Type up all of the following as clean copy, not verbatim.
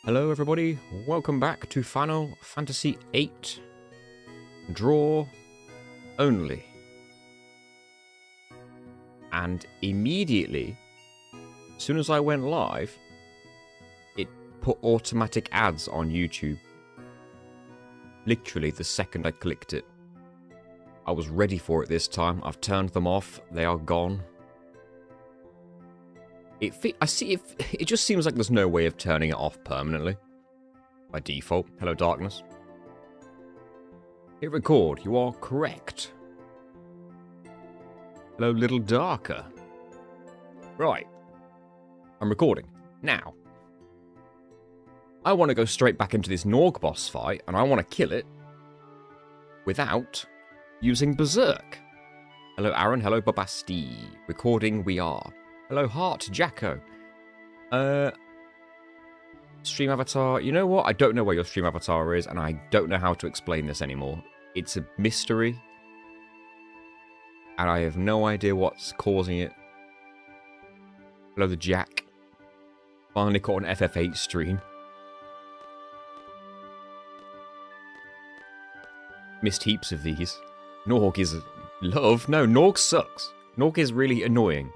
Hello everybody, welcome back to Final Fantasy VIII Draw Only. And immediately, as soon as I went live, it put automatic ads on YouTube. Literally the second I clicked it. I was ready for it this time. I've turned them off, they are gone. It just seems like there's no way of turning it off permanently. By default. Hello, darkness. Hit record. You are correct. Hello, little darker. Right. I'm recording. Now. I want to go straight back into this Norg boss fight, and I want to kill it without using Berserk. Hello, Aaron. Hello, Babasti. Recording we are. Hello, Heart Jacko. Stream avatar. You know what? I don't know where your stream avatar is, and I don't know how to explain this anymore. It's a mystery, and I have no idea what's causing it. Hello, the Jack. Finally caught an FF8 stream. Missed heaps of these. Norg is love. No, Norg sucks. Norg is really annoying.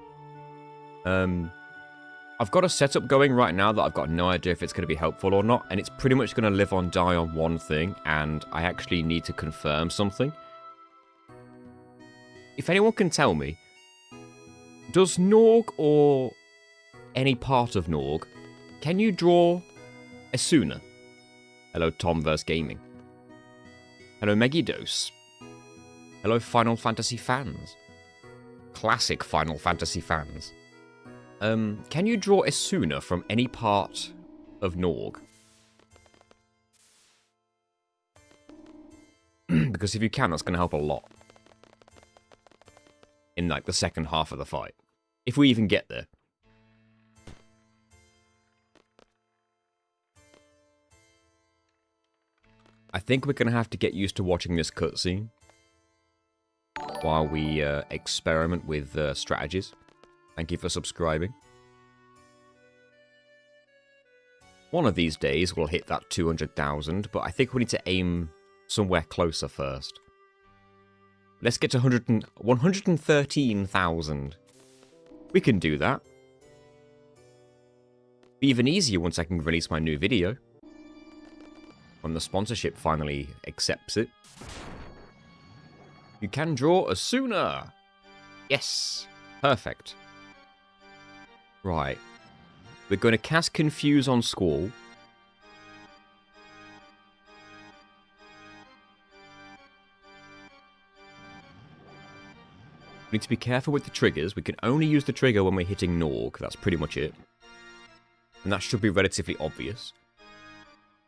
I've got a setup going right now that I've got no idea if it's going to be helpful or not, and it's pretty much going to live on die on one thing, and I actually need to confirm something. If anyone can tell me, does Norg or any part of Norg, can you draw Esuna? Hello, Tom vs. Gaming. Hello, Megidose. Hello, Final Fantasy fans. Classic Final Fantasy fans. Can you draw Esuna from any part of Norg? Because if you can, that's going to help a lot. In, like, the second half of the fight. If we even get there. I think we're going to have to get used to watching this cutscene. While we experiment with strategies. Thank you for subscribing. One of these days we'll hit that 200,000, but I think we need to aim somewhere closer first. Let's get to 113,000. We can do that. Be even easier once I can release my new video. When the sponsorship finally accepts it. You can draw Esuna! Yes! Perfect. Right. We're going to cast Confuse on Squall. We need to be careful with the triggers. We can only use the trigger when we're hitting Norg. That's pretty much it. And that should be relatively obvious.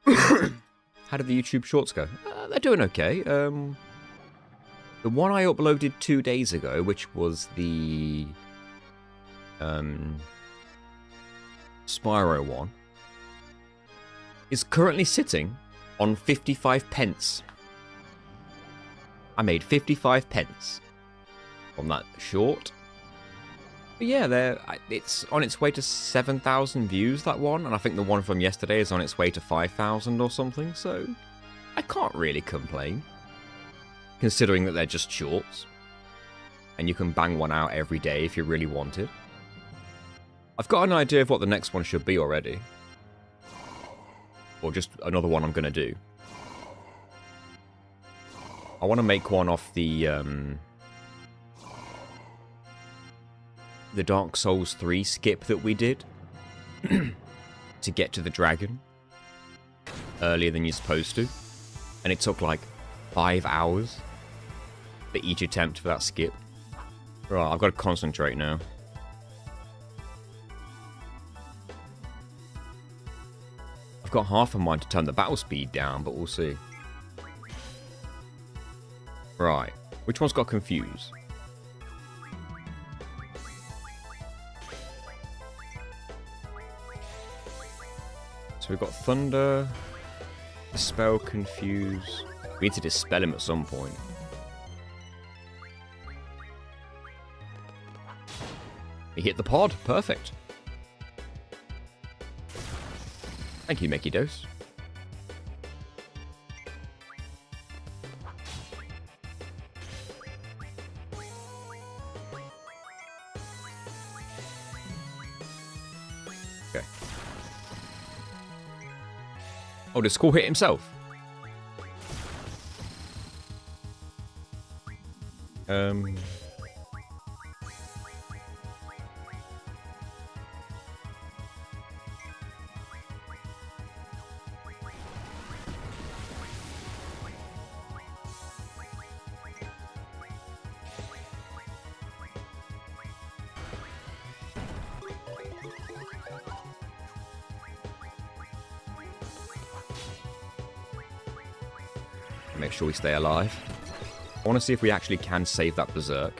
How did the YouTube shorts go? They're doing okay. The one I uploaded 2 days ago, which was the Spyro one, is currently sitting on 55 pence. I made 55 pence on that short. But yeah, it's on its way to 7,000 views, that one, and I think the one from yesterday is on its way to 5,000 or something, so I can't really complain. Considering that they're just shorts. And you can bang one out every day if you really want it. I've got an idea of what the next one should be already. Or just another one I'm going to do. I want to make one off the Dark Souls 3 skip that we did. To get to the dragon. Earlier than you're supposed to. And it took like 5 hours. For each attempt for that skip. Right, I've got to concentrate now. I've got half a mind to turn the battle speed down, but we'll see. Right, which one's got Confuse? So we've got Thunder, Dispel, Confuse. We need to dispel him at some point. He hit the pod. Perfect. Thank you, Mickey Dose. Okay. Oh, did Squall hit himself? Make sure we stay alive. I want to see if we actually can save that Berserk.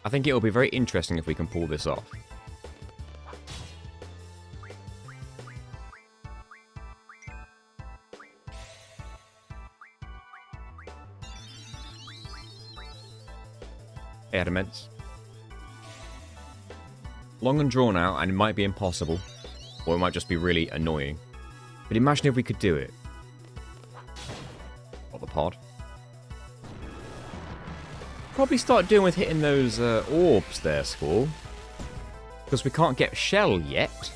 I think it'll be very interesting if we can pull this off. Hey, Adamants. Long and drawn out, and it might be impossible. Or it might just be really annoying. But imagine if we could do it. Not the pod. Probably start doing with hitting those orbs there, Squall. Because we can't get Shell yet.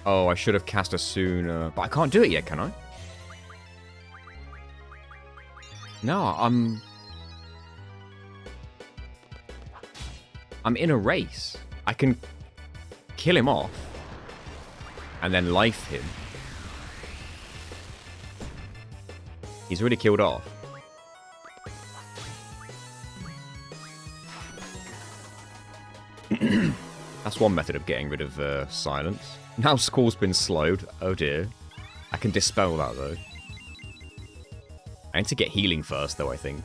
Oh, I should have cast her sooner. But I can't do it yet, can I? No, I'm in a race. I can kill him off. And then life him. He's already killed off. That's one method of getting rid of silence. Now Squall's been slowed. Oh dear. I can dispel that though. I need to get healing first though, I think.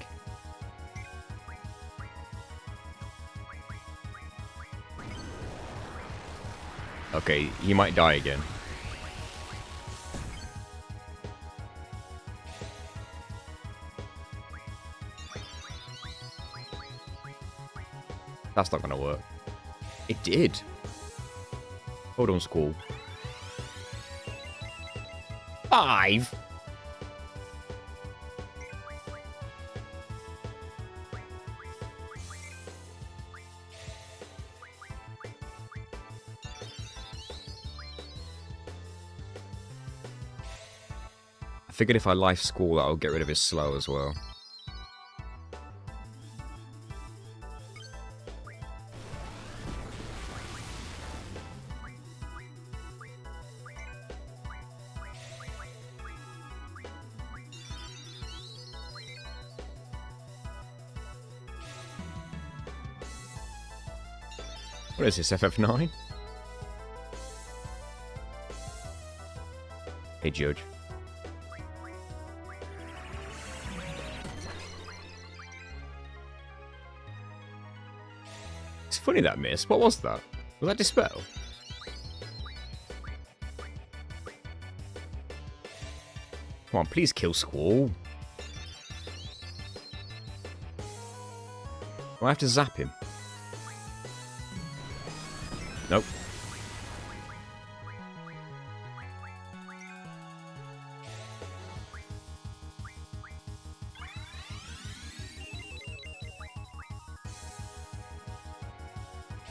Okay, he might die again. That's not gonna work. It did. Hold on, Squall. 5? I figured if I life Squall, that'll get rid of his slow as well. What is this, FF9? Hey, Judge. It's funny that miss. What was that? Was that Dispel? Come on, please kill Squall. Do I have to zap him? Nope.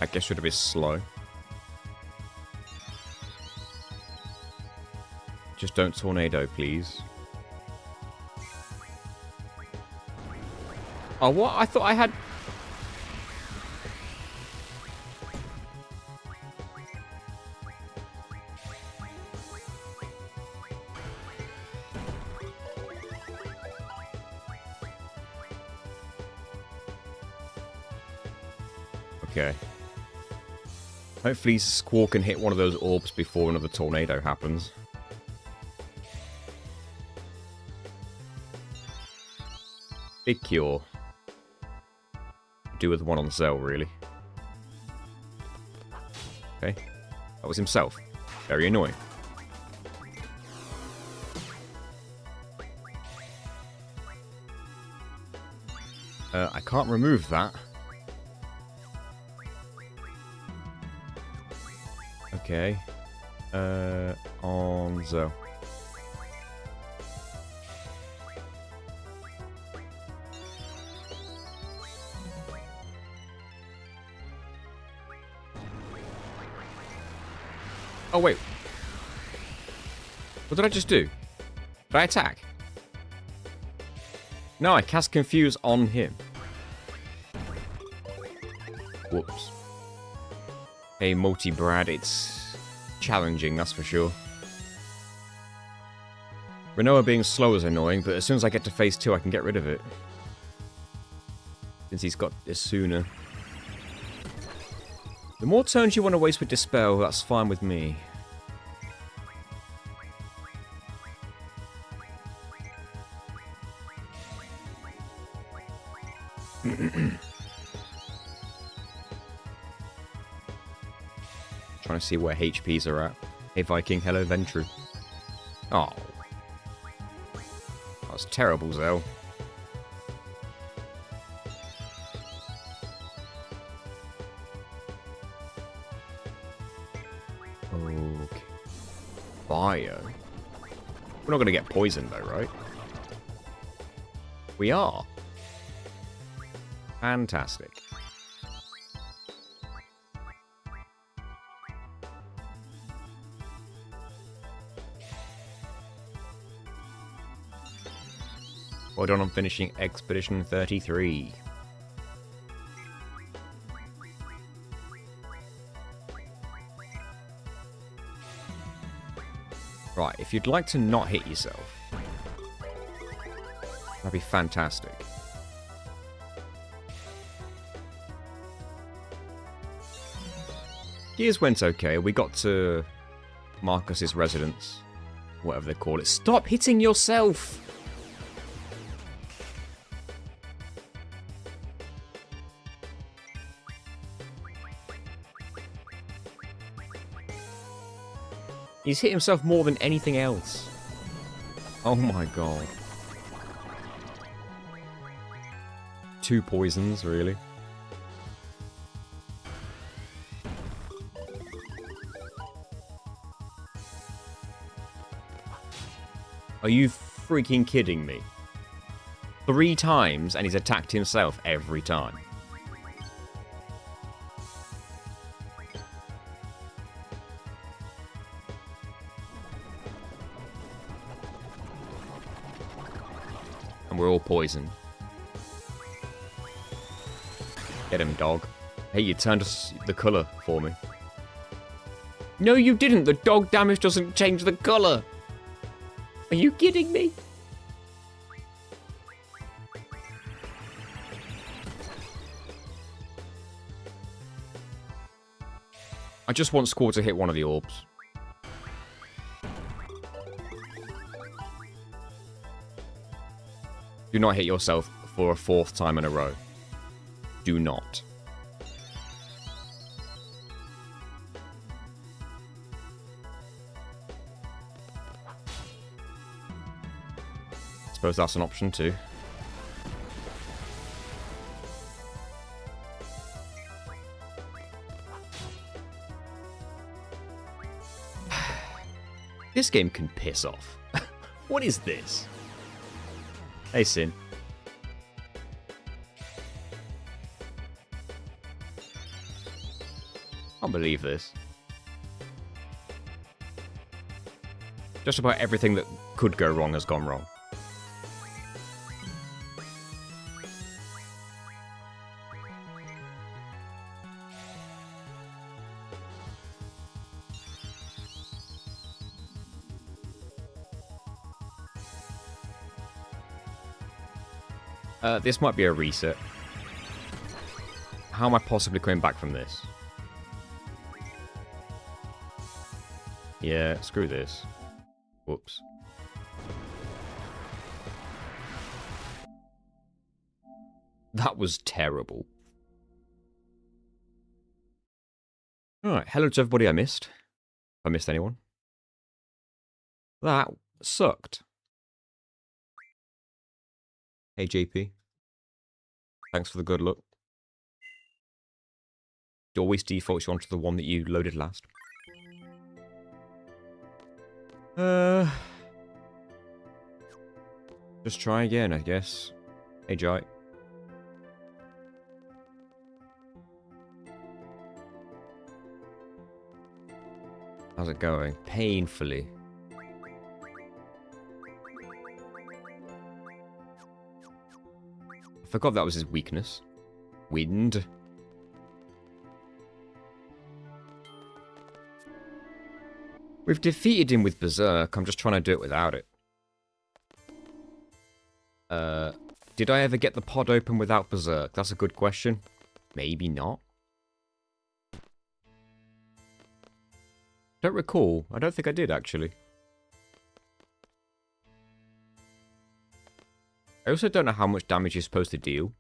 I guess rid of his slow. Just don't tornado, please. Oh, what? I thought I had... Okay. Hopefully Squall can hit one of those orbs before another tornado happens. Big cure. Do with one on Zell, really. Okay. That was himself. Very annoying. I can't remove that. okay. Onzo. Oh, wait. What did I just do? Did I attack? No, I cast Confuse on him. Whoops. Hey, Multi-Brad, it's challenging, that's for sure. Renoa being slow is annoying, but as soon as I get to phase 2, I can get rid of it. Since he's got Asuna. The more turns you want to waste with Dispel, that's fine with me. Trying to see where HPs are at. Hey Viking, hello Ventru. Oh. That was terrible, Zell. Okay. Bio. We're not going to get poisoned though, right? We are. Fantastic. Well done on finishing Expedition 33. Right, if you'd like to not hit yourself, that'd be fantastic. Gears went okay. We got to Marcus's residence. Whatever they call it. Stop hitting yourself! He's hit himself more than anything else. Oh my god. 2 poisons, really? Are you freaking kidding me? 3 times and he's attacked himself every time. And we're all poisoned. Get him, dog. Hey, you turned the colour for me. No, you didn't! The dog damage doesn't change the colour! Are you kidding me? I just want Squall to hit one of the orbs. Do not hit yourself for a 4th time in a row. Do not. Suppose that's an option too. This game can piss off. What is this? Hey, Sin. Can't believe this. Just about everything that could go wrong has gone wrong. This might be a reset. How am I possibly coming back from this? Yeah, screw this. Whoops. That was terrible. Alright, hello to everybody I missed. If I missed anyone. That sucked. Hey JP. Thanks for the good luck. It always defaults you onto the one that you loaded last. Just try again, I guess. Hey, Jai. How's it going? Painfully. I forgot that was his weakness. Wind. We've defeated him with Berserk. I'm just trying to do it without it. Did I ever get the pod open without Berserk? That's a good question. Maybe not. Don't recall. I don't think I did, actually. I also don't know how much damage you're supposed to deal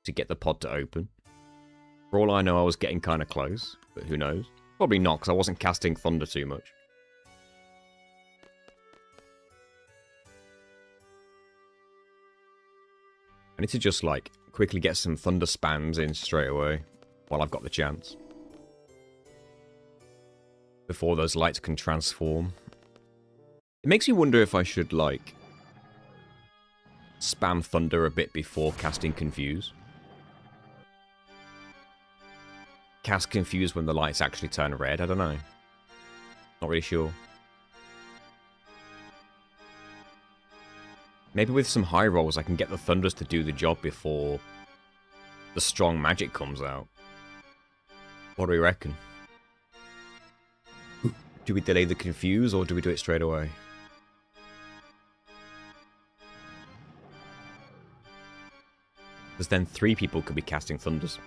to get the pod to open. For all I know, I was getting kind of close, but who knows? Probably not, because I wasn't casting Thunder too much. I need to just, like, quickly get some Thunder spams in straight away, while I've got the chance. Before those lights can transform. It makes me wonder if I should, like, spam Thunder a bit before casting Confuse. Cast Confuse when the lights actually turn red, I don't know. Not really sure. Maybe with some high rolls I can get the Thunders to do the job before the strong magic comes out. What do we reckon? Do we delay the Confuse or do we do it straight away? Because then 3 people could be casting Thunders.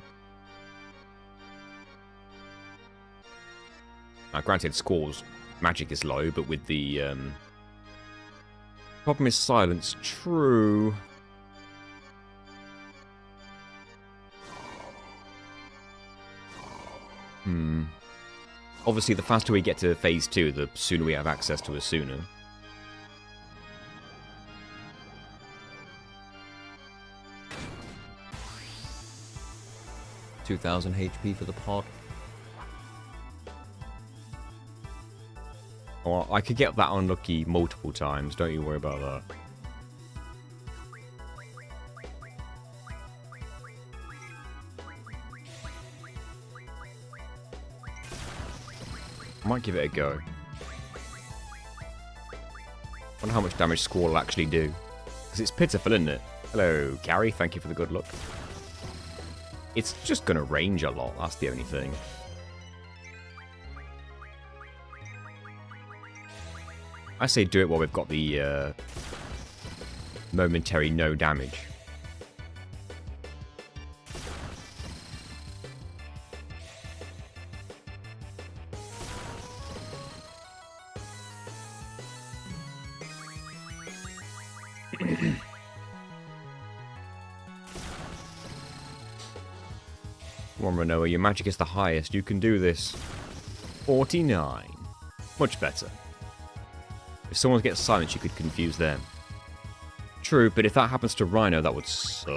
Now granted, Squall's magic is low, but with the problem is silence. True. Obviously, the faster we get to phase 2, the sooner we have access to Asuna. $2,000 HP for the pod. Oh, I could get that unlucky multiple times, don't you worry about that. I might give it a go. Wonder how much damage Squall will actually do. Because it's pitiful, isn't it? Hello, Carrie, thank you for the good luck. It's just going to range a lot, that's the only thing. I say do it while we've got the momentary no damage. Come on, Renoa, your magic is the highest. You can do this. 49. Much better. If someone gets silence, you could confuse them. True, but if that happens to Rhino, that would suck.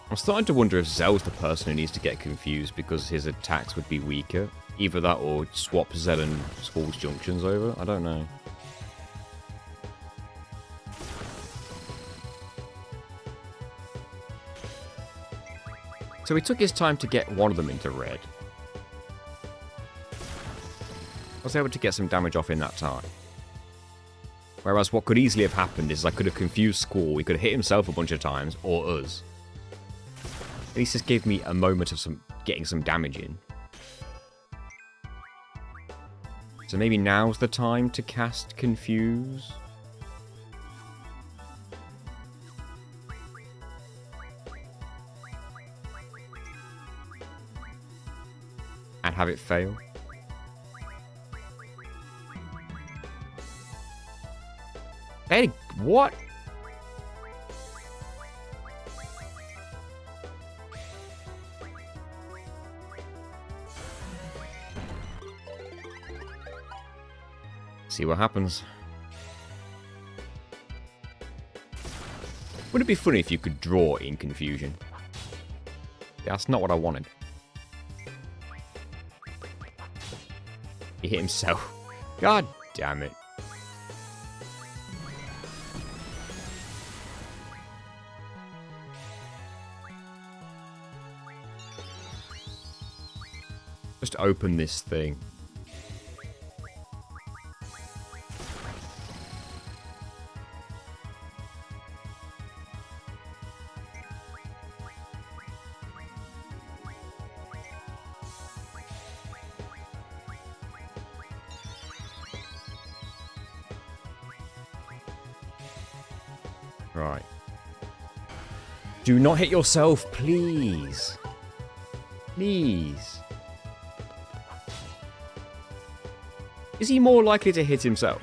I'm starting to wonder if Zell's the person who needs to get confused because his attacks would be weaker. Either that or swap Zell and Squall's junctions over. I don't know. So he took his time to get one of them into red. I was able to get some damage off in that time. Whereas what could easily have happened is I could have confused Squall, he could have hit himself a bunch of times, or us. At least this gave me a moment of getting some damage in. So maybe now's the time to cast Confuse? And have it fail? Hey, what? See what happens. Wouldn't it be funny if you could draw in Confusion? Yeah, that's not what I wanted. He hit himself. God damn it. Just open this thing. Right. Do not hit yourself, please. Please. Is he more likely to hit himself?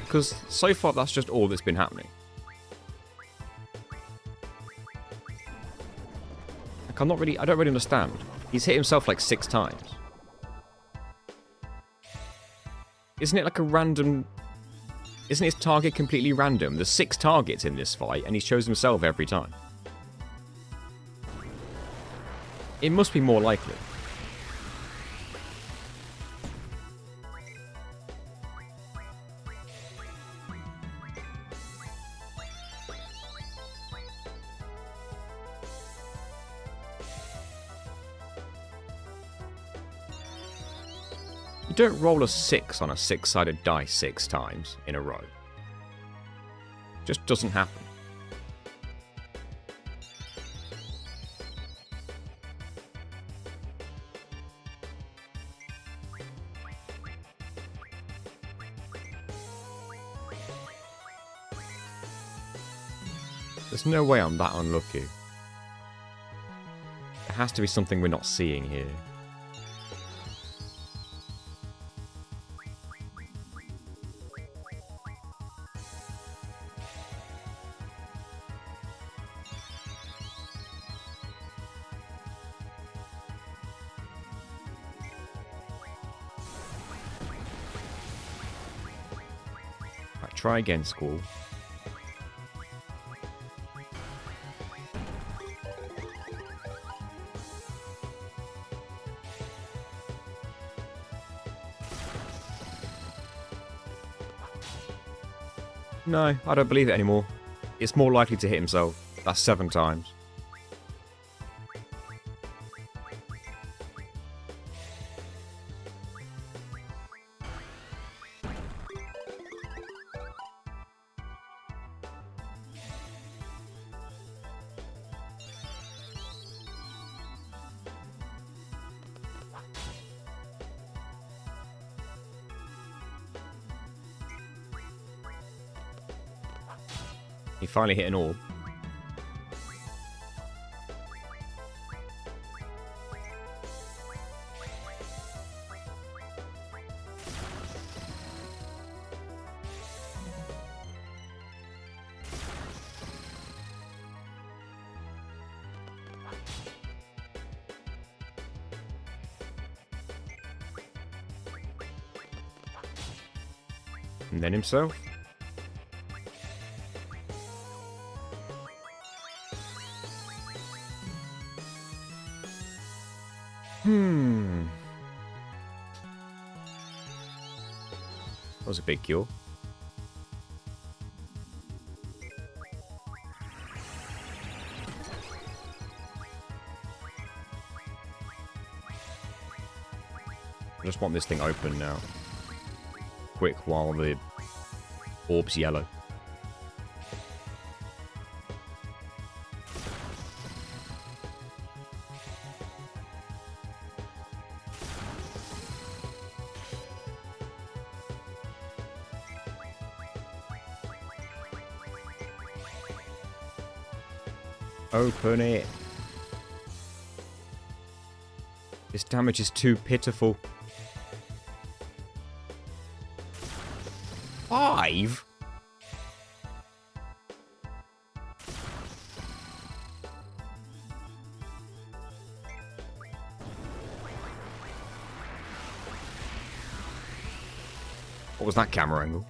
Because so far that's just all that's been happening. Like, I don't really understand. He's hit himself like 6 times. Isn't it like a random... Isn't his target completely random? There's 6 targets in this fight, and he shows himself every time. It must be more likely. You don't roll a 6 on a 6-sided die 6 times in a row. Just doesn't happen. There's no way I'm that unlucky. There has to be something we're not seeing here. Right, try again, Squall. No, I don't believe it anymore. It's more likely to hit himself. That's 7 times. He finally hit an orb. And then himself. That was a big cure. I just want this thing open now. Quick while the orb's yellow. Open it. This damage is too pitiful. 5? What was that camera angle?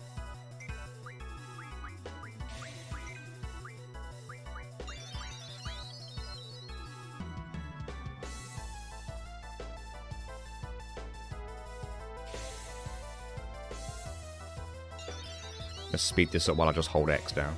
Let's speed this up while I just hold X down.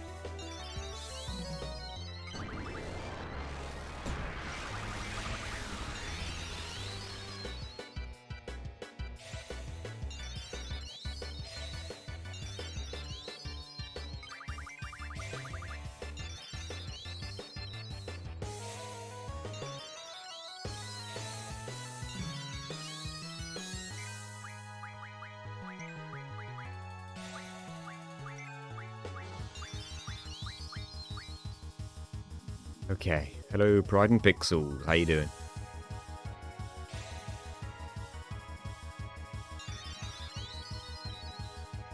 Okay. Hello, Pride and Pixels. How you doing?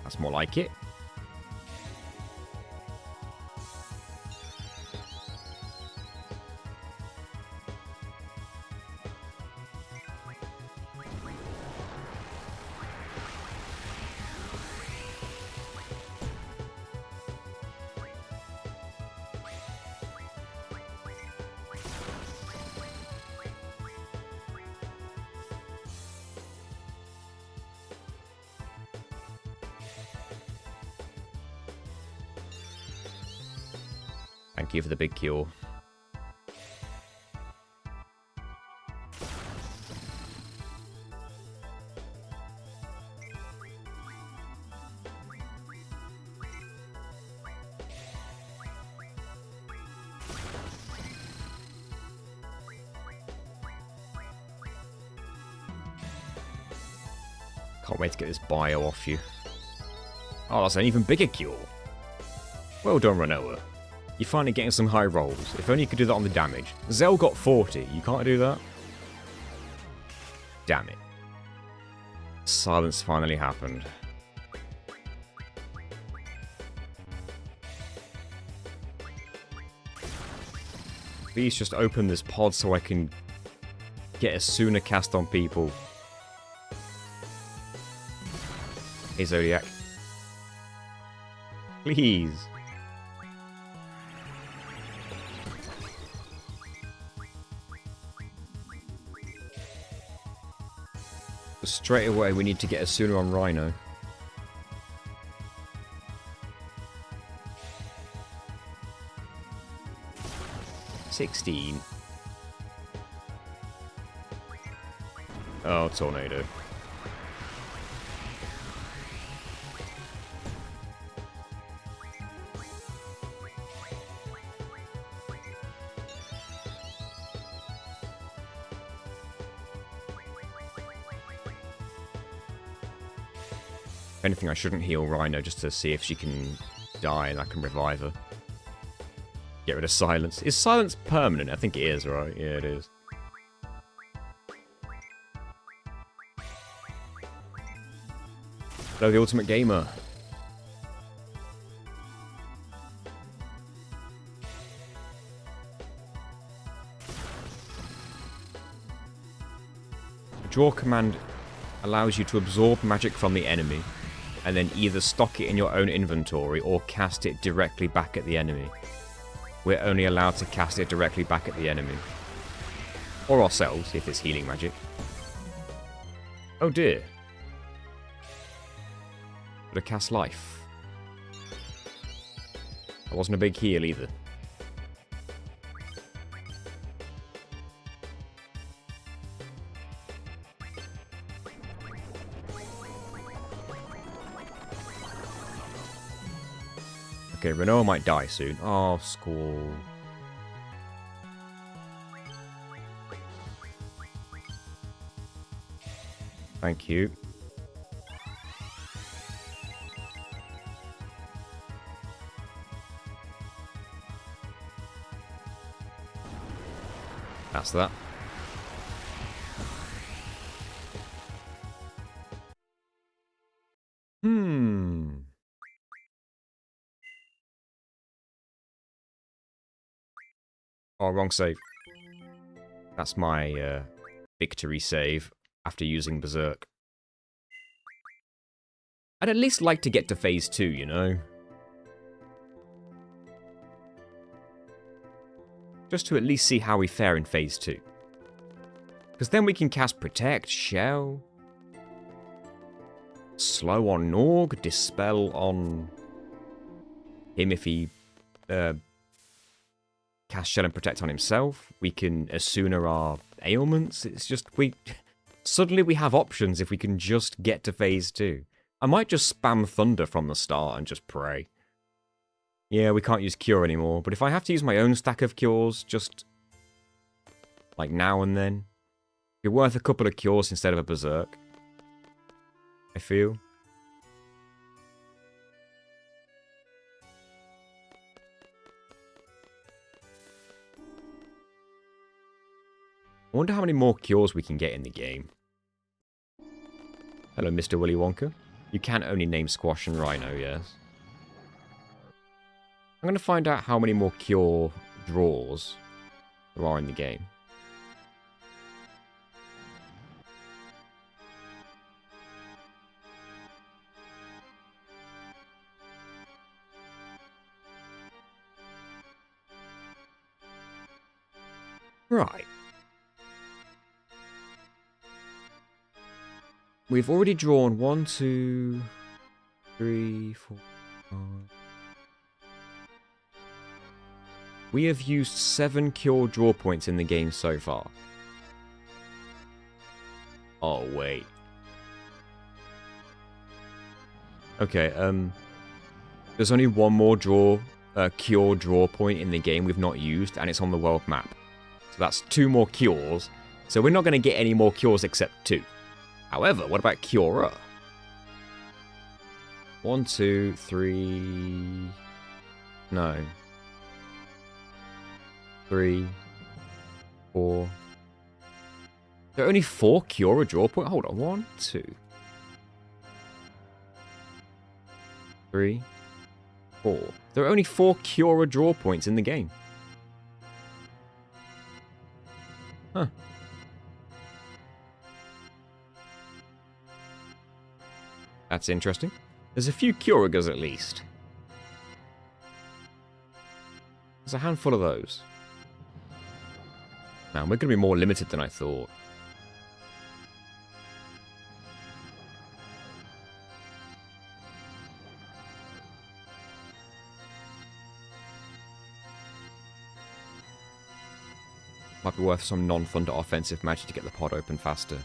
That's more like it. Thank you for the big cure. Can't wait to get this bio off you. Oh, that's an even bigger cure. Well done, Renoa. You're finally getting some high rolls. If only you could do that on the damage. Zell got 40. You can't do that? Damn it. Silence finally happened. Please just open this pod so I can get a sooner cast on people. Hey, Zodiac. Please. Straight away, we need to get a sooner on Rhino. $16. Oh, Tornado. If anything, I shouldn't heal Rhino just to see if she can die and I can revive her. Get rid of Silence. Is Silence permanent? I think it is, right? Yeah, it is. Hello, the Ultimate Gamer. The draw command allows you to absorb magic from the enemy and then either stock it in your own inventory or cast it directly back at the enemy. We're only allowed to cast it directly back at the enemy. Or ourselves, if it's healing magic. Oh dear. But a cast life. That wasn't a big heal either. Okay, Renoa might die soon. Oh, Squall. Thank you. That's that. Oh, wrong save. That's my victory save after using Berserk. I'd at least like to get to phase 2, you know? Just to at least see how we fare in phase 2. Because then we can cast Protect, Shell, Slow on Norg, Dispel on him if he cast Shell and Protect on himself. We can Asuna our ailments. It's just suddenly we have options if we can just get to phase 2. I might just spam Thunder from the start and just pray. Yeah, we can't use Cure anymore, but if I have to use my own stack of Cures, just like now and then, it'd be worth a couple of Cures instead of a Berserk, I feel. I wonder how many more Cures we can get in the game. Hello, Mr. Willy Wonka. You can only name Squash and Rhino, yes. I'm going to find out how many more Cure draws there are in the game. Right. We've already drawn 1, 2, 3, 4, 5. We have used 7 Cure draw points in the game so far. Oh, wait. Okay, there's only one more Cure draw point in the game we've not used, and it's on the world map. So that's 2 more Cures. So we're not going to get any more Cures except 2. However, what about Cura? 1, 2, 3... No. 3, 4... There are only 4 Cura draw points? Hold on, 1, 2... 3, 4... There are only 4 Cura draw points in the game. Huh. That's interesting. There's a few Curagas at least. There's a handful of those. Man, we're going to be more limited than I thought. Might be worth some non-Thunder offensive magic to get the pod open faster.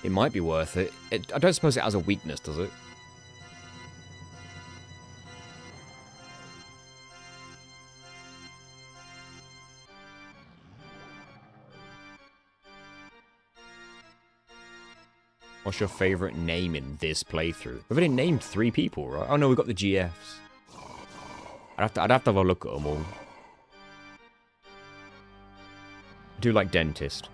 It might be worth it. I don't suppose it has a weakness, does it? What's your favourite name in this playthrough? We've only named 3 people, right? Oh no, we've got the GFs. I'd have to have a look at them all. I do like Dentist.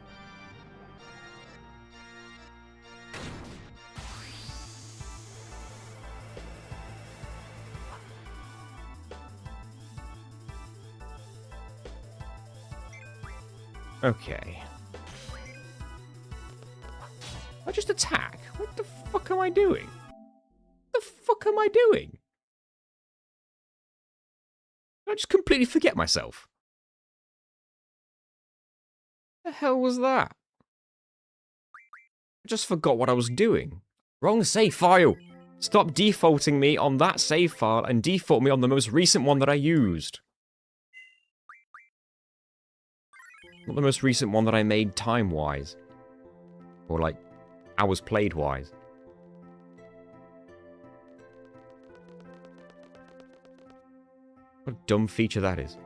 Okay. I just attack? What the fuck am I doing? What the fuck am I doing? I just completely forget myself. The hell was that? I just forgot what I was doing. Wrong save file. Stop defaulting me on that save file and default me on the most recent one that I used. Not the most recent one that I made time-wise. Or like, hours played-wise. What a dumb feature that is.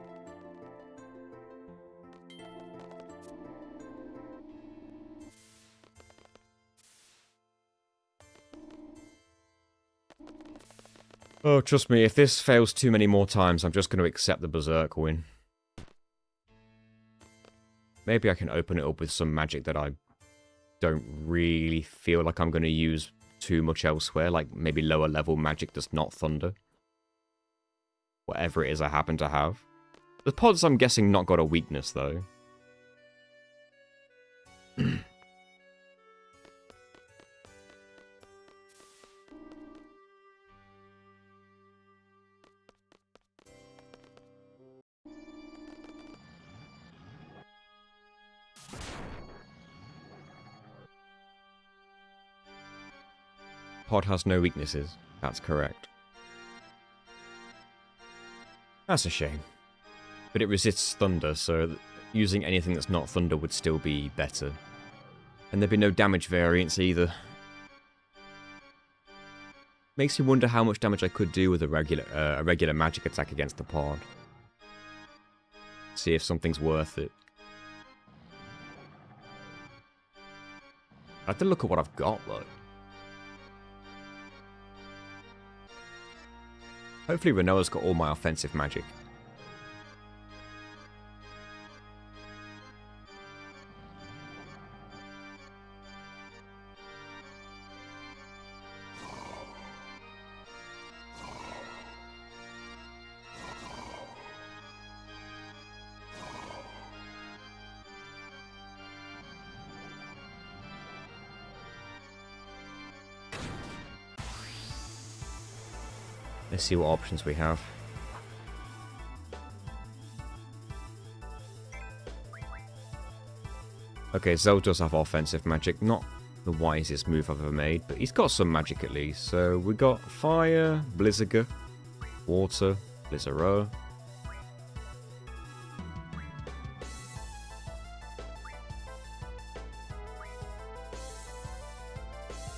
Oh, trust me, if this fails too many more times, I'm just going to accept the Berserk win. Maybe I can open it up with some magic that I don't really feel like I'm going to use too much elsewhere, like maybe lower level magic that's not Thunder. Whatever it is I happen to have. The pods, I'm guessing, not got a weakness, though. Pod has no weaknesses. That's correct. That's a shame. But it resists thunder, so using anything that's not thunder would still be better. And there'd be no damage variance either. Makes me wonder how much damage I could do with a regular magic attack against the pod. See if something's worth it. I have to look at what I've got, though. Hopefully Rinoa's got all my offensive magic. Let's see what options we have. Okay, Zell does have offensive magic. Not the wisest move I've ever made, but he's got some magic at least. So we got Fire, Blizzaga, Water, Blizzaro.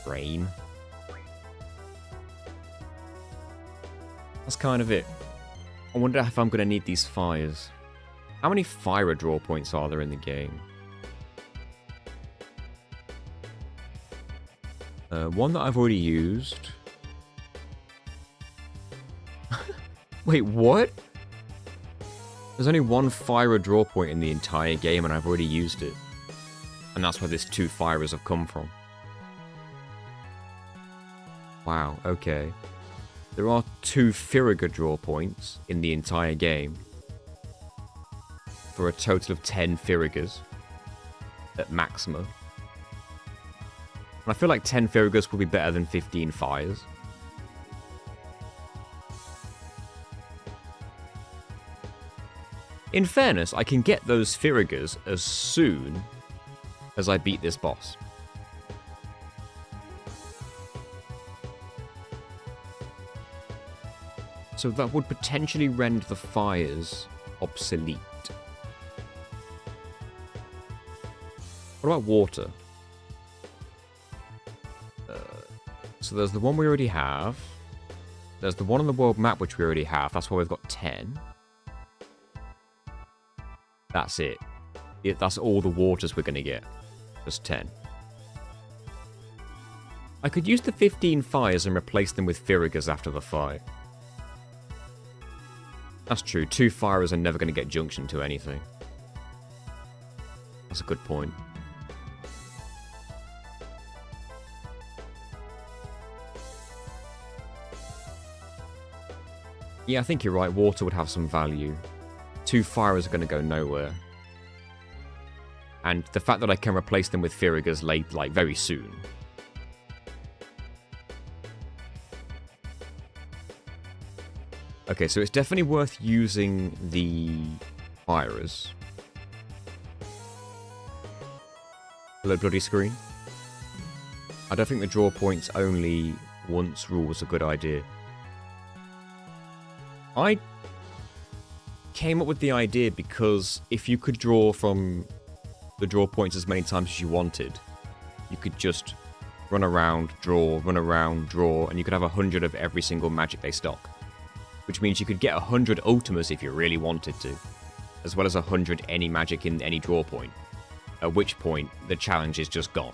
Rain. That's kind of it. I wonder if I'm going to need these fires. How many fire draw points are there in the game? One that I've already used. Wait, what? There's only one fire draw point in the entire game and I've already used it. And that's where this 2 firers have come from. Wow, okay. There are 2 Firaga draw points in the entire game. For a total of 10 Firagas. At maximum. And I feel like 10 Firagas will be better than 15 fires. In fairness, I can get those Firagas as soon as I beat this boss. So that would potentially render the fires obsolete. What about water? So there's the one we already have. There's the one on the world map which we already have. That's why we've got 10. That's it. That's all the waters we're going to get. Just 10. I could use the 15 fires and replace them with Firagas after the fight. That's true. 2 firers are never going to get junction to anything. That's a good point. Yeah, I think you're right. Water would have some value. 2 firers are going to go nowhere. And the fact that I can replace them with Firagas late, like, very soon. Okay, so it's definitely worth using the firers. Hello, bloody screen. I don't think the draw points only once rule was a good idea. I came up with the idea because if you could draw from the draw points as many times as you wanted, you could just run around, draw, and you could have 100 of every single magic they stock. Which means you could get 100 Ultimas if you really wanted to, as well as 100 any magic in any draw point, at which point the challenge is just gone.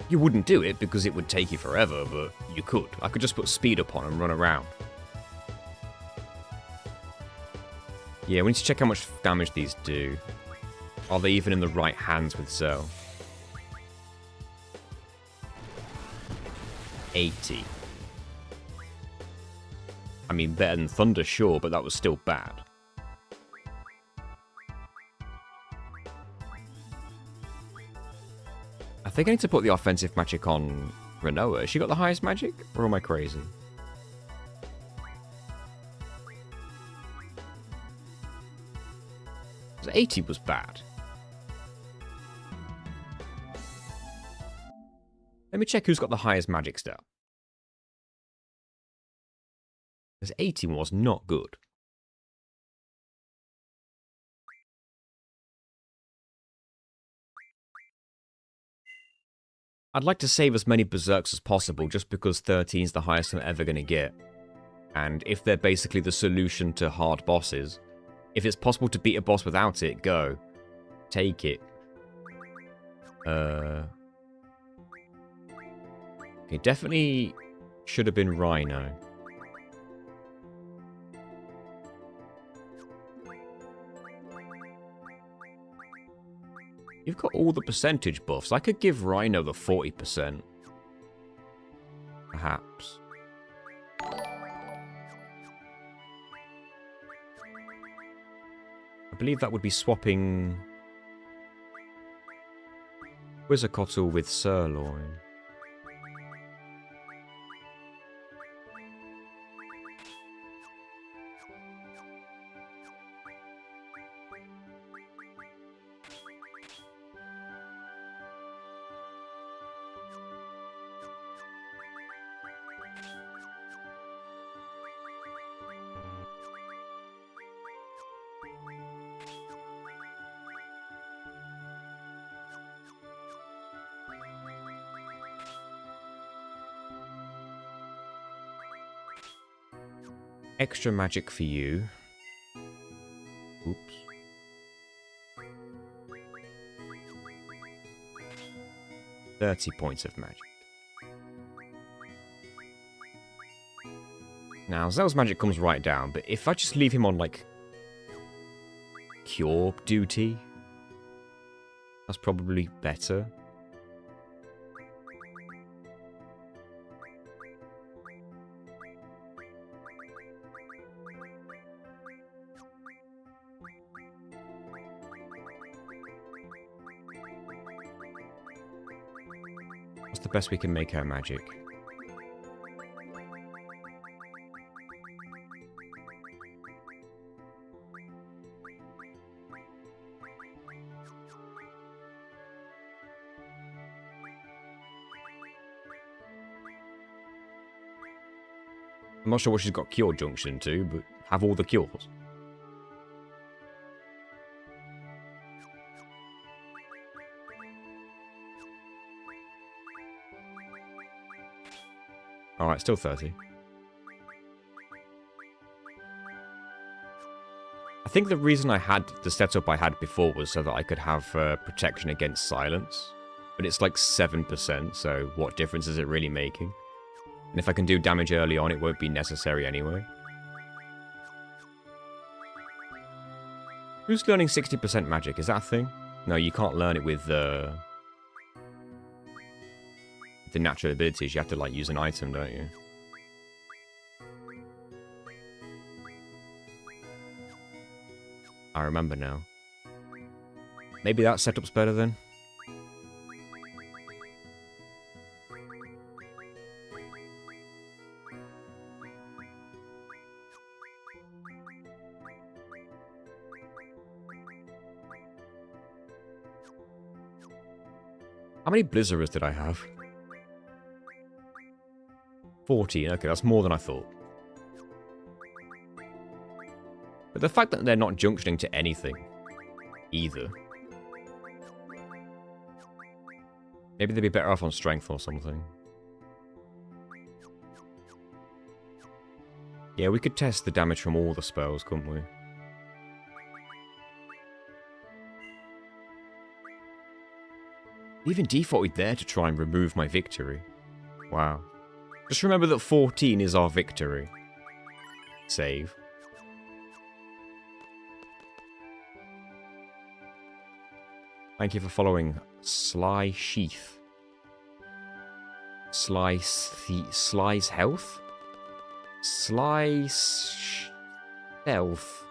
You wouldn't do it because it would take you forever, but you could. I could just put speed up on and run around. Yeah, we need to check how much damage these do. Are they even in the right hands with Zell? 80. I mean, better than Thunder, sure, but that was still bad. I think I need to put the offensive magic on Rinoa. Has she got the highest magic? Or am I crazy? So 80 was bad. Let me check who's got the highest magic stat. Because 18 was not good. I'd like to save as many Berserks as possible, just because 13 is the highest I'm ever going to get. And if they're basically the solution to hard bosses, if it's possible to beat a boss without it, go. Take it. Okay, definitely should have been Rhino. You've got all the percentage buffs. I could give Rhino the 40%. Perhaps. I believe that would be swapping Quetzalcoatl with Sirloin. Extra magic for you. Oops. $30 points of magic. Now, Zell's magic comes right down, but if I just leave him on, like, cure duty, that's probably better. What's the best we can make her magic? I'm not sure what she's got cure junction to, but have all the cures. Alright, still 30. I think the reason I had the setup I had before was so that I could have protection against silence. But it's like 7%, so what difference is it really making? And if I can do damage early on, it won't be necessary anyway. Who's learning 60% magic? Is that a thing? No, you can't learn it with the natural abilities. You have to, like, use an item, don't you? I remember now. Maybe that setup's better then? How many Blizzards did I have? 14. Okay, that's more than I thought. But the fact that they're not junctioning to anything, either. Maybe they'd be better off on strength or something. Yeah, we could test the damage from all the spells, couldn't we? Even defaulted there to try and remove my victory. Wow. Just remember that 14 is our victory. Save. Thank you for following Sly Sheath. Sly's health? Sly's health.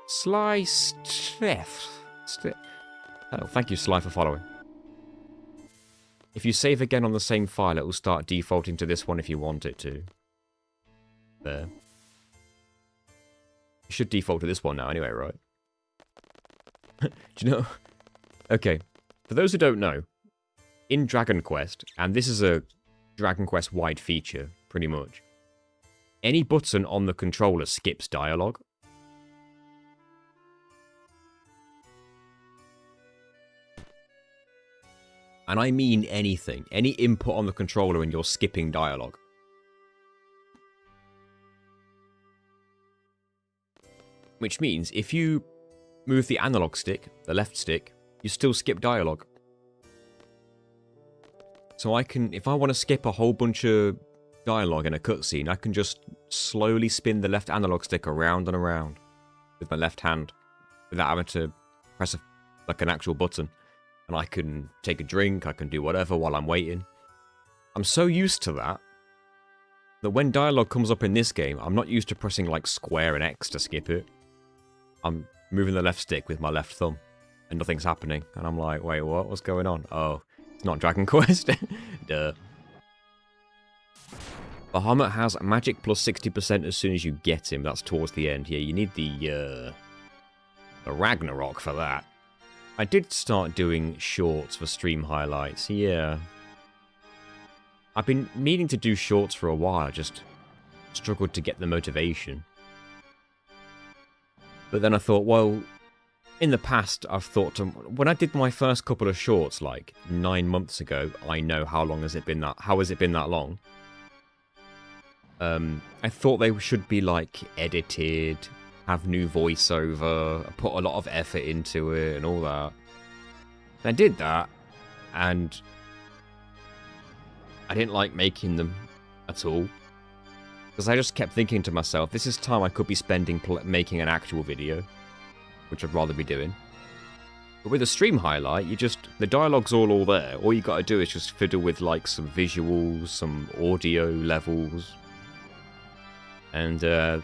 Sly's theft. Oh, thank you, Sly, for following. If you save again on the same file, it will start defaulting to this one if you want it to. There. It should default to this one now anyway, right? Do you know? Okay. For those who don't know, in Dragon Quest, and this is a Dragon Quest wide feature, pretty much. Any button on the controller skips dialogue. And I mean anything. Any input on the controller and you're skipping dialogue. Which means if you move the analog stick, the left stick, you still skip dialogue. So I can, if I want to skip a whole bunch of dialogue in a cutscene, I can just slowly spin the left analog stick around and around with my left hand without having to press like an actual button. And I can take a drink, I can do whatever while I'm waiting. I'm so used to that when dialogue comes up in this game, I'm not used to pressing like square and X to skip it. I'm moving the left stick with my left thumb and nothing's happening. And I'm like, wait, what? What's going on? Oh, it's not Dragon Quest. Duh. Bahamut has magic plus 60% as soon as you get him. That's towards the end. Yeah, you need the Ragnarok for that. I did start doing shorts for stream highlights, yeah. I've been meaning to do shorts for a while, I just struggled to get the motivation. But then I thought, well, in the past I've thought, when I did my first couple of shorts like 9 months ago, I know how has it been that long? I thought they should be like edited, have new voiceover, put a lot of effort into it and all that. And I did that, and I didn't like making them at all. Because I just kept thinking to myself, this is time I could be spending making an actual video, which I'd rather be doing. But with a stream highlight, the dialogue's all there. All you gotta do is just fiddle with like some visuals, some audio levels, and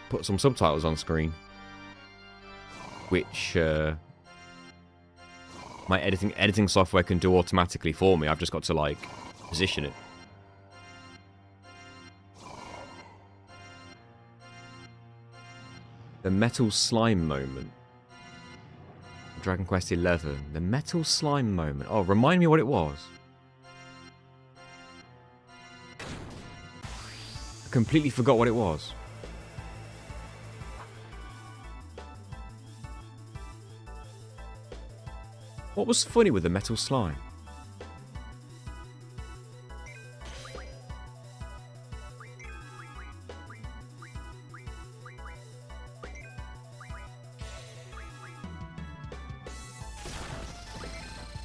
put some subtitles on screen. Which my editing software can do automatically for me. I've just got to like position it. The metal slime moment. Dragon Quest XI. The metal slime moment. Oh, remind me what it was. I completely forgot what it was. What was funny with the metal slime?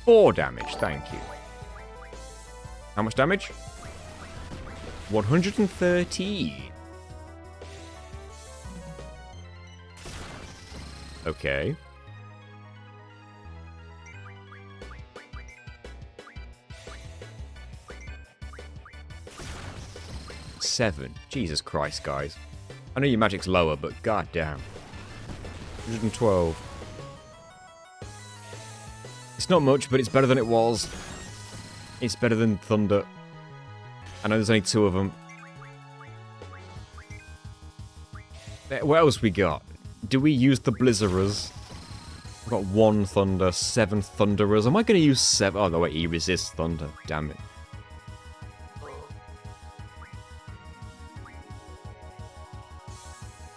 Four damage, thank you. How much damage? 113. Okay. Seven. Jesus Christ, guys. I know your magic's lower, but goddamn. 112. It's not much, but it's better than it was. It's better than Thunder. I know there's only 2 of them. What else we got? Do we use the Blizzarers? I've got 1 Thunder, 7 Thunderers. Am I going to use 7? Oh, no, wait, he resists Thunder. Damn it.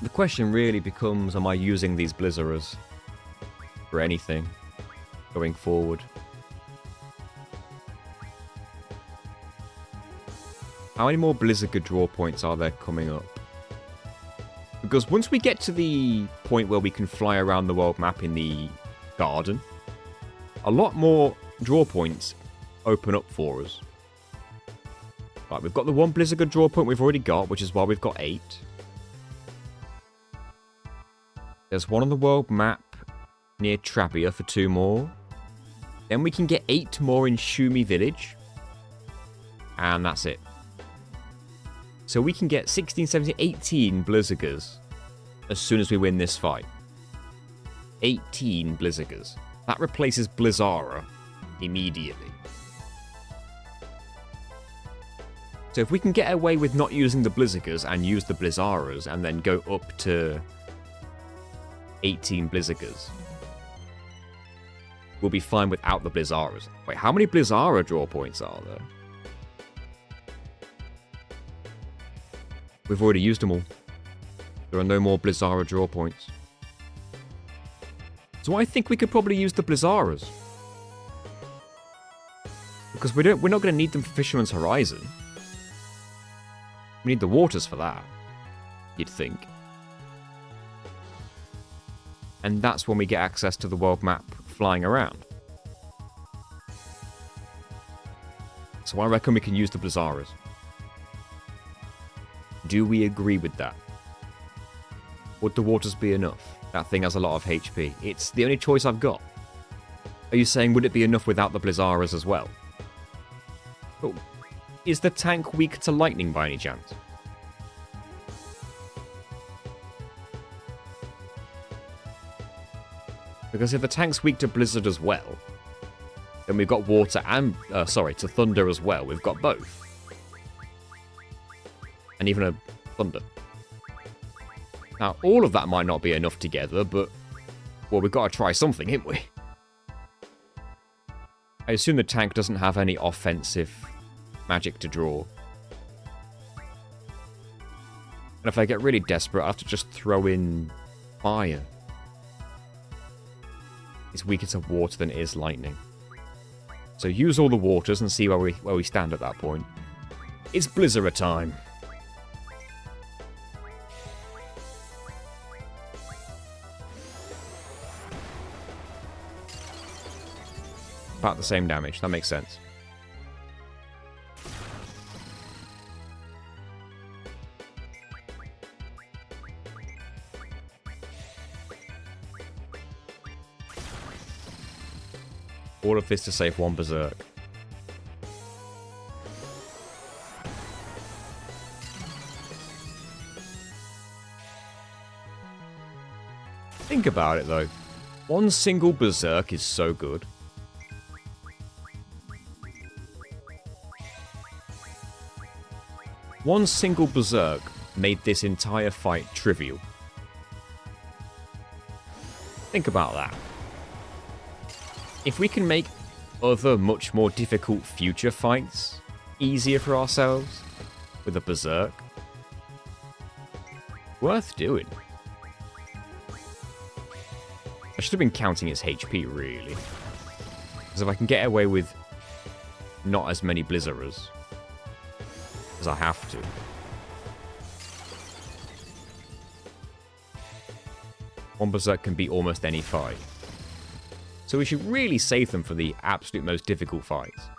The question really becomes, am I using these Blizzarers for anything going forward? How many more Blizzard draw points are there coming up? Because once we get to the point where we can fly around the world map in the garden, a lot more draw points open up for us. Right, we've got the 1 Blizzard draw point we've already got, which is why we've got 8. There's 1 on the world map near Trabia for 2 more. Then we can get 8 more in Shumi Village. And that's it. So we can get 16, 17, 18 Blizzagers as soon as we win this fight. 18 Blizzagers. That replaces Blizzara immediately. So if we can get away with not using the Blizzagers and use the Blizzaras and then go up to 18 Blizzagers, we'll be fine without the Blizzaras. Wait, how many Blizzara draw points are there? We've already used them all. There are no more Blizzara draw points. So I think we could probably use the Blizzaras. Because we're not going to need them for Fisherman's Horizon. We need the waters for that, you'd think. And that's when we get access to the world map flying around. So I reckon we can use the Blizzaras. Do we agree with that? Would the waters be enough? That thing has a lot of HP. It's the only choice I've got. Are you saying would it be enough without the Blizzaras as well? But is the tank weak to lightning by any chance? Because if the tank's weak to blizzard as well, then we've got water and, to thunder as well. We've got both. And even a thunder. Now, all of that might not be enough together, but, well, we've got to try something, haven't we? I assume the tank doesn't have any offensive magic to draw. And if I get really desperate, I have to just throw in fire. It's weaker to water than it is lightning. So use all the waters and see where we stand at that point. It's Blizzara time. About the same damage, that makes sense. All of this to save one Berserk. Think about it though. One single Berserk is so good. One single Berserk made this entire fight trivial. Think about that. If we can make other much more difficult future fights easier for ourselves with a Berserk, worth doing. I should have been counting his HP, really. Because if I can get away with not as many Blizzaras as I have to. One Berserk can beat almost any fight. So we should really save them for the absolute most difficult fights.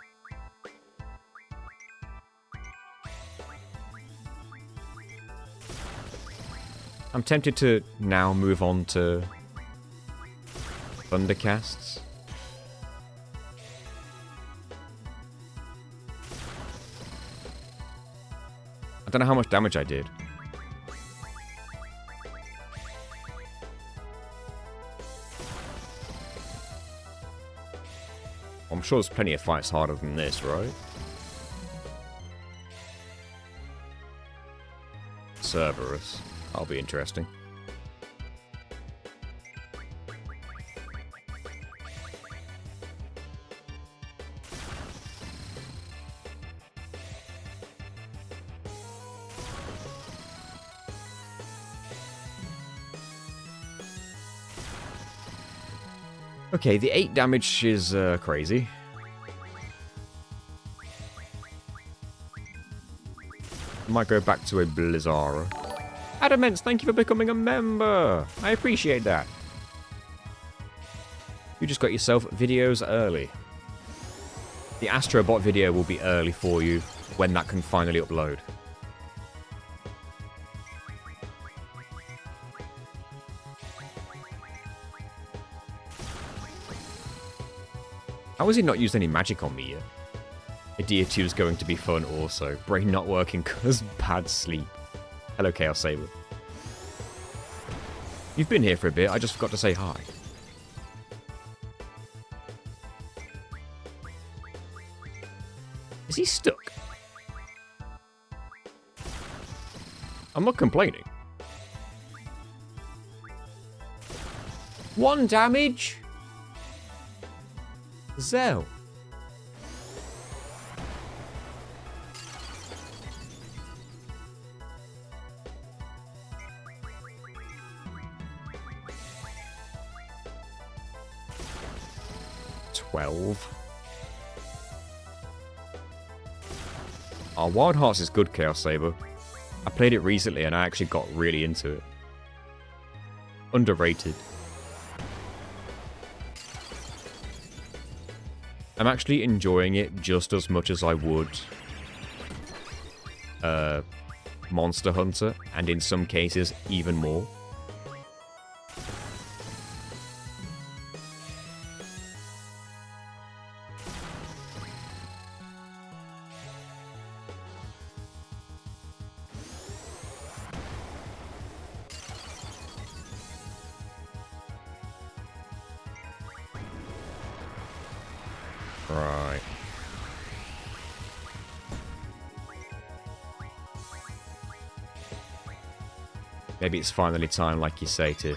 I'm tempted to now move on to Thundercasts. I don't know how much damage I did. I'm sure there's plenty of fights harder than this, right? Cerberus. That'll be interesting. Okay, the 8 damage is crazy. Might go back to a Blizzara. Adamance, thank you for becoming a member. I appreciate that. You just got yourself videos early. The Astrobot video will be early for you when that can finally upload. How has he not used any magic on me yet? Idea 2 is going to be fun also. Brain not working cause bad sleep. Hello, Chaos Saber. You've been here for a bit, I just forgot to say hi. Is he stuck? I'm not complaining. 1 damage? Zell. 12. Oh, Wild Hearts is good, Chaos Saber. I played it recently and I actually got really into it. Underrated. I'm actually enjoying it just as much as I would Monster Hunter, and in some cases even more. Right. Maybe it's finally time, like you say, to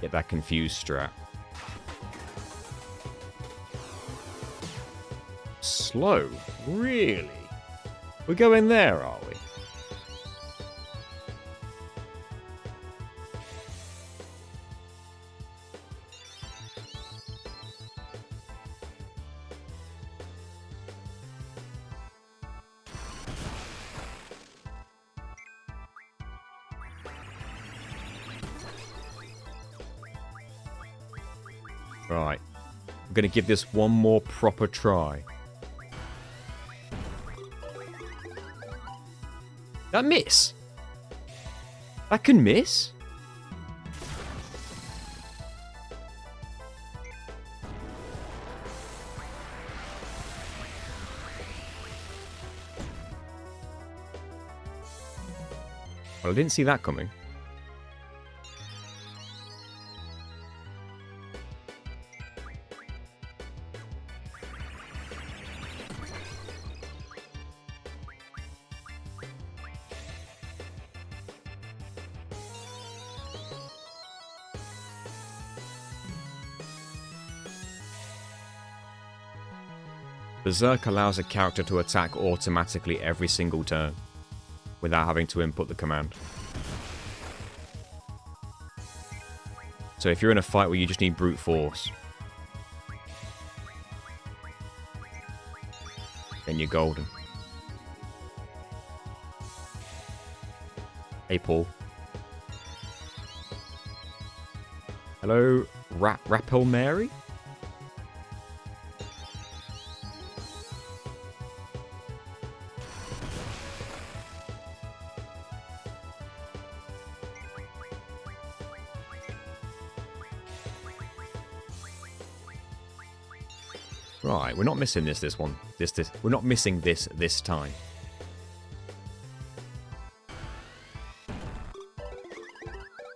get that confused strat. Slow? Really? We're going there, are we? Right. I'm going to give this one more proper try. That miss? That can miss? Well, I didn't see that coming. Berserk allows a character to attack automatically every single turn, without having to input the command. So if you're in a fight where you just need brute force, then you're golden. Hey, Paul. Hello, Rapel Mary? Right, we're not missing this one. We're not missing this time.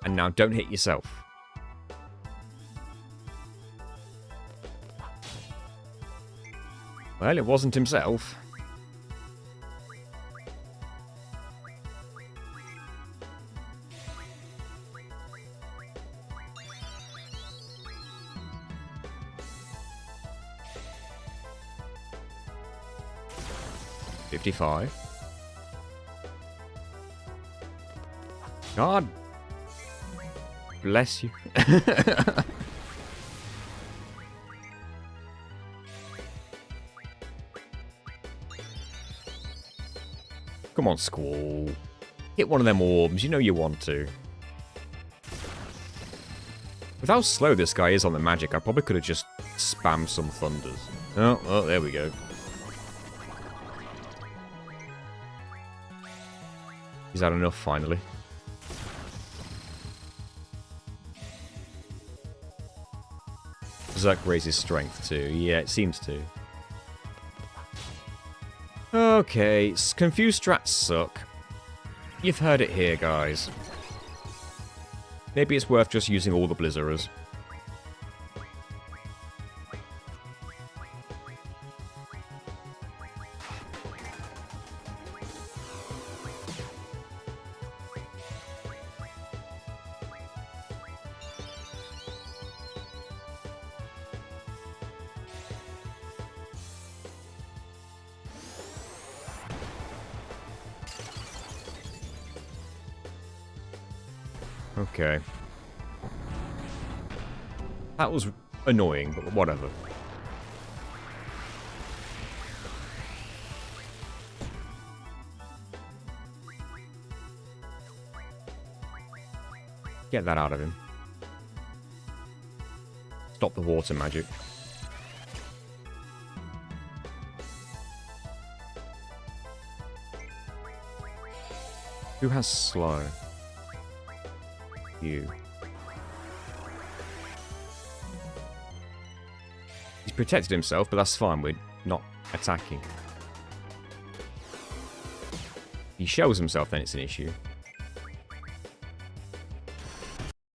And now don't hit yourself. Well, it wasn't himself. $55. God bless you. Come on, Squall. Hit one of them orbs. You know you want to. With how slow this guy is on the magic, I probably could have just spammed some thunders. Oh, well, there we go. He's had enough, finally. Berserk raises strength too. Yeah, it seems to. Okay, confused strats suck. You've heard it here, guys. Maybe it's worth just using all the Blizzarers. Okay. That was annoying, but whatever. Get that out of him. Stop the water magic. Who has slow? You. He's protected himself, but that's fine. We're not attacking. He shells himself, then it's an issue.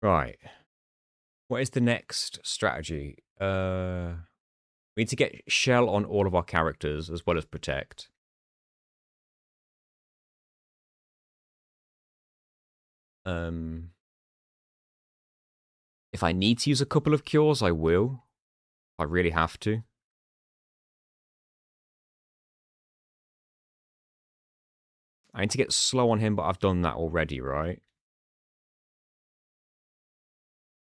Right. What is the next strategy? We need to get shell on all of our characters as well as protect. If I need to use a couple of cures, I will. I really have to. I need to get slow on him, but I've done that already, right?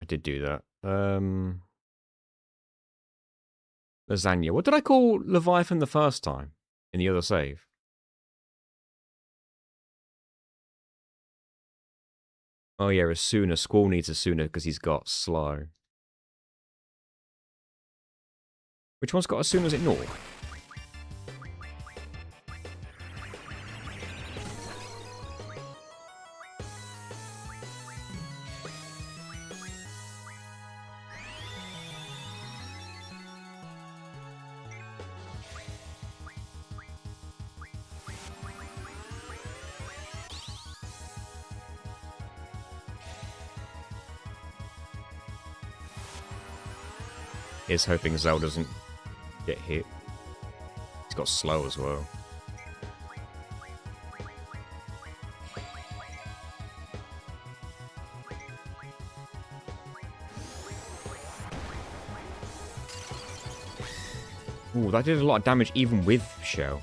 I did do that. Lasagna. What did I call Leviathan the first time? In the other save? Oh yeah, Asuna. Squall needs Asuna because he's got slow. Which one's got Asuna? Is it North? Is hoping Zell doesn't get hit. He's got slow as well. Ooh, that did a lot of damage even with Shell.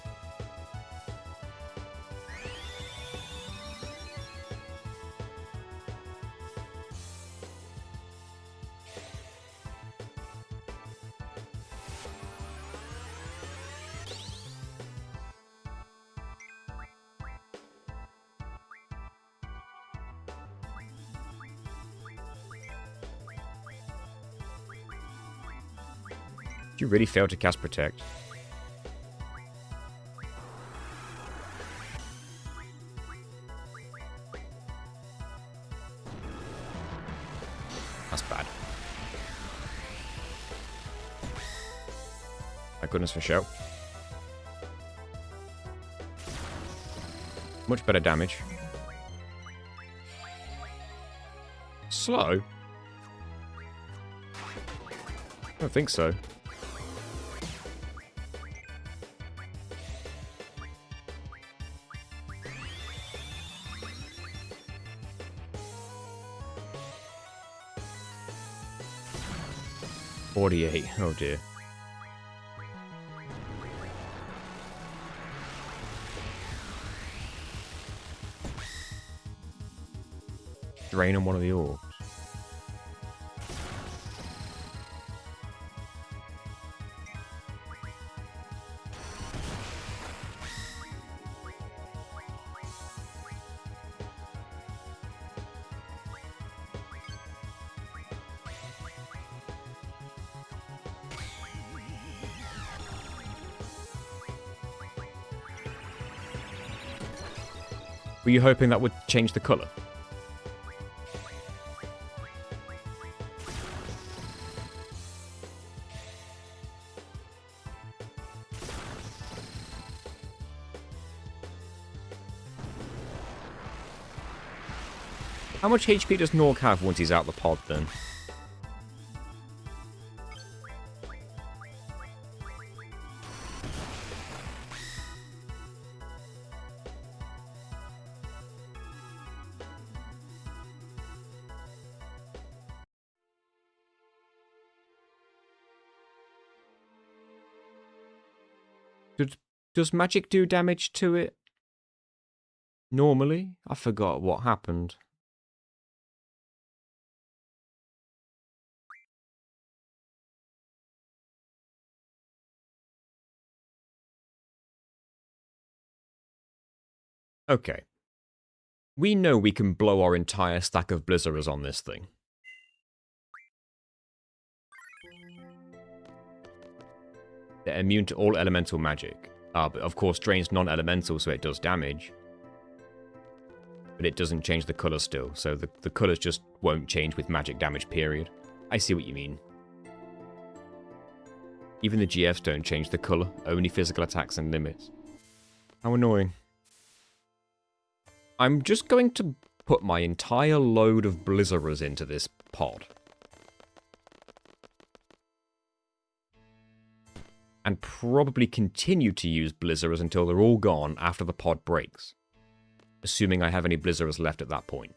You really failed to cast Protect. That's bad. Thank goodness for Shell. Much better damage. Slow? I don't think so. Oh dear. Drain on one of the orbs. Were you hoping that would change the colour? How much HP does Norg have once he's out the pod then? Does magic do damage to it? Normally? I forgot what happened. Okay. We know we can blow our entire stack of Blizzards on this thing. They're immune to all elemental magic. But of course, drain's non-elemental, so it does damage. But it doesn't change the colour still, so the colours just won't change with magic damage, period. I see what you mean. Even the GFs don't change the colour, only physical attacks and limits. How annoying. I'm just going to put my entire load of Blizzards into this pod. And probably continue to use Blizzards until they're all gone after the pod breaks. Assuming I have any Blizzards left at that point.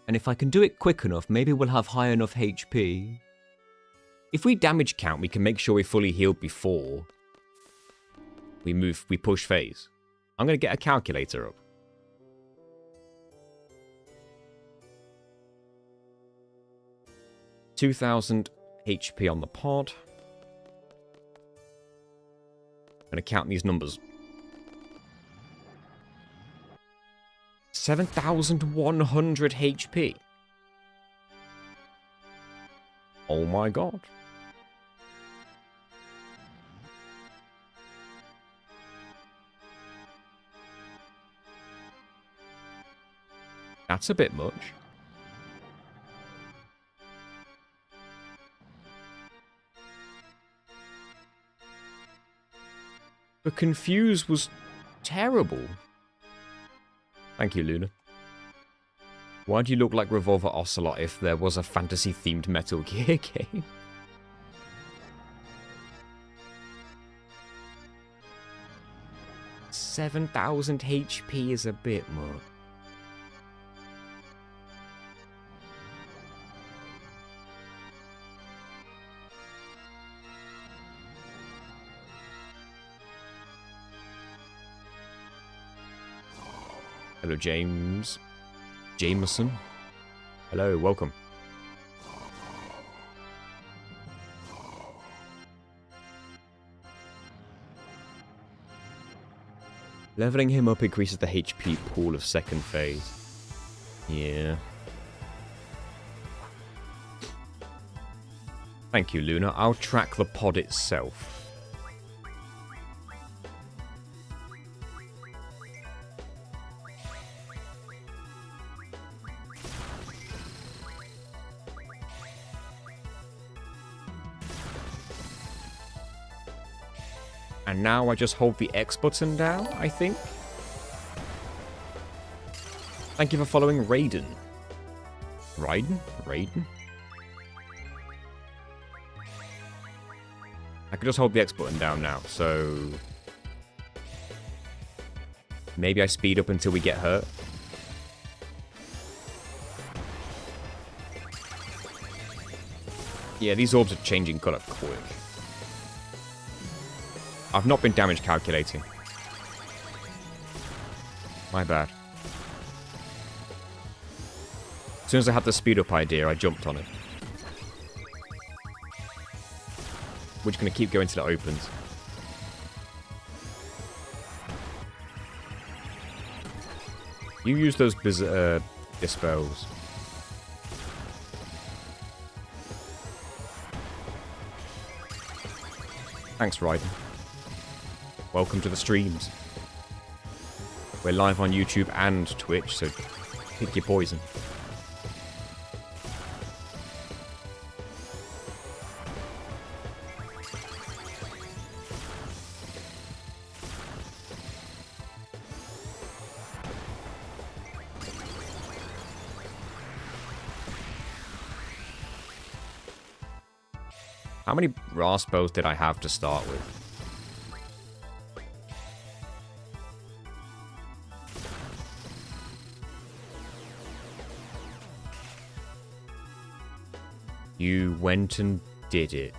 And if I can do it quick enough, maybe we'll have high enough HP. If we damage count, we can make sure we're fully healed before we push phase. I'm going to get a calculator up. $2,000 HP on the pod. I'm going to count these numbers. 7,100 HP. Oh my god. That's a bit much. The Confuse was terrible. Thank you, Luna. Why do you look like Revolver Ocelot if there was a fantasy-themed Metal Gear game? $7,000 HP is a bit much. Hello, James. Jameson. Hello, welcome. Leveling him up increases the HP pool of second phase. Yeah. Thank you, Luna. I'll track the pod itself. And now I just hold the X button down, I think. Thank you for following Raiden. Raiden? Raiden? I can just hold the X button down now, so... maybe I speed up until we get hurt. Yeah, these orbs are changing colour quick. I've not been damage calculating. My bad. As soon as I had the speed up idea, I jumped on it. We're just going to keep going till it opens. You use those dispels. Thanks, Raiden. Welcome to the streams. We're live on YouTube and Twitch, so pick your poison. How many Raspos did I have to start with? You went and did it.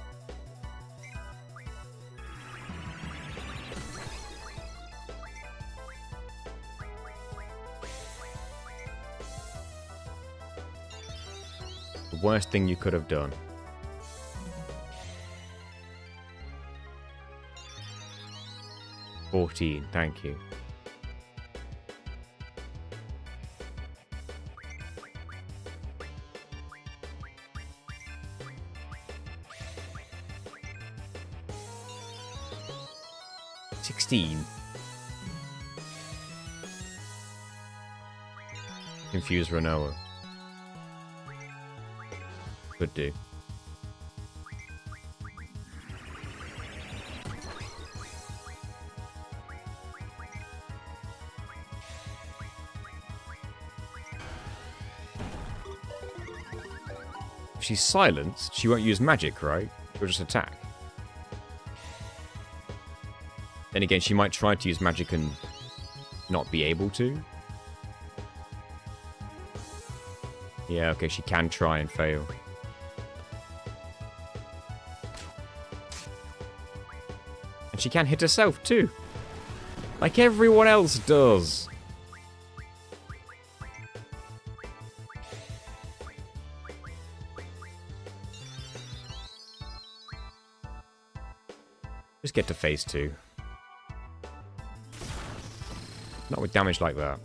The worst thing you could have done. 14, thank you. Confuse Rinoa. Could do. If she's silenced, she won't use magic, right? She'll just attack. Then again, she might try to use magic and not be able to. Yeah, okay, she can try and fail. And she can hit herself too. Like everyone else does. Just get to phase 2. Not with damage like that.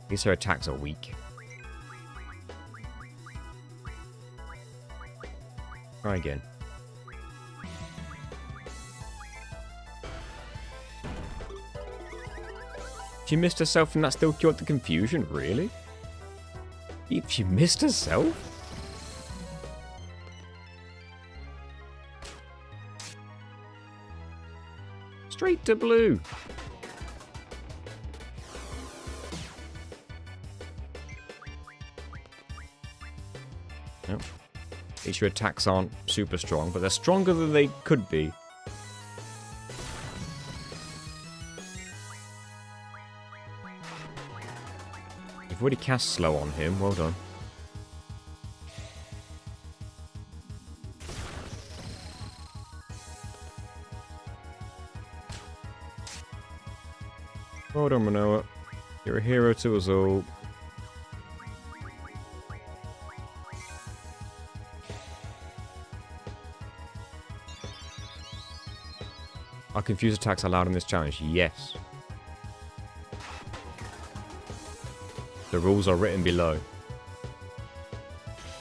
At least her attacks are weak. Try again. She missed herself and that still cured the confusion? Really? She missed herself? Straight to blue. Nope. At least your attacks aren't super strong, but they're stronger than they could be. You've already cast slow on him, well done. Well done, Rinoa. You're a hero to us all. Are confused attacks allowed in this challenge? Yes. The rules are written below.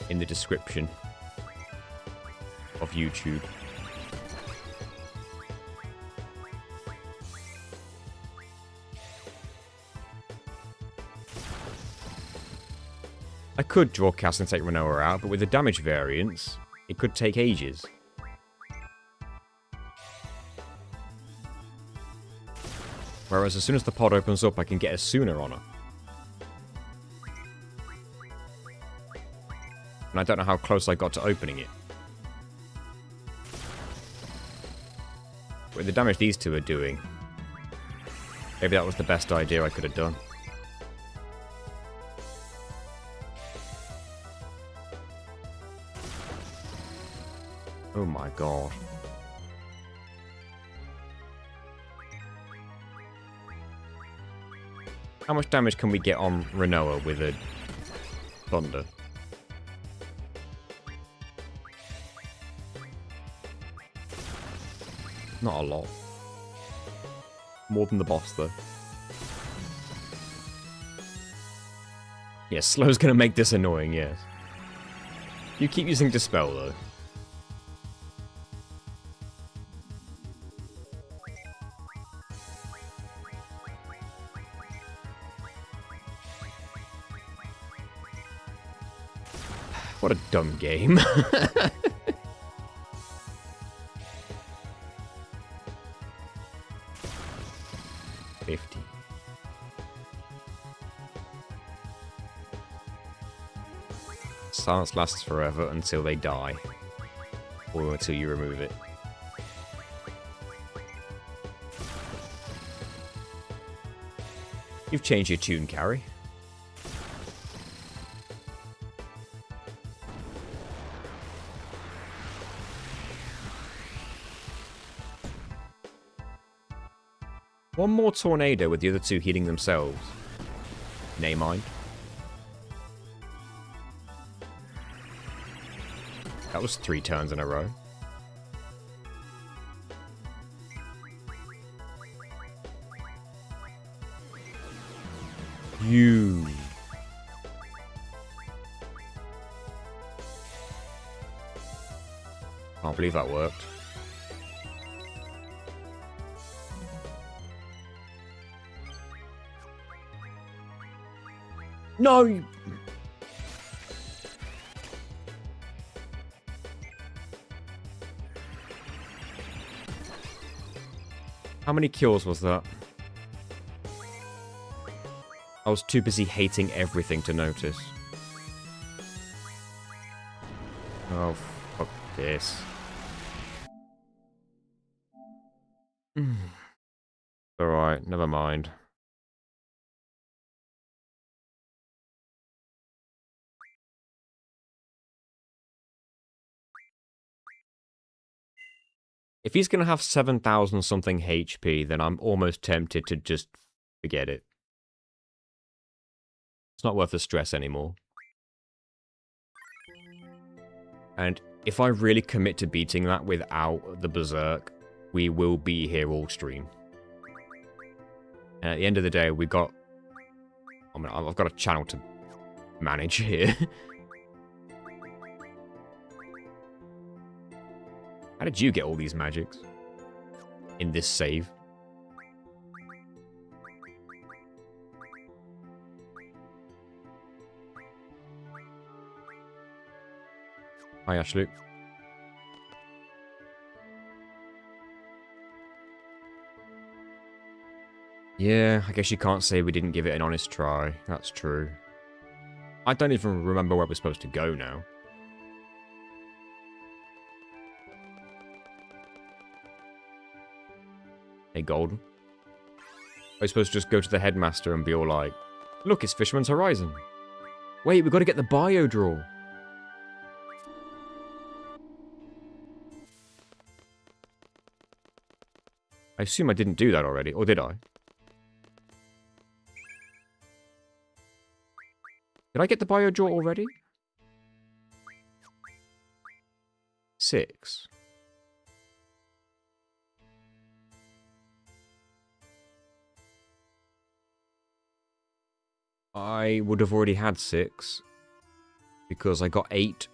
In the description of YouTube. I could draw cast and take Rinoa out, but with the damage variance, it could take ages. Whereas as soon as the pod opens up, I can get a sooner on her. And I don't know how close I got to opening it. With the damage these two are doing, maybe that was the best idea I could have done. Oh my god. How much damage can we get on Rinoa with a Thunder? Not a lot. More than the boss, though. Yeah, slow's gonna make this annoying, yes. You keep using Dispel, though. What a dumb game. 50. Silence lasts forever until they die. Or until you remove it. You've changed your tune, Carrie. One more tornado with the other two healing themselves. Nay, mind. That was 3 turns in a row. You. Can't believe that worked. No! How many kills was that? I was too busy hating everything to notice. Oh, fuck this. Alright, never mind. If he's going to have 7,000 something HP, then I'm almost tempted to just forget it. It's not worth the stress anymore. And if I really commit to beating that without the Berserk, we will be here all stream. And at the end of the day, we've got... I mean, I've got a channel to manage here. How did you get all these magics? In this save? Hi, Ashley. Yeah, I guess you can't say we didn't give it an honest try. That's true. I don't even remember where we're supposed to go now. Hey, Golden. Are we supposed to just go to the headmaster and be all like, look, it's Fisherman's Horizon. Wait, we've got to get the bio draw. I assume I didn't do that already, or did I? Did I get the bio draw already? 6. I would have already had 6 because I got 8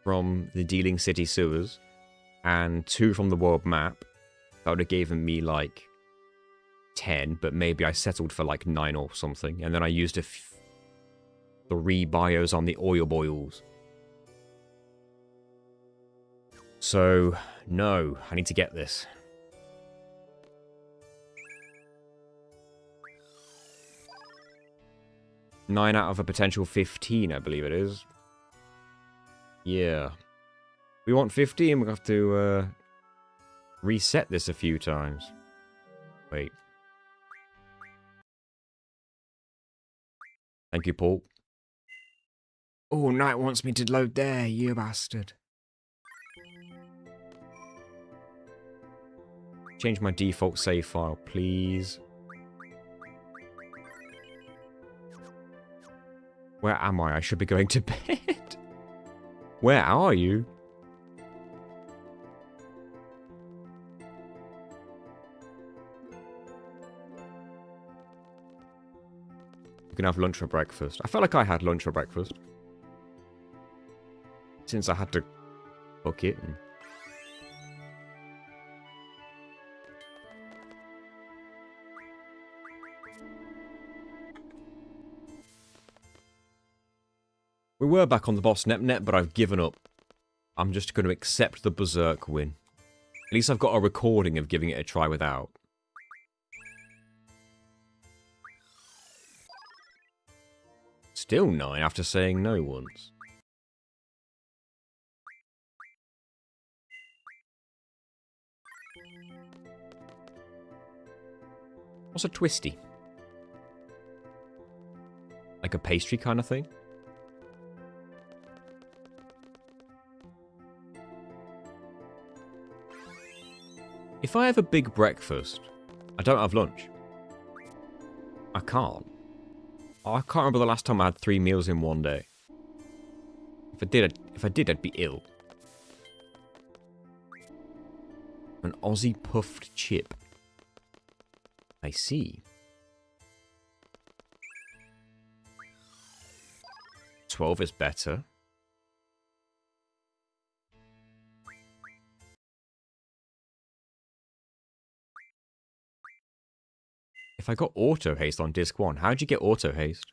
from the Dealing City sewers and 2 from the world map. That would have given me like 10, but maybe I settled for like 9 or something, and then I used 3 bios on the oil boils. So, no, I need to get this. Nine out of a potential 15, I believe it is. Yeah. We want 15, we have to reset this a few times. Wait. Thank you, Paul. Oh, Knight wants me to load there, you bastard. Change my default save file, please. Where am I? I should be going to bed. Where are you? You can have lunch for breakfast. I felt like I had lunch for breakfast. Since I had to cook it. We were back on the boss net, but I've given up. I'm just going to accept the Berserk win. At least I've got a recording of giving it a try without. Still 9 after saying no once. What's a twisty? Like a pastry kind of thing? If I have a big breakfast, I don't have lunch. I can't. I can't remember the last time I had 3 meals in one day. If I did, I'd be ill. An Aussie puffed chip. I see. 12 is better. If I got auto haste on disc 1, how'd you get auto haste?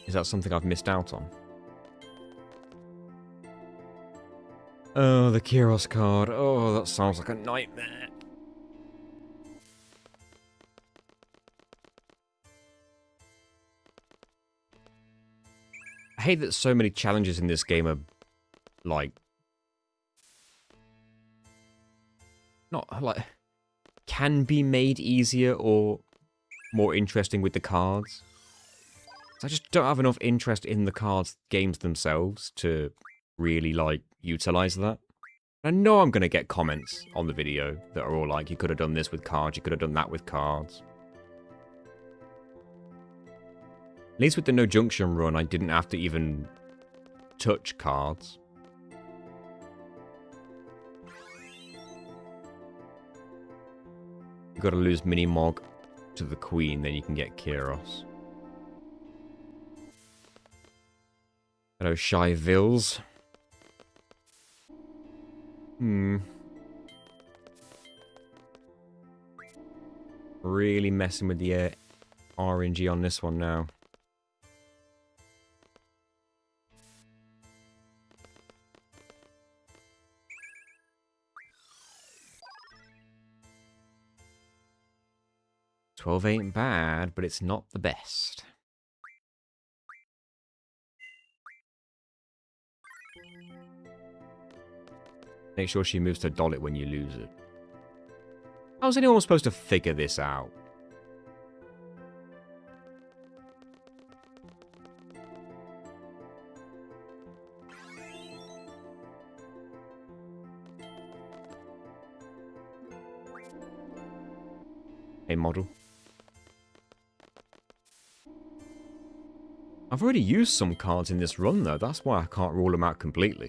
Is that something I've missed out on? Oh, the Kyros card. Oh, that sounds like a nightmare. I hate that so many challenges in this game are, like... not, like... can be made easier or more interesting with the cards. So I just don't have enough interest in the cards games themselves to really, like, utilize that. I know I'm going to get comments on the video that are all like, you could have done this with cards, you could have done that with cards. At least with the No Junction run, I didn't have to even touch cards. You got to lose Minimog to the Queen, then you can get Kyros. Hello, Shy Vills. Really messing with the RNG on this one now. $12 ain't bad, but it's not the best. Make sure she moves to Dollet when you lose it. How's anyone supposed to figure this out? Hey, model. I've already used some cards in this run, though. That's why I can't rule them out completely.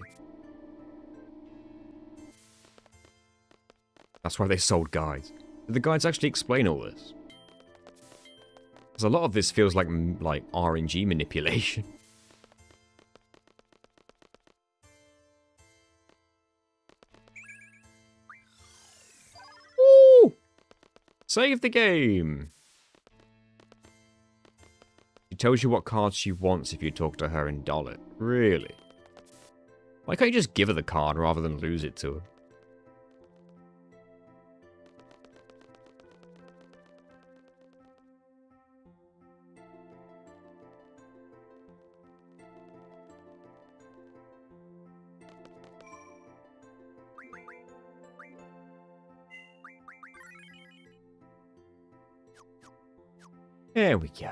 That's why they sold guides. Did the guides actually explain all this? Because a lot of this feels like RNG manipulation. Woo! Save the game! She tells you what cards she wants if you talk to her in Dollet. Really? Why can't you just give her the card rather than lose it to her? There we go.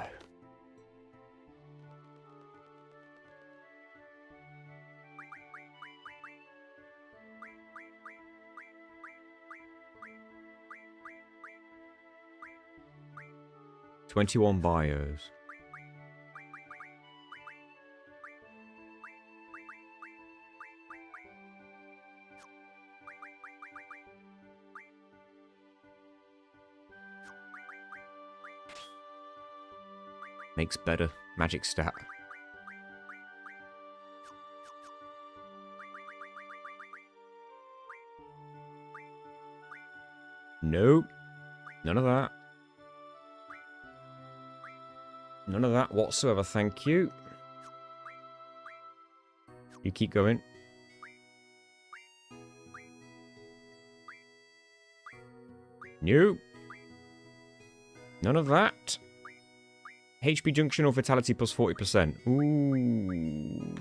"21 bios. Makes better magic stat. Nope. None of that. None of that whatsoever, thank you. You keep going. Nope. None of that. HP junction or vitality plus 40%. Ooh.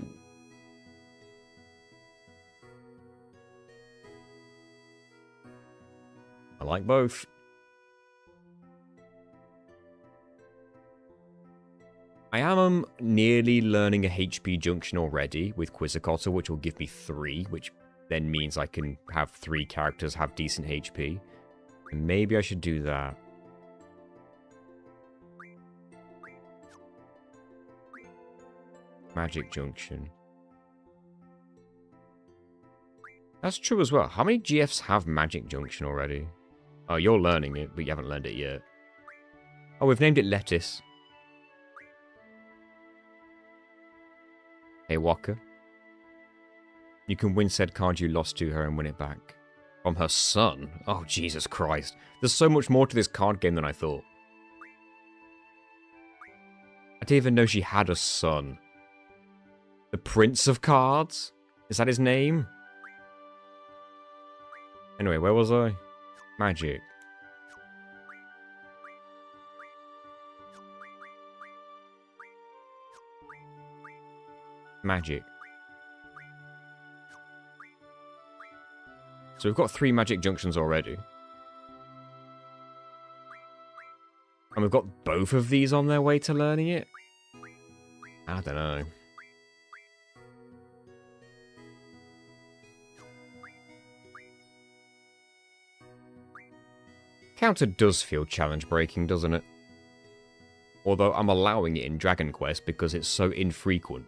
I like both. I am nearly learning a HP junction already with Quizzicotta, which will give me 3, which then means I can have 3 characters have decent HP. Maybe I should do that. Magic Junction. That's true as well. How many GFs have Magic Junction already? Oh, you're learning it, but you haven't learned it yet. Oh, we've named it Lettuce. Hey, Walker. You can win said card you lost to her and win it back. From her son? Oh, Jesus Christ. There's so much more to this card game than I thought. I didn't even know she had a son. The Prince of Cards? Is that his name? Anyway, where was I? Magic. Magic. So we've got 3 Magic Junctions already. And we've got both of these on their way to learning it? I don't know. Counter does feel challenge breaking, doesn't it? Although I'm allowing it in Dragon Quest because it's so infrequent.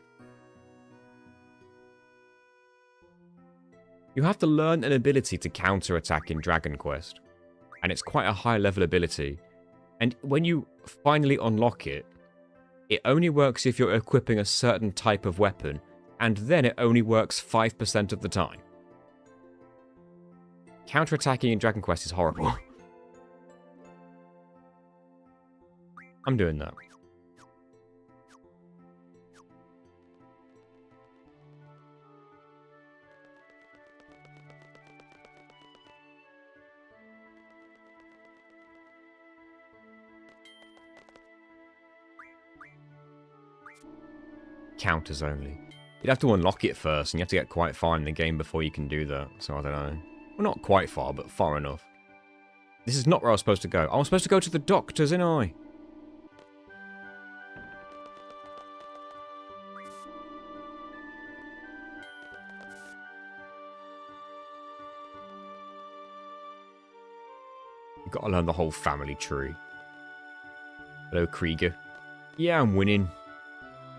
You have to learn an ability to counter-attack in Dragon Quest. And it's quite a high-level ability. And when you finally unlock it, it only works if you're equipping a certain type of weapon, and then it only works 5% of the time. Counter-attacking in Dragon Quest is horrible. I'm doing that. Counters only. You'd have to unlock it first, and you have to get quite far in the game before you can do that. So I don't know. Well, not quite far, but far enough. This is not where I was supposed to go. I was supposed to go to the doctors, ain't I? You've got to learn the whole family tree. Hello, Krieger. Yeah, I'm winning.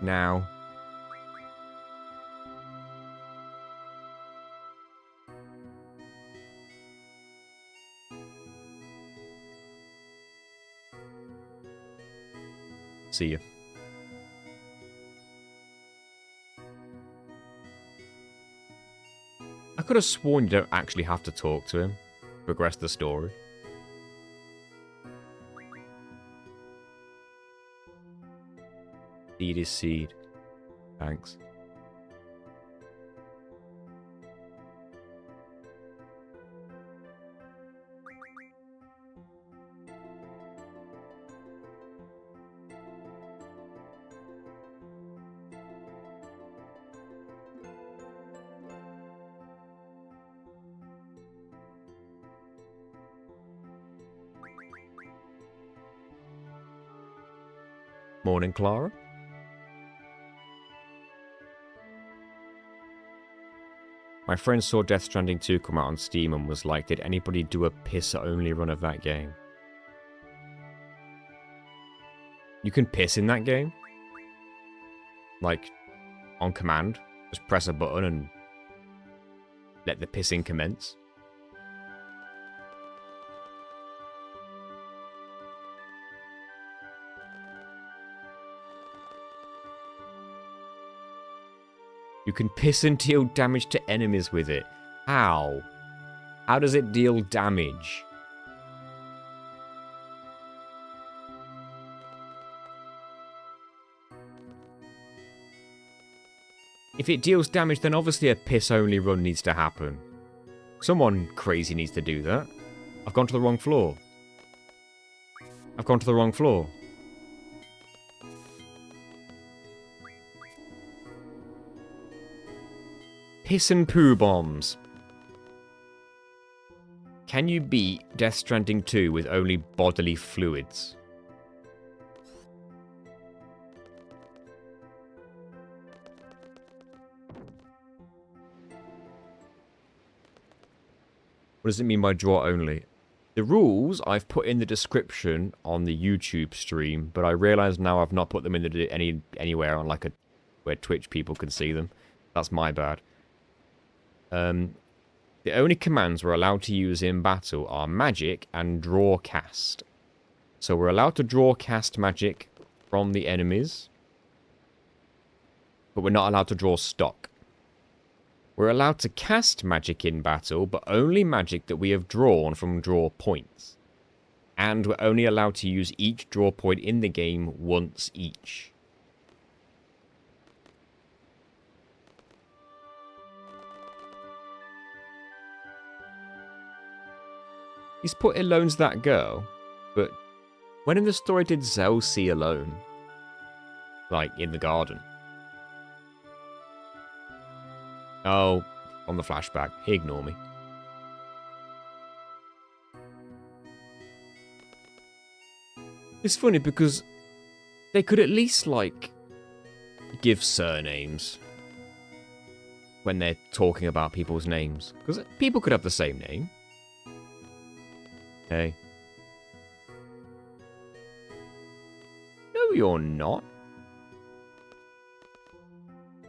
Now. See you. I could have sworn you don't actually have to talk to him. Progress the story. Seed is seed. Thanks. Morning, Clara. My friend saw Death Stranding 2 come out on Steam and was like, did anybody do a piss-only run of that game? You can piss in that game? Like, on command? Just press a button and let the pissing commence? You can piss and deal damage to enemies with it. How? How does it deal damage? If it deals damage, then obviously a piss-only run needs to happen. Someone crazy needs to do that. I've gone to the wrong floor. I've gone to the wrong floor. Piss and poo bombs. Can you beat Death Stranding 2 with only bodily fluids? What does it mean by draw only? The rules I've put in the description on the YouTube stream, but I realise now I've not put them in anywhere on like where Twitch people can see them. That's my bad. The only commands we're allowed to use in battle are magic and draw cast. So we're allowed to draw cast magic from the enemies, but we're not allowed to draw stock. We're allowed to cast magic in battle, but only magic that we have drawn from draw points. And we're only allowed to use each draw point in the game once each. He's put Elone's that girl, but when in the story did Zell see Elone? Like, in the garden. Oh, on the flashback. Ignore me. It's funny because they could at least, like, give surnames when they're talking about people's names. Because people could have the same name. Hey. No, you're not.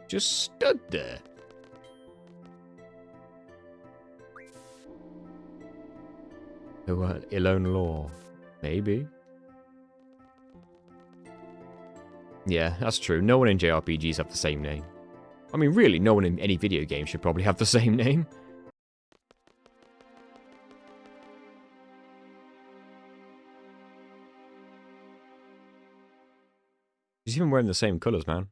Just stood there. Oh, Elone Law. Maybe. Yeah, that's true. No one in JRPGs have the same name. I mean, really, no one in any video game should probably have the same name. He's even wearing the same colours, man.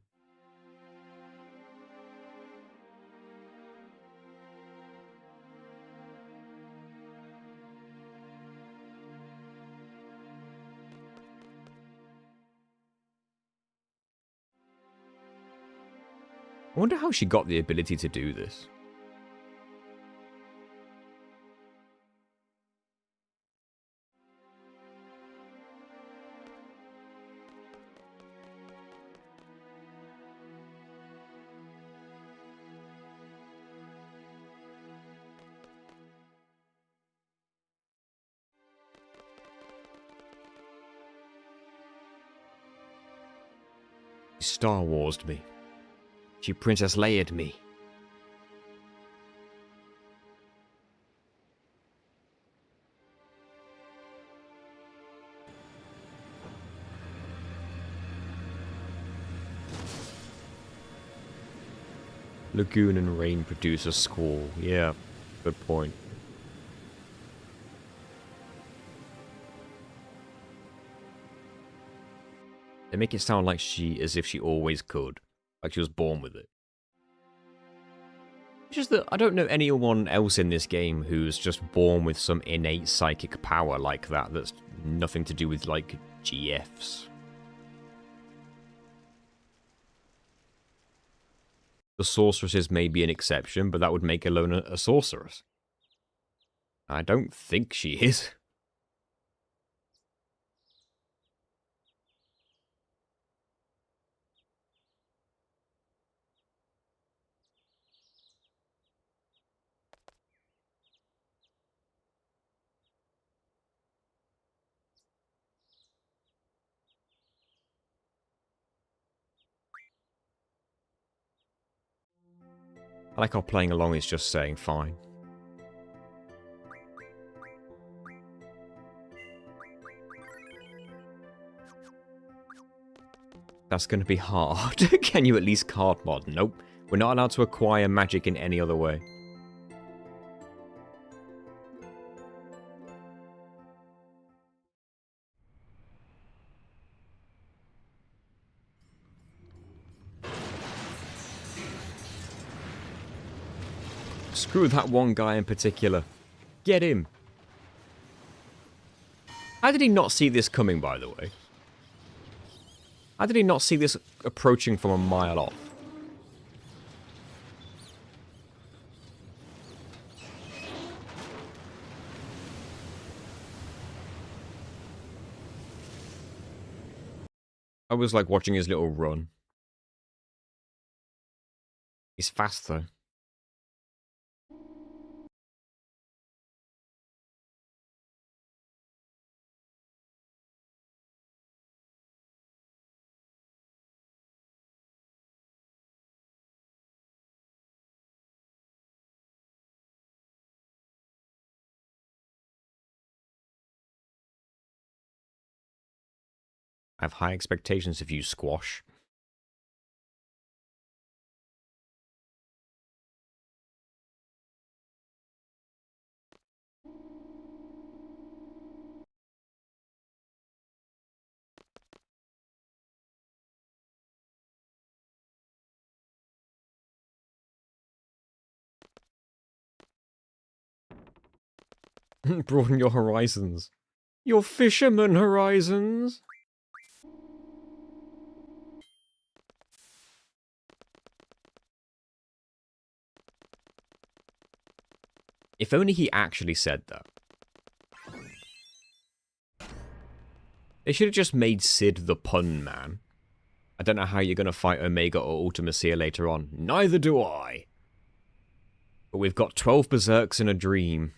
I wonder how she got the ability to do this. She Star Wars'd me. She Princess Leia'd me. Lagoon and rain produce a squall. Yeah, good point. They make it sound like as if she always could. Like she was born with it. It's just that I don't know anyone else in this game who's just born with some innate psychic power like that that's nothing to do with, like, GFs. The sorceresses may be an exception, but that would make Elone a sorceress. I don't think she is. I like how playing along is just saying fine. That's going to be hard. Can you at least card mod? Nope. We're not allowed to acquire magic in any other way. Screw that one guy in particular. Get him. How did he not see this coming, by the way? How did he not see this approaching from a mile off? I was like watching his little run. He's fast though. I have high expectations of you, Squash. Broaden your horizons. Your fisherman horizons! If only he actually said that. They should have just made Sid the pun man. I don't know how you're going to fight Omega or Ultimacia later on. Neither do I. But we've got 12 Berserks in a dream.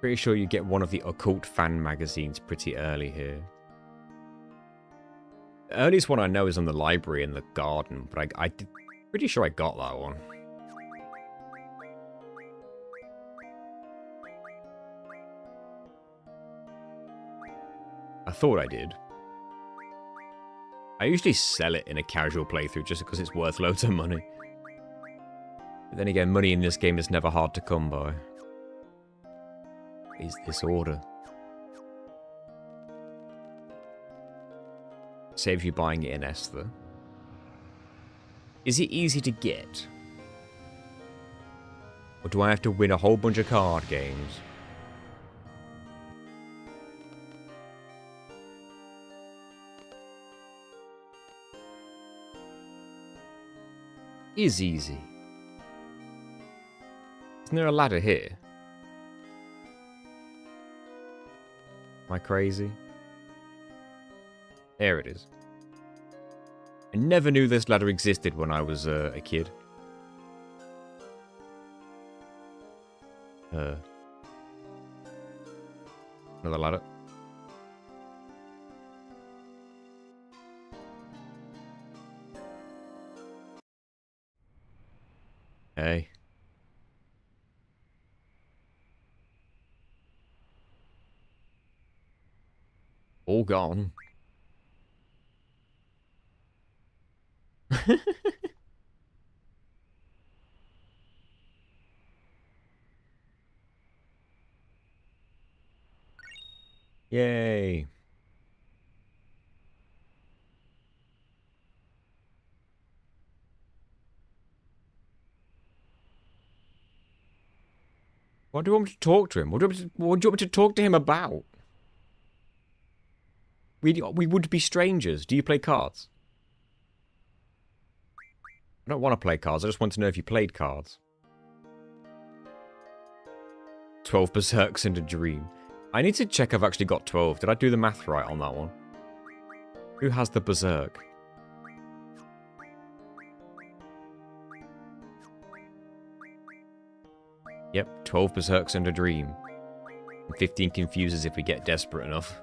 Pretty sure you get one of the occult fan magazines pretty early here. The earliest one I know is on the library in the garden, but I'm pretty sure I got that one. I thought I did. I usually sell it in a casual playthrough just because it's worth loads of money. But then again, money in this game is never hard to come by. What is this order? Saves you buying it in Esther. Is it easy to get? Or do I have to win a whole bunch of card games? Is easy. Isn't there a ladder here? Am I crazy? There it is. I never knew this ladder existed when I was a kid. Another ladder. Hey. All gone. Yay. What do you want me to talk to him? What do you want me to talk to him about? We would be strangers. Do you play cards? I don't want to play cards. I just want to know if you played cards. 12 Berserks and a dream. I need to check I've actually got 12. Did I do the math right on that one? Who has the Berserk? Yep, 12 Berserks and a dream. And 15 Confuses if we get desperate enough.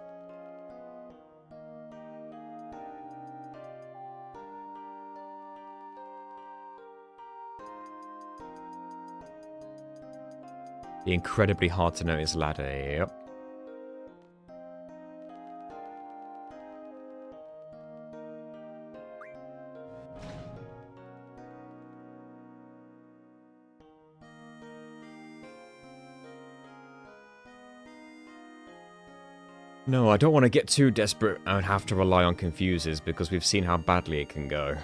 The incredibly hard to notice ladder, yep. No, I don't want to get too desperate and have to rely on Confuses because we've seen how badly it can go.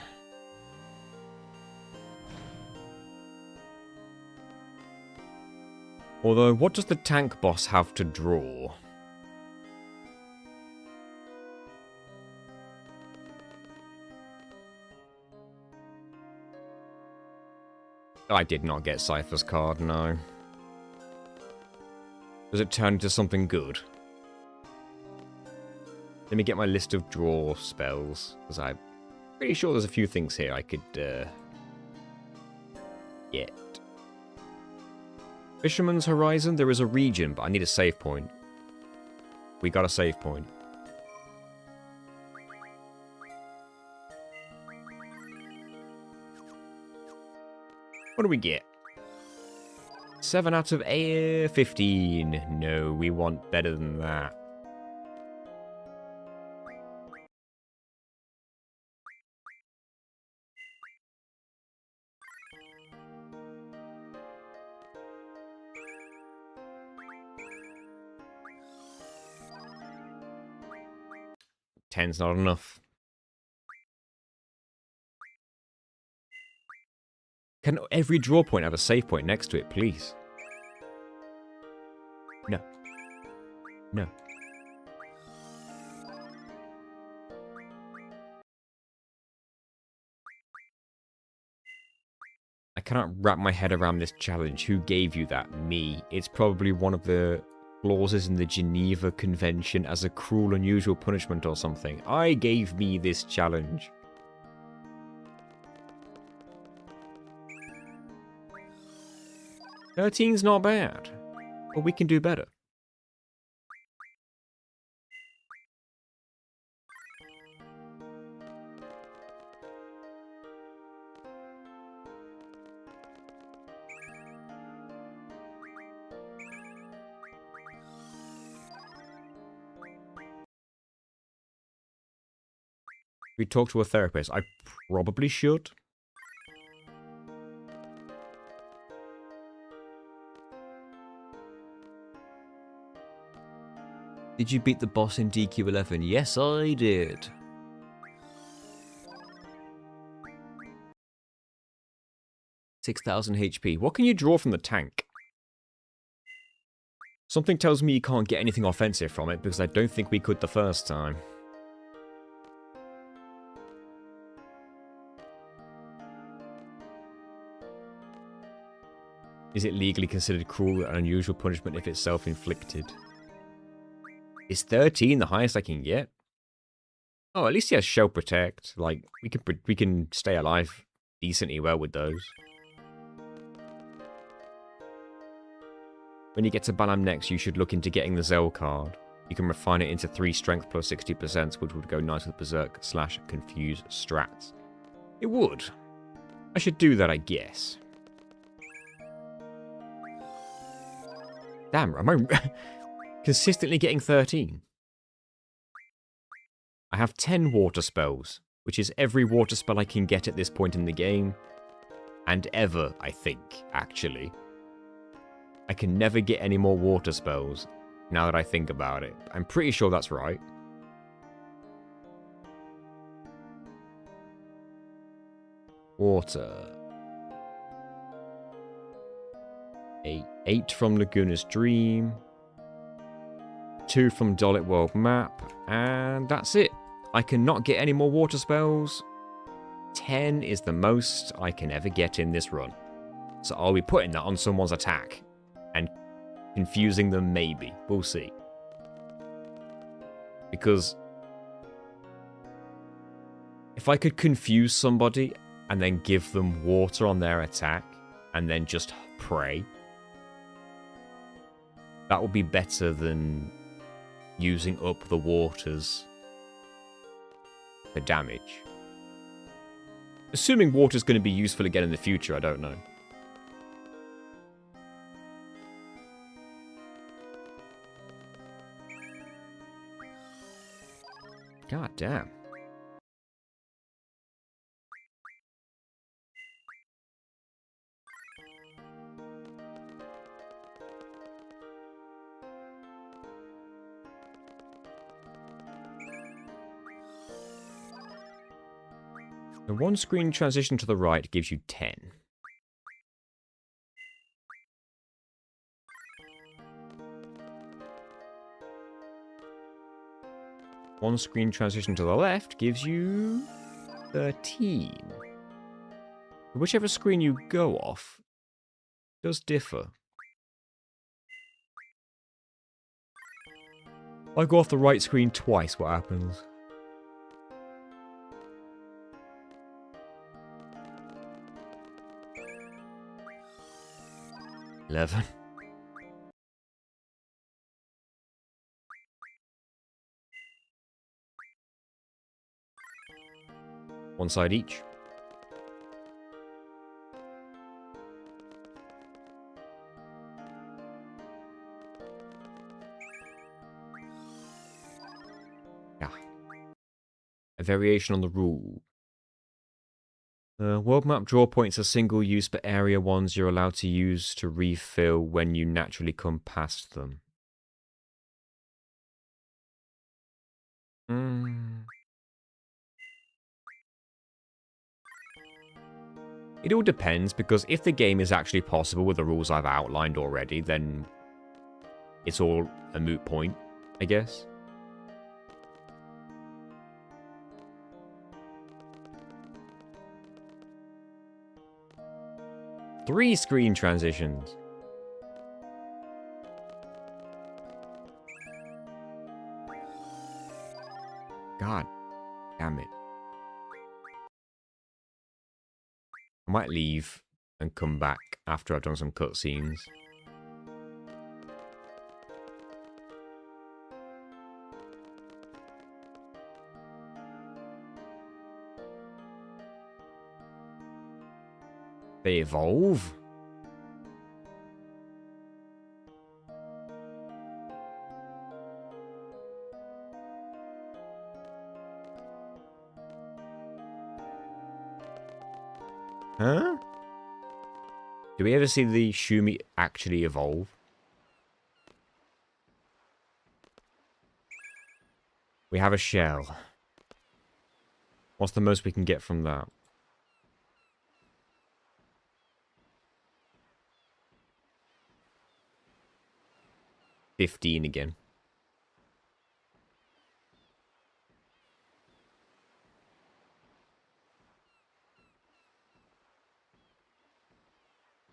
Although, what does the tank boss have to draw? I did not get Cypher's card, no. Does it turn into something good? Let me get my list of draw spells, because I'm pretty sure there's a few things here I could get. Fisherman's Horizon, there is a region, but I need a save point. We got a save point. What do we get? 7 out of 15. No, we want better than that. Ten's not enough. Can every draw point have a save point next to it, please? No. No. I cannot wrap my head around this challenge. Who gave you that? Me. It's probably one of the clauses in the Geneva Convention as a cruel, unusual punishment or something. I gave me this challenge. "13's not bad, but we can do better." We talk to a therapist. I probably should. Did you beat the boss in DQ11? Yes, I did. $6,000 HP. What can you draw from the tank? Something tells me you can't get anything offensive from it, because I don't think we could the first time. Is it legally considered cruel and unusual punishment if it's self-inflicted? Is 13 the highest I can get? Oh, at least he has Shell Protect. Like, we can stay alive decently well with those. When you get to Balam next, you should look into getting the Zell card. You can refine it into 3 strength plus 60%, which would go nice with Berserk / Confuse strats. It would. I should do that, I guess. Damn, am I consistently getting 13? I have 10 water spells, which is every water spell I can get at this point in the game. And ever, I think, actually. I can never get any more water spells, now that I think about it. I'm pretty sure that's right. Water. 8 from Laguna's Dream. 2 from Dolit World Map. And that's it. I cannot get any more water spells. 10 is the most I can ever get in this run. So I'll be putting that on someone's attack. And confusing them, maybe. We'll see. Because if I could confuse somebody and then give them water on their attack and then just pray, that would be better than using up the waters for damage. Assuming water's going to be useful again in the future, I don't know. God damn. The one screen transition to the right gives you 10. One screen transition to the left gives you 13. Whichever screen you go off does differ. I go off the right screen twice, what happens? $11. One side each. . A variation on the rule. World map draw points are single use, but area ones you're allowed to use to refill when you naturally come past them. It all depends, because if the game is actually possible with the rules I've outlined already, then it's all a moot point, I guess. Three screen transitions. God damn it. I might leave and come back after I've done some cutscenes. They evolve? Huh? Do we ever see the Shumi actually evolve? We have a shell. What's the most we can get from that? $15 again.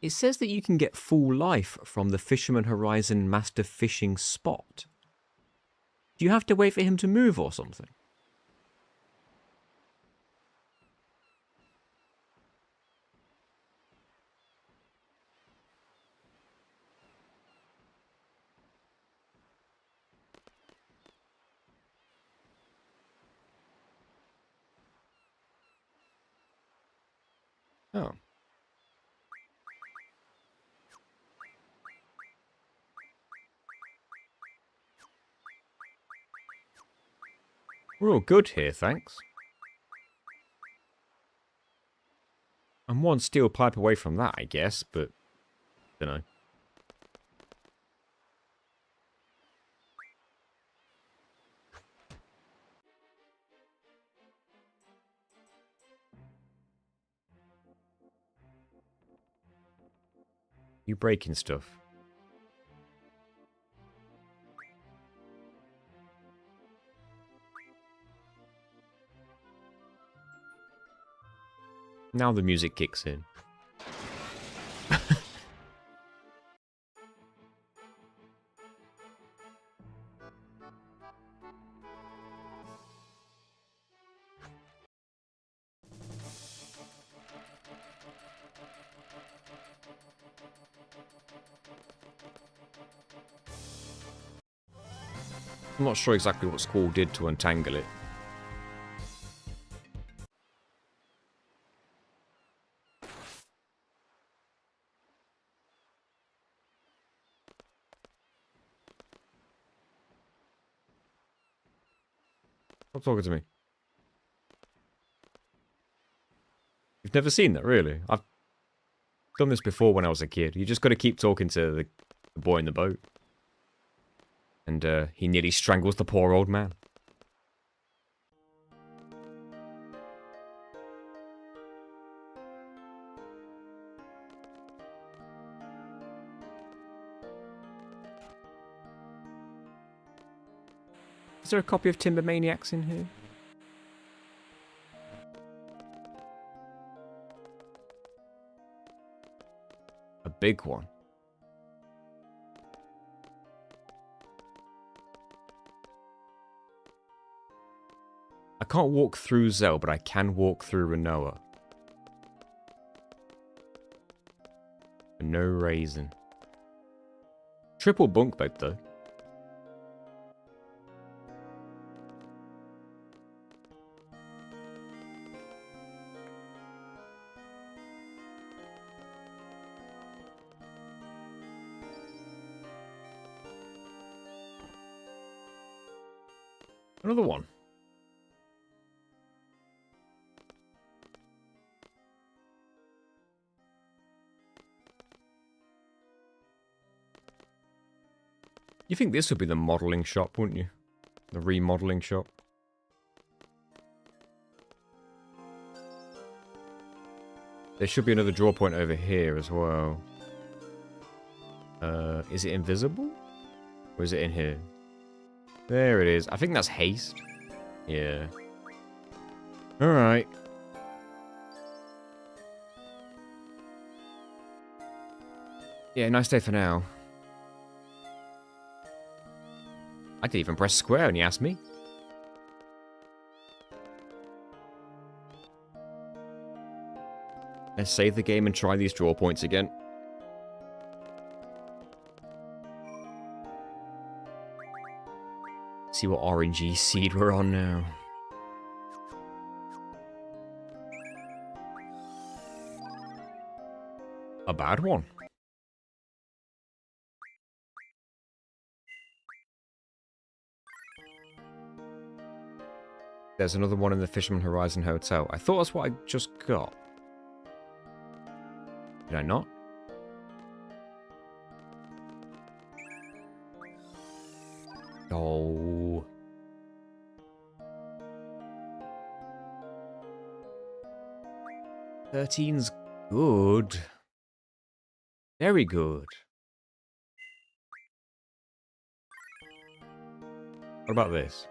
It says that you can get full life from the Fisherman Horizon Master Fishing Spot. Do you have to wait for him to move or something? Oh. We're all good here, thanks. I'm one steel pipe away from that, I guess, but... dunno. You breaking stuff? Now the music kicks in. I'm not sure exactly what Squall did to untangle it. Stop talking to me. You've never seen that, really? I've done this before when I was a kid. You just got to keep talking to the boy in the boat. And he nearly strangles the poor old man. Is there a copy of Timber Maniacs in here? A big one. I can't walk through Zell, but I can walk through Renoa. For no reason. Triple bunk bed, though. Another one. You think this would be the modelling shop, wouldn't you? The remodelling shop. There should be another draw point over here as well. Is it invisible? Or is it in here? There it is. I think that's haste. Yeah. Alright. Yeah, nice day for now. I didn't even press square when he asked me. Let's save the game and try these draw points again. See what RNG seed we're on now. A bad one. There's another one in the Fisherman Horizon Hotel. I thought that's what I just got. Did I not? Oh. "13's good. Very good. What about this?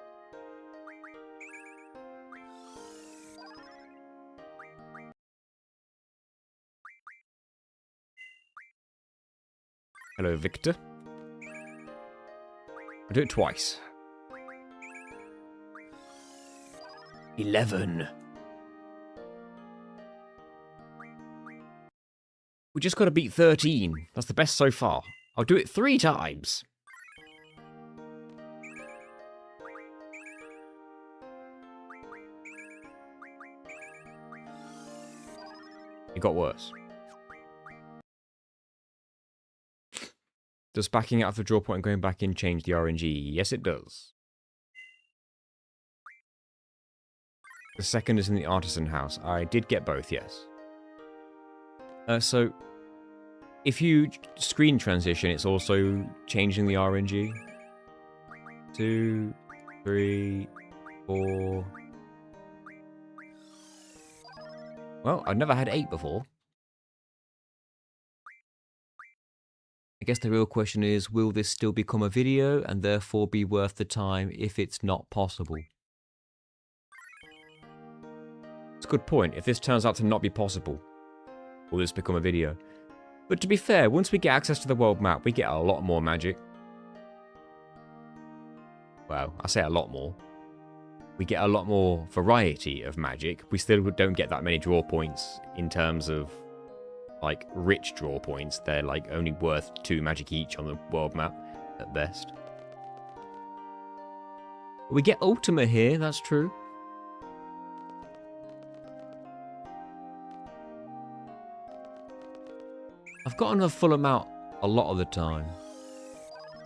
Hello, Victor. I'll do it twice. 11. We just got to beat 13. That's the best so far. I'll do it 3 times. It got worse. Does backing out of the draw point and going back in change the RNG? Yes, it does. The second is in the artisan house. I did get both, yes. So, if you screen transition, it's also changing the RNG. 2, 3, 4. Well, I've never had 8 before. I guess the real question is, will this still become a video and therefore be worth the time if it's not possible? It's a good point. If this turns out to not be possible, will this become a video? But to be fair, once we get access to the world map, we get a lot more magic. Well, I say a lot more. We get a lot more variety of magic. We still don't get that many draw points in terms of, like, rich draw points. They're, like, only worth 2 magic each on the world map, at best. We get Ultima here, that's true. I've gotten a full amount a lot of the time.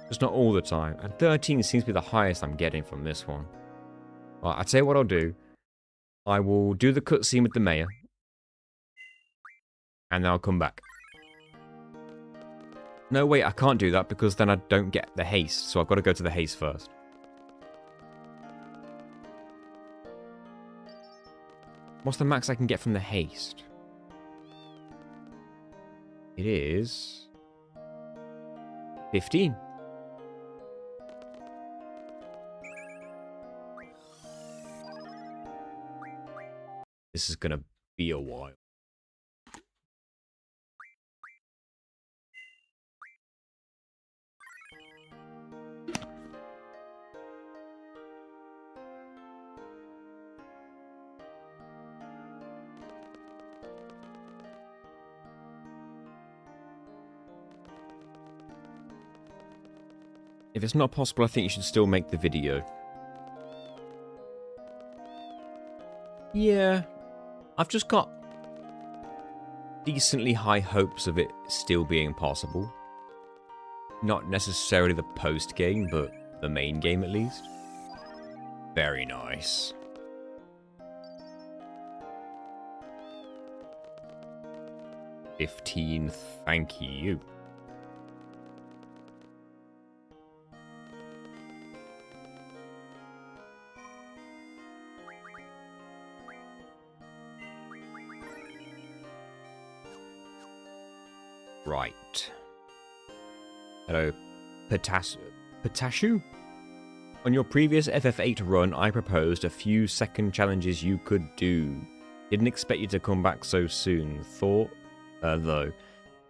Just not all the time. And 13 seems to be the highest I'm getting from this one. Well, I'll tell you what I'll do. I will do the cutscene with the mayor. And then I'll come back. No, wait, I can't do that because then I don't get the haste. So I've got to go to the haste first. What's the max I can get from the haste? It is 15. This is gonna be a while. If it's not possible, I think you should still make the video. Yeah, I've just got decently high hopes of it still being possible. Not necessarily the post-game, but the main game at least. Very nice. $15, thank you. Right. Hello, Potashu? On your previous FF8 run, I proposed a few second challenges you could do. Didn't expect you to come back so soon. Thought, though.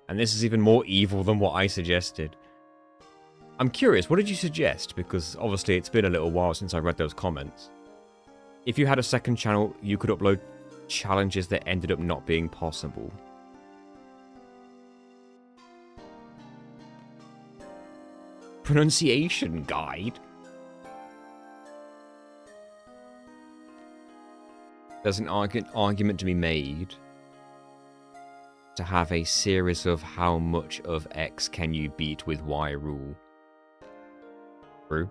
And this is even more evil than what I suggested. I'm curious, what did you suggest? Because obviously it's been a little while since I read those comments. If you had a second channel, you could upload challenges that ended up not being possible. Pronunciation guide? There's an argument to be made to have a series of how much of X can you beat with Y rule. True.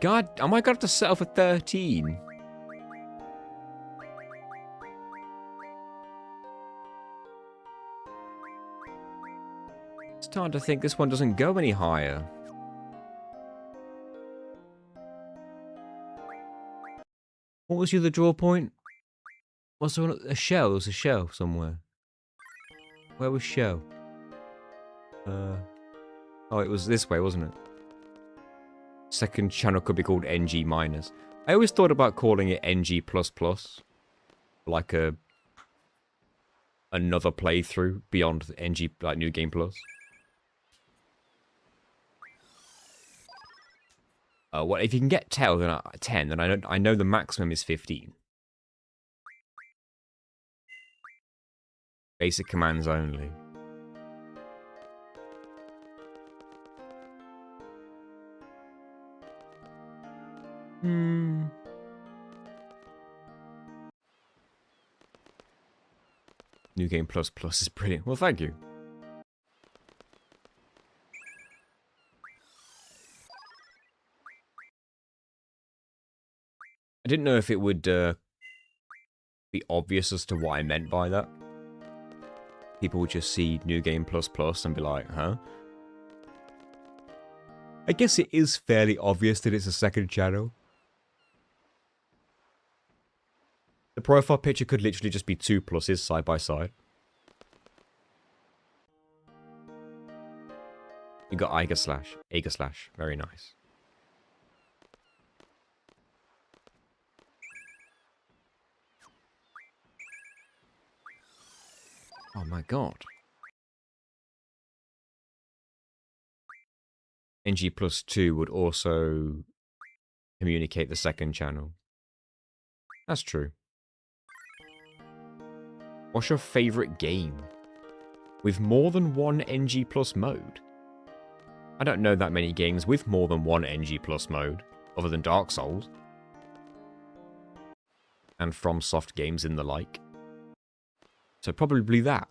God, am I going to have to settle for 13? Starting to think this one doesn't go any higher. What was the other draw point? Was there a shell? There was a shell somewhere. Where was shell? Oh, it was this way, wasn't it? Second channel could be called NG minus. I always thought about calling it NG++. Like another playthrough beyond NG, like New Game Plus. Well, if you can get 10, then I know the maximum is 15. Basic commands only. New Game Plus Plus is brilliant. Well, thank you. I didn't know if it would be obvious as to what I meant by that. People would just see New Game Plus Plus and be like, huh? I guess it is fairly obvious that it's a second channel. The profile picture could literally just be 2 pluses side by side. You got Eiger Slash. Very nice. Oh my god. NG+2 would also communicate the second channel. That's true. What's your favourite game? With more than one NG Plus mode? I don't know that many games with more than one NG Plus mode, other than Dark Souls. And FromSoft games and the like. So probably that.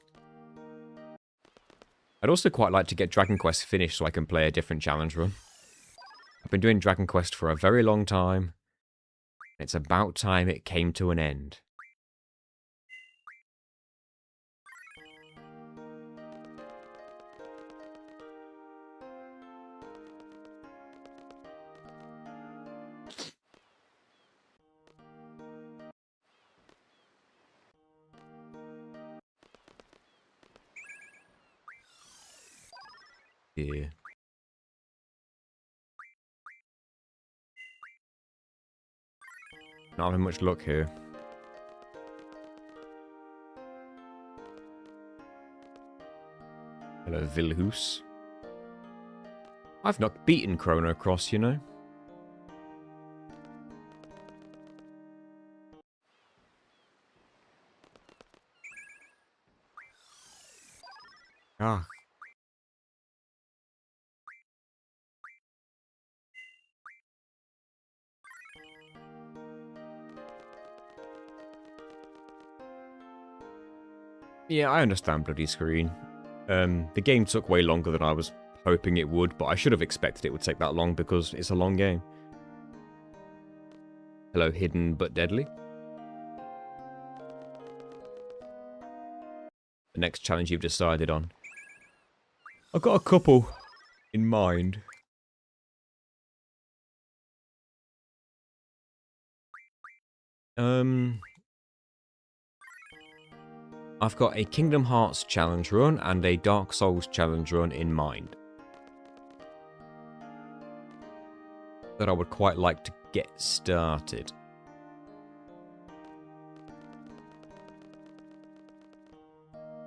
I'd also quite like to get Dragon Quest finished so I can play a different challenge run. I've been doing Dragon Quest for a very long time. And it's about time it came to an end. Yeah. Not having much luck here. Hello, Vilhus. I've not beaten Chrono Cross, you know. Ah. Yeah, I understand Bloody Screen. The game took way longer than I was hoping it would, but I should have expected it would take that long because it's a long game. Hello, Hidden but Deadly. The next challenge you've decided on. I've got a couple in mind. I've got a Kingdom Hearts challenge run and a Dark Souls challenge run in mind that I would quite like to get started.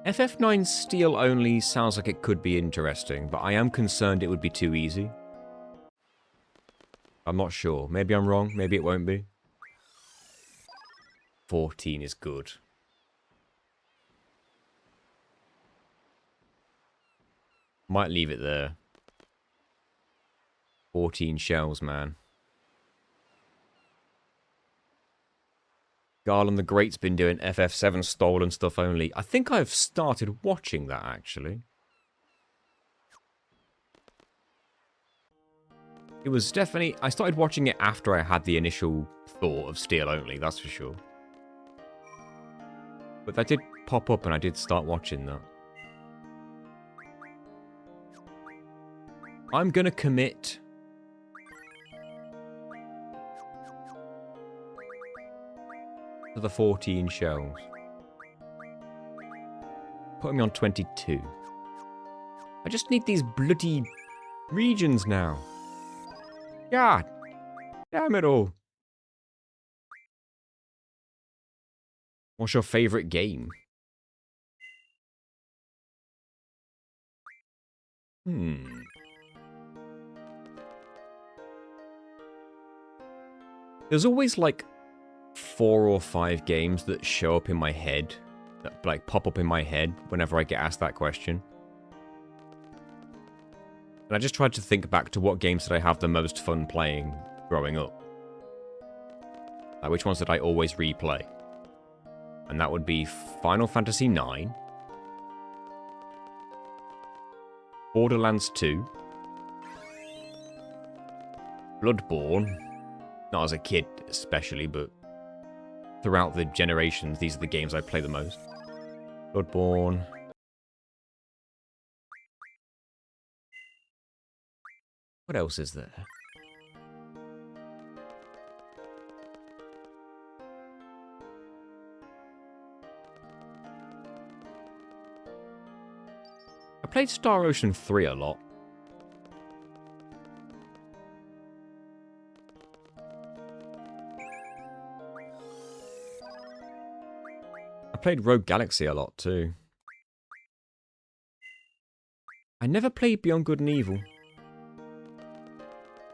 FF9 Steel only sounds like it could be interesting, but I am concerned it would be too easy. I'm not sure. Maybe I'm wrong. Maybe it won't be. 14 is good. Might leave it there. 14 shells, man. Garland the Great's been doing FF7 stolen stuff only. I think I've started watching that, actually. It was definitely... I started watching it after I had the initial thought of Steel only, that's for sure. But that did pop up and I did start watching that. I'm gonna commit... to the 14 shells. Putting me on 22. I just need these bloody regions now. God damn it all. What's your favourite game? There's always like 4 or 5 games that show up in my head, that like pop up in my head whenever I get asked that question. And I just tried to think back to what games did I have the most fun playing growing up. Like which ones did I always replay? And that would be Final Fantasy IX, Borderlands 2, Bloodborne, not as a kid especially, but throughout the generations, these are the games I play the most. Bloodborne. What else is there? I played Star Ocean 3 a lot. I played Rogue Galaxy a lot too. I never played Beyond Good and Evil.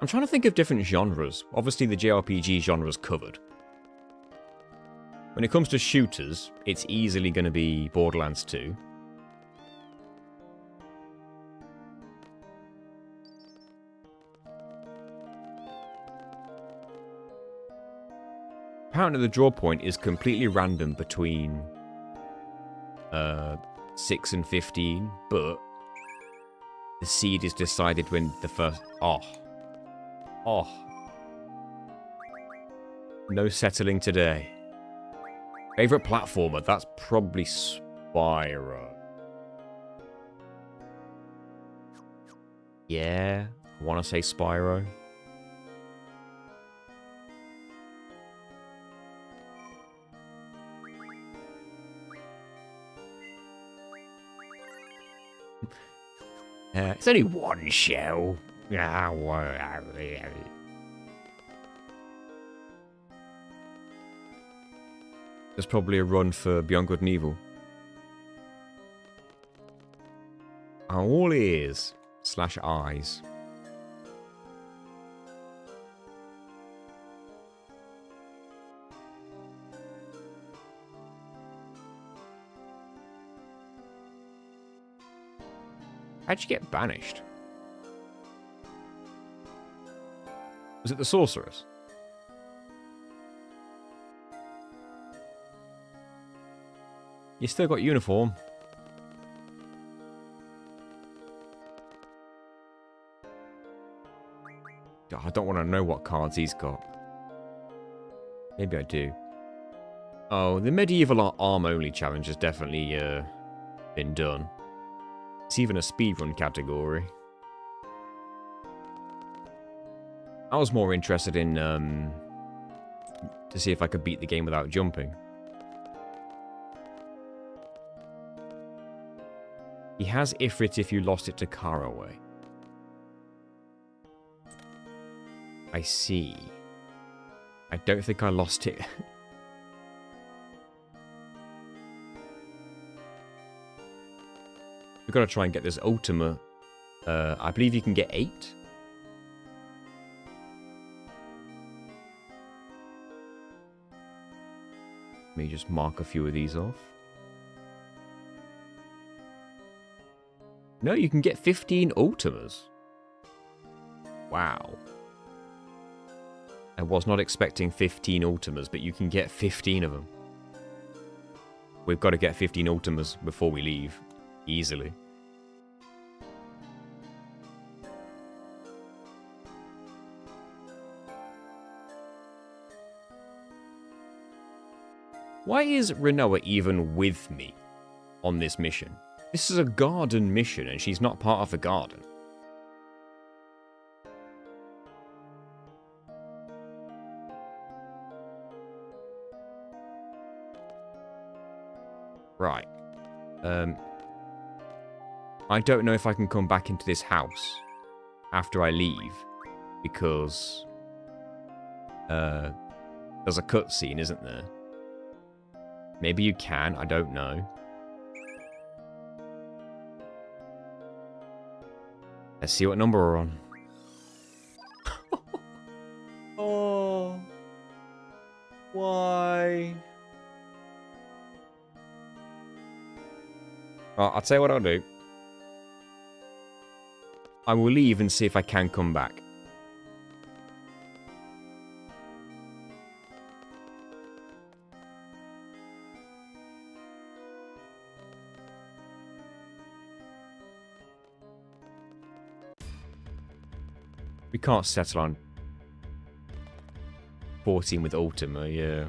I'm trying to think of different genres. Obviously the JRPG genre's covered. When it comes to shooters, it's easily going to be Borderlands 2. Apparently the draw point is completely random between 6 and 15, but the seed is decided when the first... Oh. No settling today. Favorite platformer? That's probably Spyro. Yeah, I want to say Spyro. It's only one shell. There's probably a run for Beyond Good and Evil. All ears / eyes. How'd you get banished? Was it the sorceress? You still got uniform. God, I don't want to know what cards he's got. Maybe I do. Oh, the medieval arm-only challenge has definitely been done. It's even a speedrun category. I was more interested in to see if I could beat the game without jumping. He has Ifrit if you lost it to Caraway. I see. I don't think I lost it. We've got to try and get this Ultima. I believe you can get 8. Let me just mark a few of these off. No, you can get 15 Ultimas. Wow. I was not expecting 15 Ultimas, but you can get 15 of them. We've got to get 15 Ultimas before we leave. Easily. Why is Rinoa even with me on this mission? This is a garden mission and she's not part of the garden. Right. I don't know if I can come back into this house after I leave because there's a cutscene, isn't there? Maybe you can, I don't know. Let's see what number we're on. Oh. Why? Well, I'll tell you what I'll do. I will leave and see if I can come back. We can't settle on 14 with Ultima, yeah.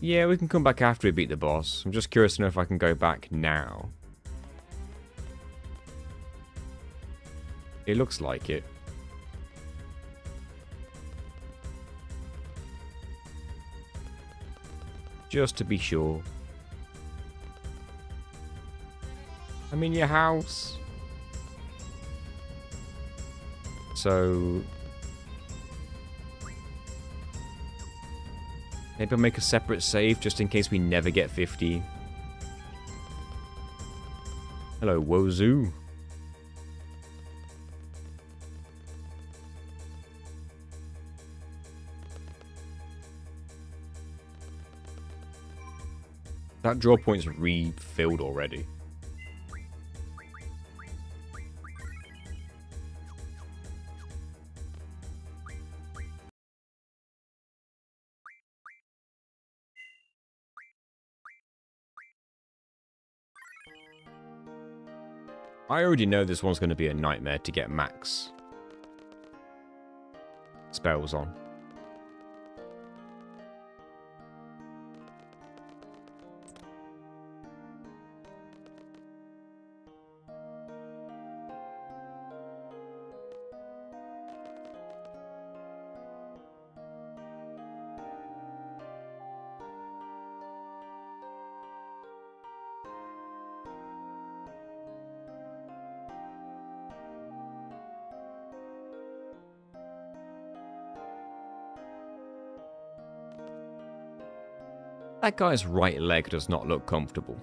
Yeah, we can come back after we beat the boss. I'm just curious to know if I can go back now. It looks like it. Just to be sure. I'm in your house. So maybe I'll make a separate save just in case we never get 50. Hello, Wozu. That draw point's refilled already. I already know this one's going to be a nightmare to get max spells on. That guy's right leg does not look comfortable.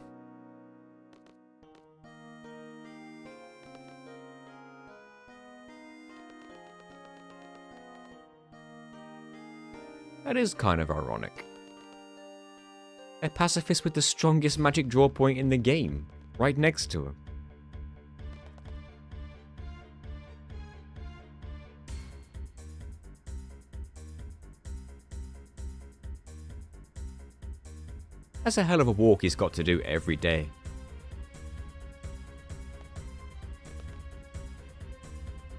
That is kind of ironic. A pacifist with the strongest magic draw point in the game, right next to him. That's a hell of a walk he's got to do every day.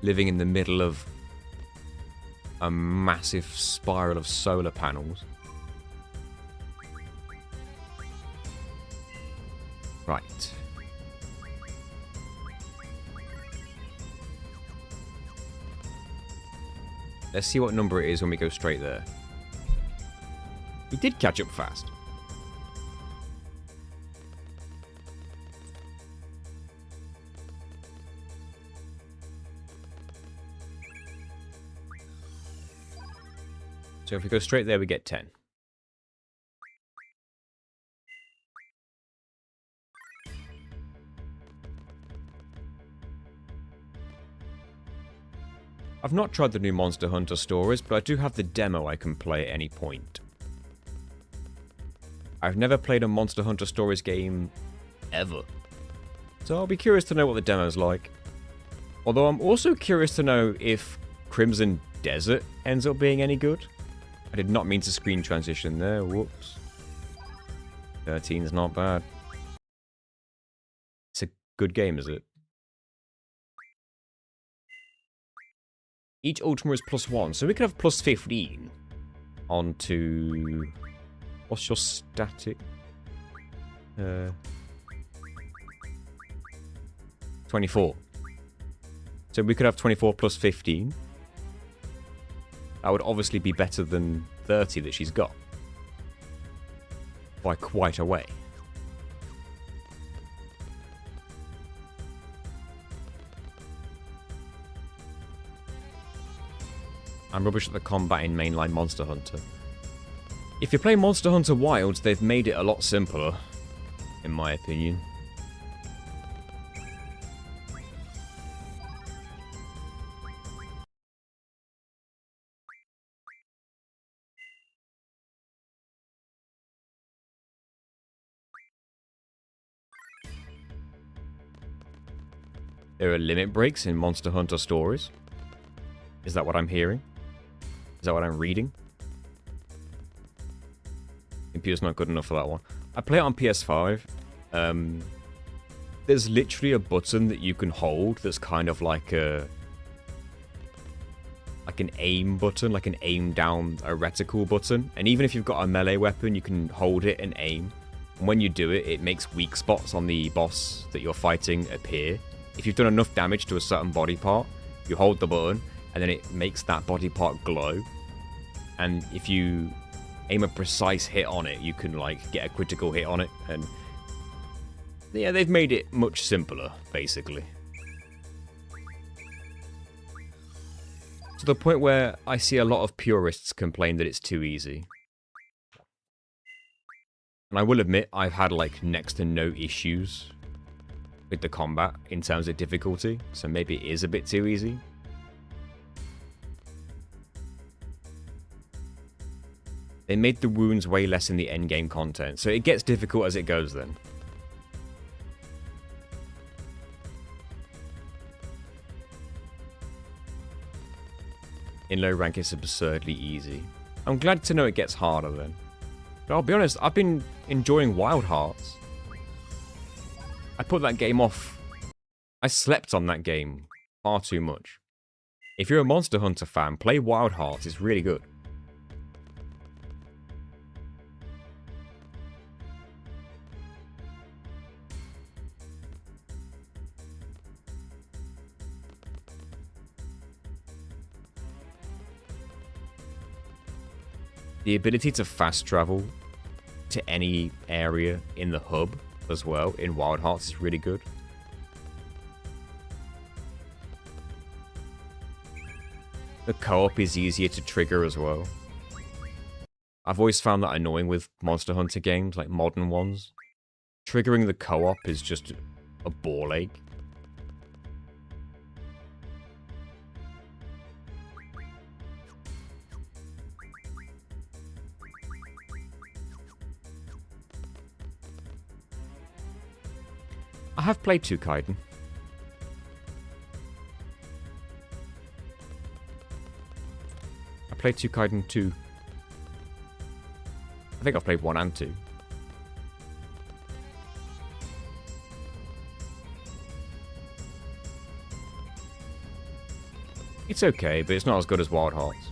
Living in the middle of a massive spiral of solar panels. Right. Let's see what number it is when we go straight there. We did catch up fast. So if we go straight there, we get 10. I've not tried the new Monster Hunter stories, but I do have the demo I can play at any point. I've never played a Monster Hunter stories game ever, so I'll be curious to know what the demo's like. Although I'm also curious to know if Crimson Desert ends up being any good. I did not mean to screen transition there, whoops. 13's not bad. It's a good game, is it? Each Ultima is +1, so we could have +15 onto... What's your static? 24. So we could have 24 plus 15. That would obviously be better than 30 that she's got. By quite a way. I'm rubbish at the combat in mainline Monster Hunter. If you play Monster Hunter Wilds, they've made it a lot simpler, in my opinion. There are limit breaks in Monster Hunter stories. Is that what I'm hearing? Is that what I'm reading? Computer's not good enough for that one. I play it on PS5. There's literally a button that you can hold that's kind of like an aim button, like an aim down a reticle button. And even if you've got a melee weapon, you can hold it and aim. And when you do it, it makes weak spots on the boss that you're fighting appear. If you've done enough damage to a certain body part, you hold the button, and then it makes that body part glow. And if you aim a precise hit on it, you can like get a critical hit on it. And yeah, they've made it much simpler, basically. To the point where I see a lot of purists complain that it's too easy. And I will admit, I've had like next to no issues with the combat in terms of difficulty, so maybe it is a bit too easy. They made the wounds way less in the endgame content, so it gets difficult as it goes then. In low rank it's absurdly easy. I'm glad to know it gets harder then. But I'll be honest, I've been enjoying Wild Hearts. I put that game off. I slept on that game far too much. If you're a Monster Hunter fan, play Wild Hearts, it's really good. The ability to fast travel to any area in the hub as well in Wild Hearts is really good. The co-op is easier to trigger as well. I've always found that annoying with Monster Hunter games, like modern ones. Triggering the co-op is just a ball ache. I have played Tsukaiden. I played Tsukaiden 2. I think I've played 1 and 2. It's okay, but it's not as good as Wild Hearts.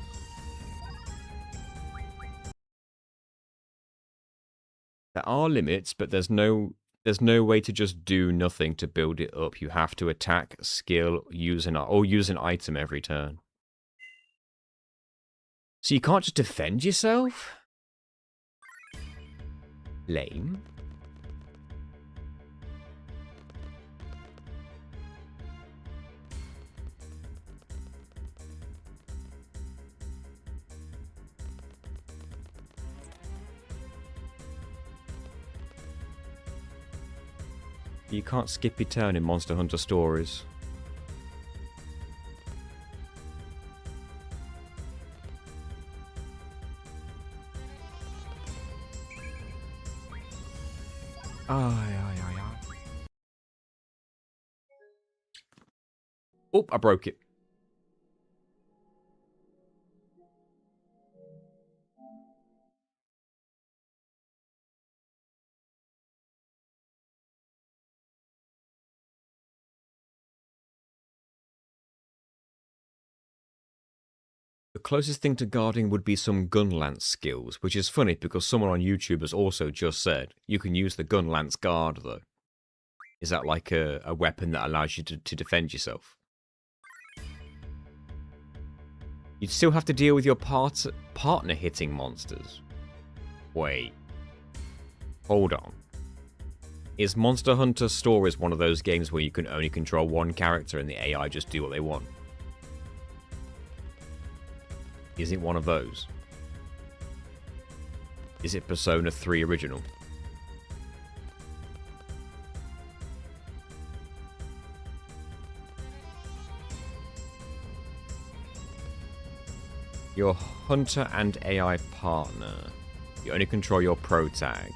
There are limits, but there's no way to just do nothing to build it up. You have to attack, skill, use an item every turn. So you can't just defend yourself? Lame. You can't skip your turn in Monster Hunter Stories. Oh, I broke it. The closest thing to guarding would be some gun lance skills, which is funny because someone on YouTube has also just said you can use the gun lance guard, though. Is that like a weapon that allows you to defend yourself? You'd still have to deal with your partner hitting monsters. Wait. Hold on. Is Monster Hunter Stories one of those games where you can only control one character and the AI just do what they want? Is it one of those? Is it Persona 3 original? Your hunter and AI partner. You only control your pro tag.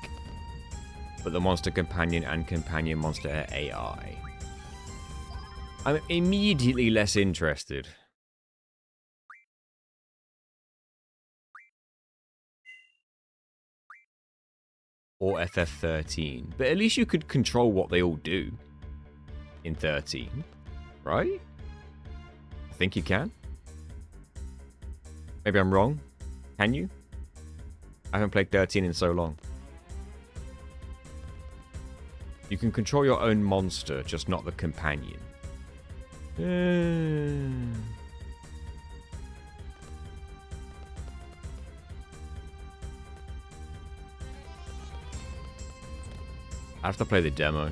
But the monster companion and companion monster AI. I'm immediately less interested. Or FF13. But at least you could control what they all do. In 13. Right? I think you can. Maybe I'm wrong. Can you? I haven't played 13 in so long. You can control your own monster, just not the companion. I have to play the demo.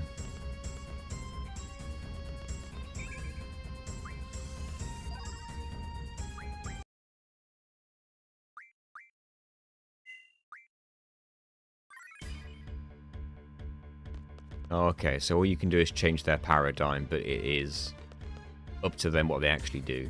Okay, so all you can do is change their paradigm, but it is up to them what they actually do.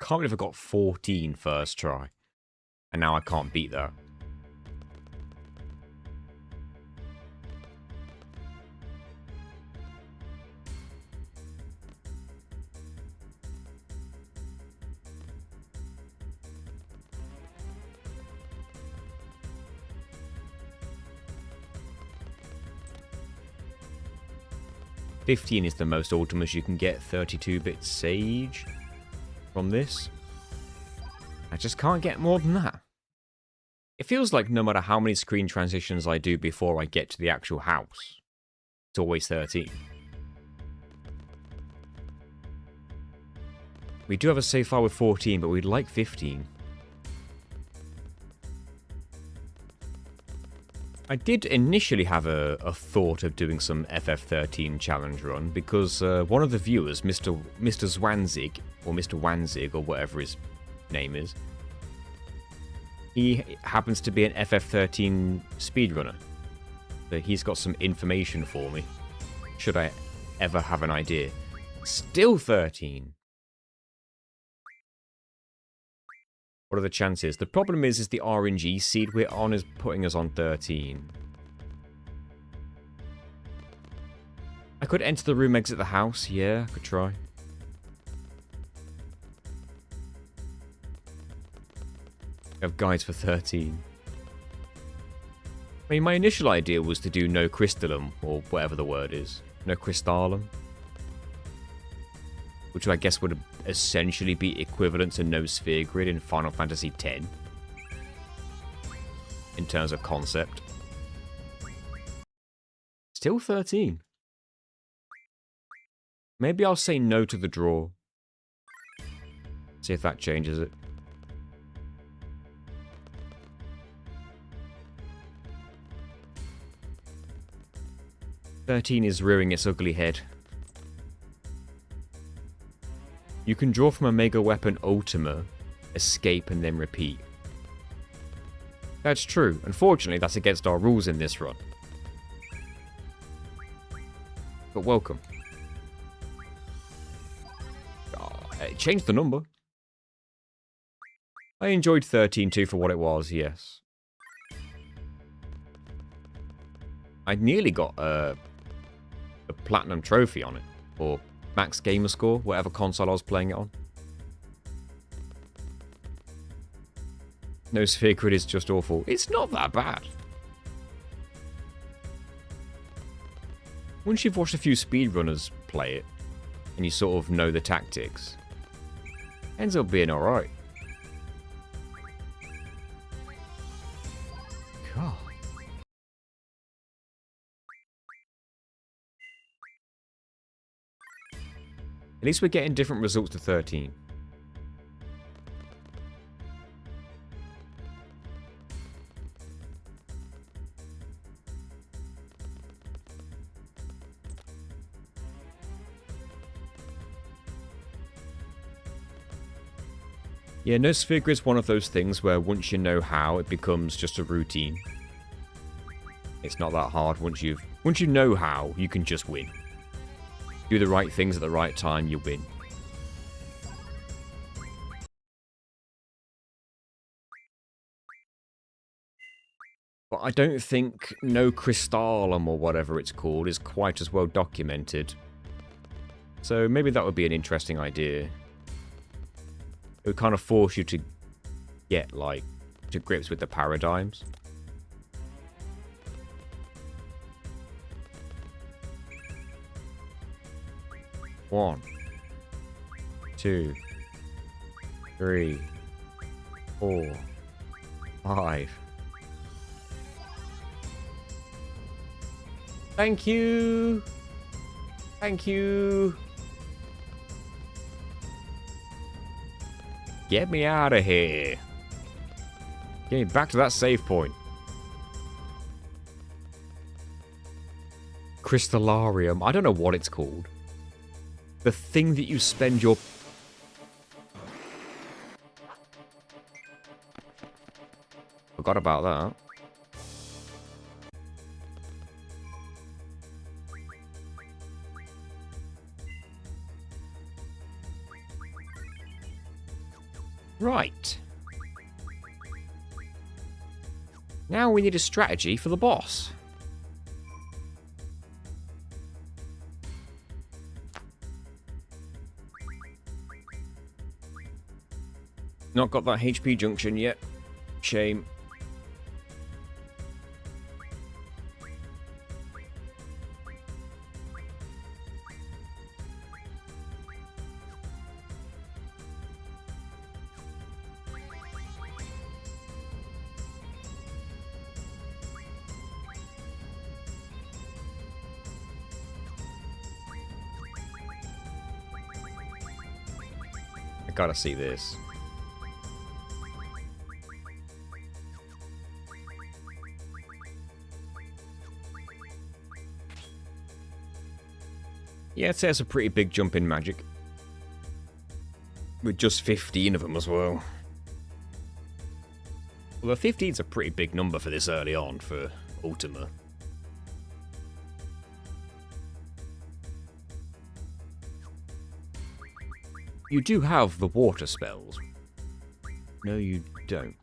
Can't believe I got 14 first try. And now I can't beat that. $15 is the most Ultimas you can get. 32-bit Sage from this. I just can't get more than that. It feels like no matter how many screen transitions I do before I get to the actual house, it's always 13. We do have a save file with 14, but we'd like 15. I did initially have a thought of doing some FF13 challenge run because one of the viewers, Mr. Zwanzig, or Mr. Wanzig, or whatever his name is, he happens to be an FF13 speedrunner. So he's got some information for me, should I ever have an idea. Still 13. What are the chances? The problem is the RNG seed we're on is putting us on 13. I could enter the room, exit the house. Yeah, I could try. I have guides for 13. I mean, my initial idea was to do no crystallum, or whatever the word is. No crystallum. Which I guess would essentially be equivalent to no sphere grid in Final Fantasy X. In terms of concept. Still 13. Maybe I'll say no to the draw. See if that changes it. 13 is rearing its ugly head. You can draw from a Mega Weapon Ultima, escape and then repeat. That's true. Unfortunately, that's against our rules in this run. But welcome. It changed the number. I enjoyed 13 too for what it was, yes. I nearly got a platinum trophy on it. Or max gamer score, whatever console I was playing it on. No Sphere Grid is just awful. It's not that bad. Once you've watched a few speedrunners play it, and you sort of know the tactics, ends up being alright. God. At least we're getting different results to 13. Yeah, no Sphere Grid's one of those things where once you know how, it becomes just a routine. It's not that hard. Once you know how, you can just win. Do the right things at the right time, you win. But I don't think No Crystallum or whatever it's called is quite as well documented. So maybe that would be an interesting idea. It would kind of force you to get, like, to grips with the paradigms. One, 2, 3, 4, 5. Thank you! Thank you! Get me out of here. Get me back to that save point. Crystallarium. I don't know what it's called. The thing that you spend your... Forgot about that. Right. Now we need a strategy for the boss. Not got that HP junction yet. Shame. I gotta see this. Yeah, I'd say it's a pretty big jump in magic. With just 15 of them as well. Although 15's a pretty big number for this early on for Ultima. You do have the water spells. No, you don't.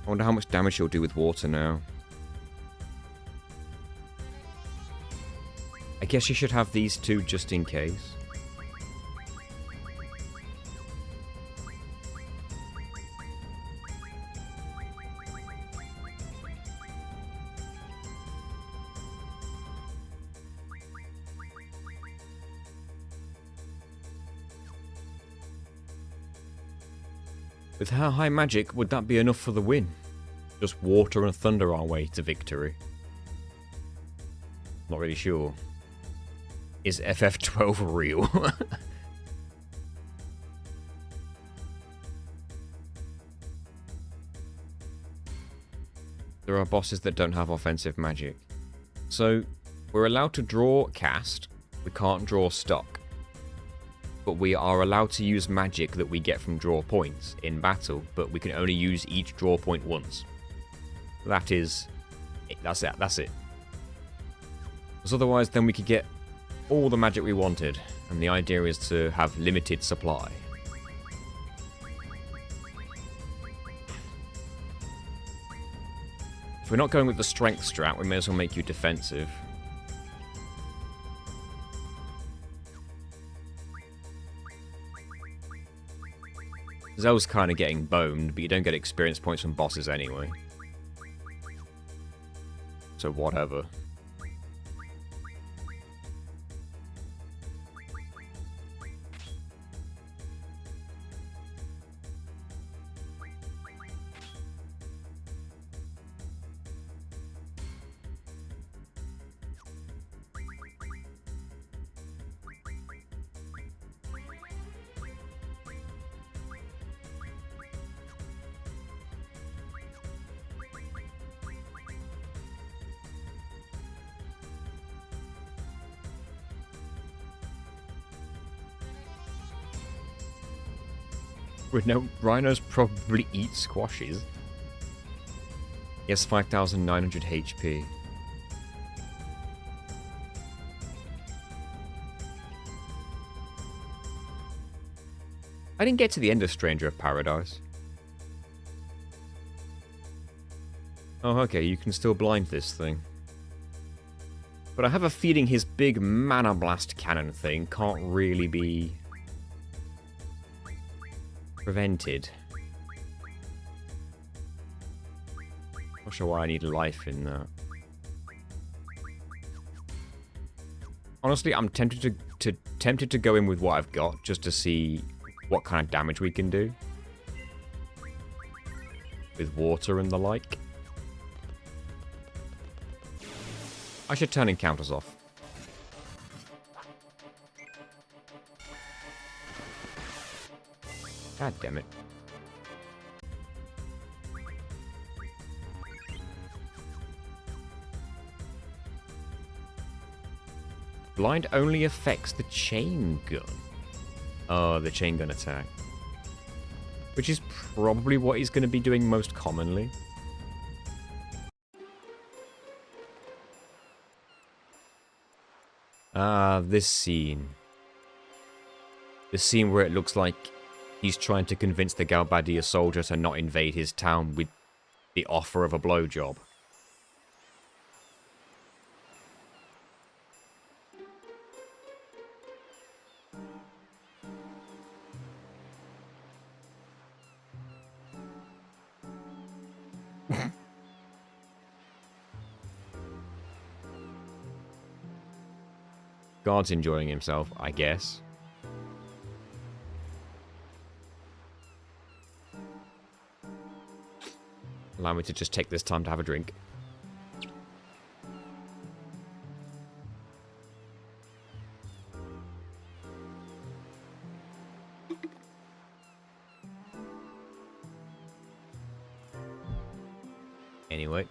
I wonder how much damage she'll do with water now. I guess you should have these two just in case. With her high magic, would that be enough for the win? Just water and thunder our way to victory. Not really sure. Is FF12 real? there are bosses that don't have offensive magic. So, we're allowed to draw cast, we can't draw stock. But we are allowed to use magic that we get from draw points in battle, but we can only use each draw point once. That is it. That's it. That's it. Because otherwise, then we could get all the magic we wanted, and the idea is to have limited supply. If we're not going with the strength strat, we may as well make you defensive. Zell's kind of getting boned, but you don't get experience points from bosses anyway. So whatever. Rhinos probably eat squashes. He has 5,900 HP. I didn't get to the end of Stranger of Paradise. Oh, okay, you can still blind this thing. But I have a feeling his big Mana Blast cannon thing can't really be prevented. Not sure why I need life in that. Honestly, I'm tempted to go in with what I've got just to see what kind of damage we can do with water and the like. I should turn encounters off. God damn it. Blind only affects the chain gun. Oh, the chain gun attack. Which is probably what he's going to be doing most commonly. Ah, this scene. The scene where it looks like he's trying to convince the Galbadia soldier to not invade his town with the offer of a blowjob. Guard's enjoying himself, I guess. Allow me to just take this time to have a drink. Anyway.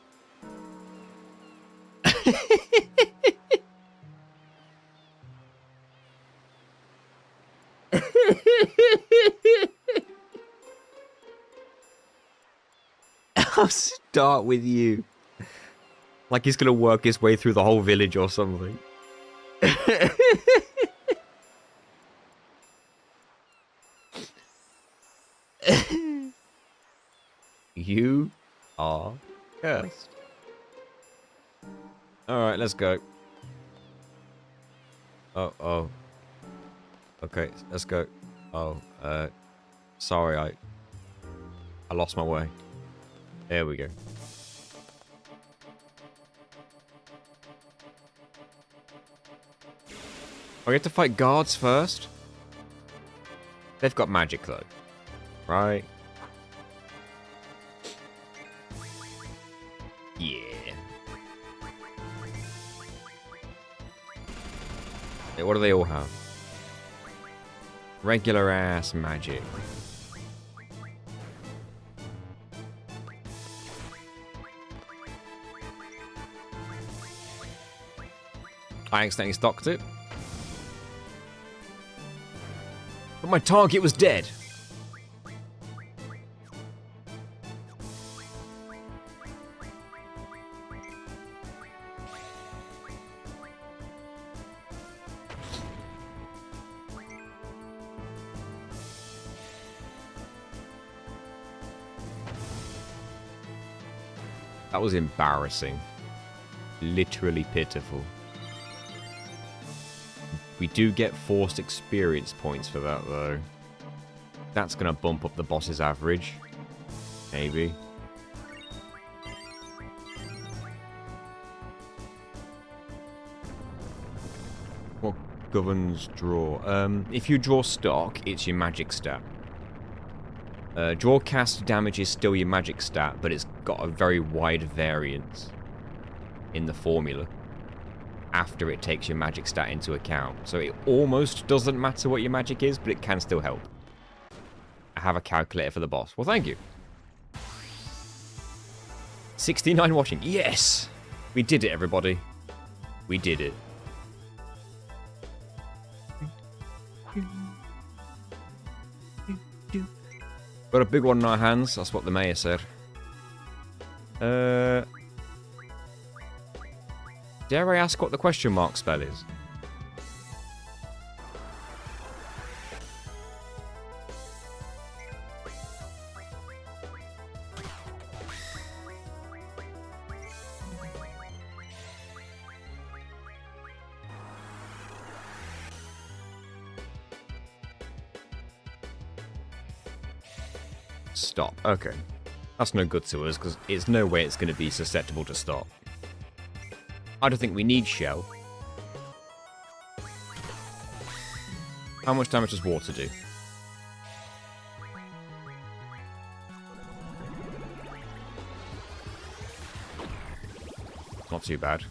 I'll start with you. Like he's gonna work his way through the whole village or something. You are cursed. Alright, let's go. Oh. Okay, let's go. Oh, sorry, I lost my way. There we go. Oh, we have to fight guards first? They've got magic though. Right? Yeah. Hey, what do they all have? Regular ass magic. I accidentally stocked it. But my target was dead. That was embarrassing. Literally pitiful. We do get forced experience points for that, though. That's going to bump up the boss's average. Maybe. What governs draw? If you draw stock, it's your magic stat. Draw cast damage is still your magic stat, but it's got a very wide variance in the formula after it takes your magic stat into account. So it almost doesn't matter what your magic is, but it can still help. I have a calculator for the boss. Well, thank you. 69 watching. Yes! We did it, everybody. We did it. Got a big one in our hands. That's what the mayor said. Dare I ask what the question mark spell is? Stop. Okay. That's no good to us, because it's no way it's going to be susceptible to stop. I don't think we need shell. How much damage does water do? Not too bad.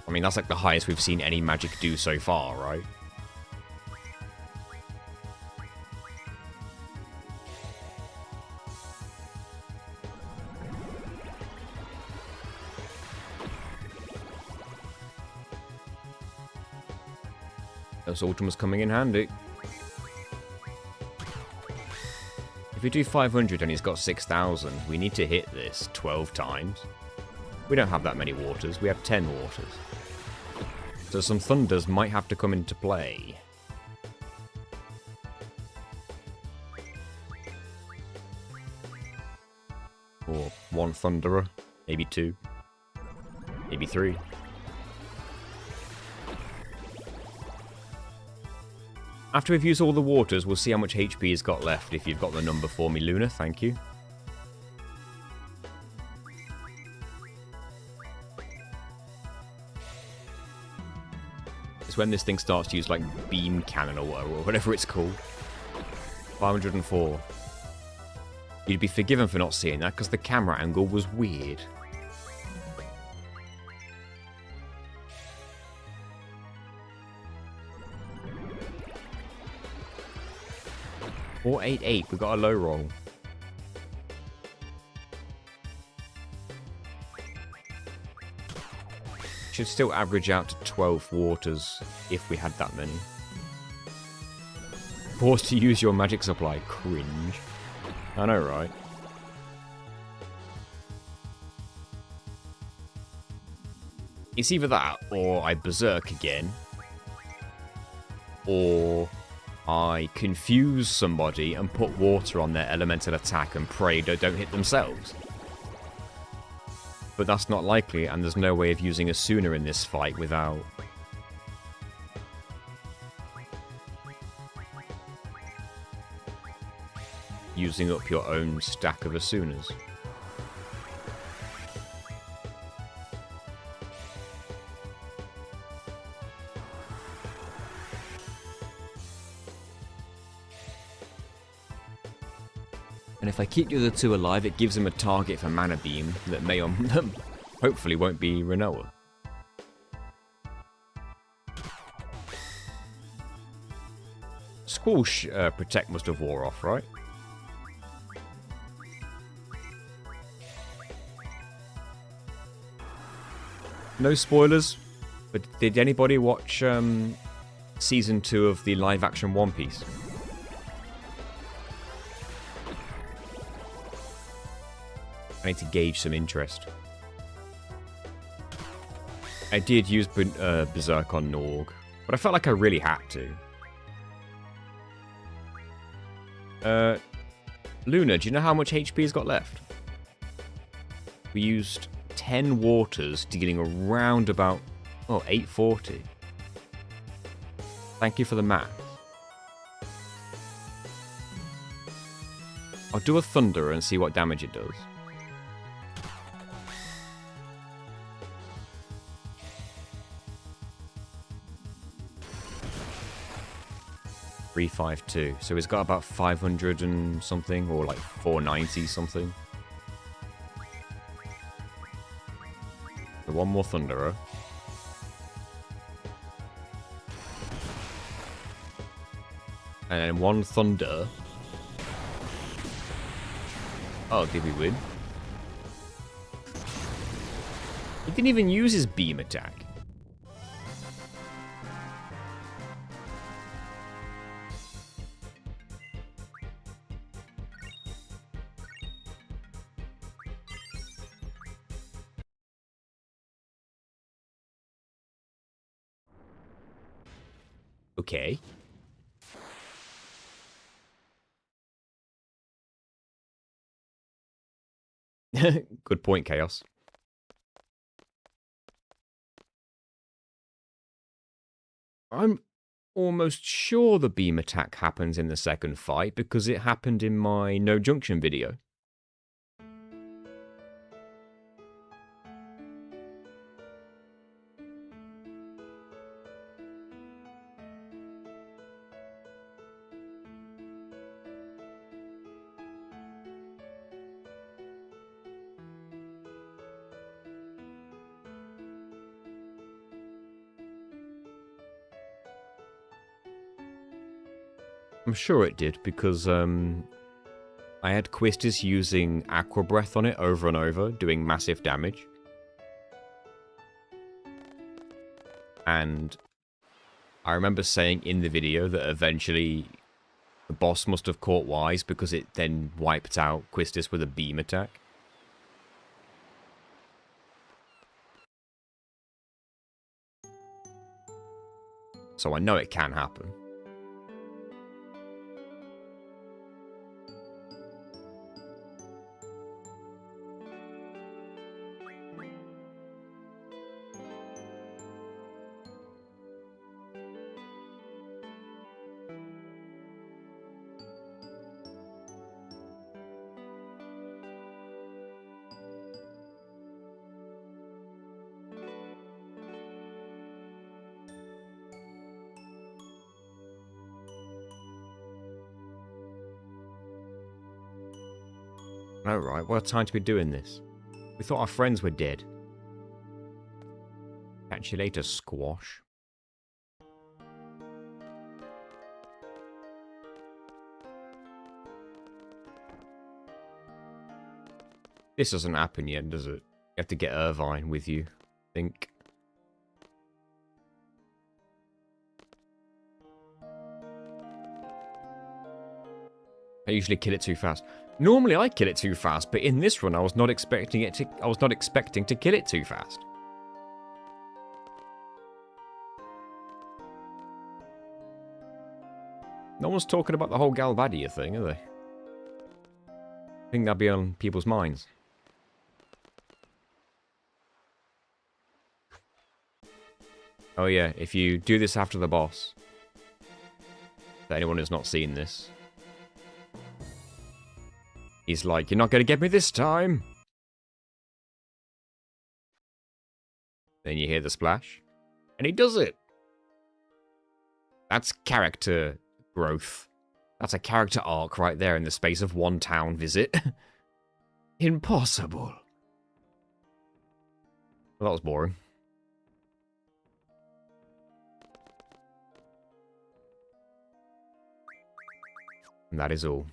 I mean, that's like the highest we've seen any magic do so far, right? Those Ultima's coming in handy. If we do 500 and he's got 6,000, we need to hit this 12 times. We don't have that many waters, we have 10 waters. So some thunders might have to come into play. Or one thunderer, maybe two, maybe three. After we've used all the waters, we'll see how much HP he's got left. If you've got the number for me, Luna, thank you. It's when this thing starts to use, like, beam cannon or whatever it's called. 504. You'd be forgiven for not seeing that, because the camera angle was weird. 488, we got a low roll. Should still average out to 12 waters if we had that many. Forced to use your magic supply. Cringe. I know, right? It's either that, or I berserk again, or I confuse somebody and put water on their elemental attack and pray they don't hit themselves. But that's not likely, and there's no way of using Asuna in this fight without using up your own stack of Asunas. And if I keep the other two alive, it gives him a target for Mana Beam that may or hopefully won't be Rinoa. Squash Protect must have wore off, right? No spoilers, but did anybody watch season 2 of the live-action One Piece? I need to gauge some interest. I did use Berserk on Norg, but I felt like I really had to. Luna, do you know how much HP he's got left? We used 10 waters to getting around about, 840. Thank you for the math. I'll do a Thunder and see what damage it does. $352. So it's got about 500 and something, or like 490 something. So one more Thunderer. And then one Thunder. Oh, did we win? He didn't even use his beam attack. Okay. Good point, Chaos. I'm almost sure the beam attack happens in the second fight because it happened in my No Junction video. I'm sure it did, because I had Quistis using Aqua Breath on it over and over, doing massive damage. And I remember saying in the video that eventually the boss must have caught wise, because it then wiped out Quistis with a beam attack. So I know it can happen. Alright, what a time to be doing this. We thought our friends were dead. Catch you later, squash. This doesn't happen yet, does it? You have to get Irvine with you, I think. I usually kill it too fast. Normally I kill it too fast, but in this run I was not expecting to kill it too fast. No one's talking about the whole Galbadia thing, are they? I think that'll be on people's minds. Oh yeah, if you do this after the boss, for anyone who's not seen this, he's like, "You're not going to get me this time." Then you hear the splash, and he does it. That's character growth. That's a character arc right there in the space of one town visit. Impossible. Well, that was boring. And that is all.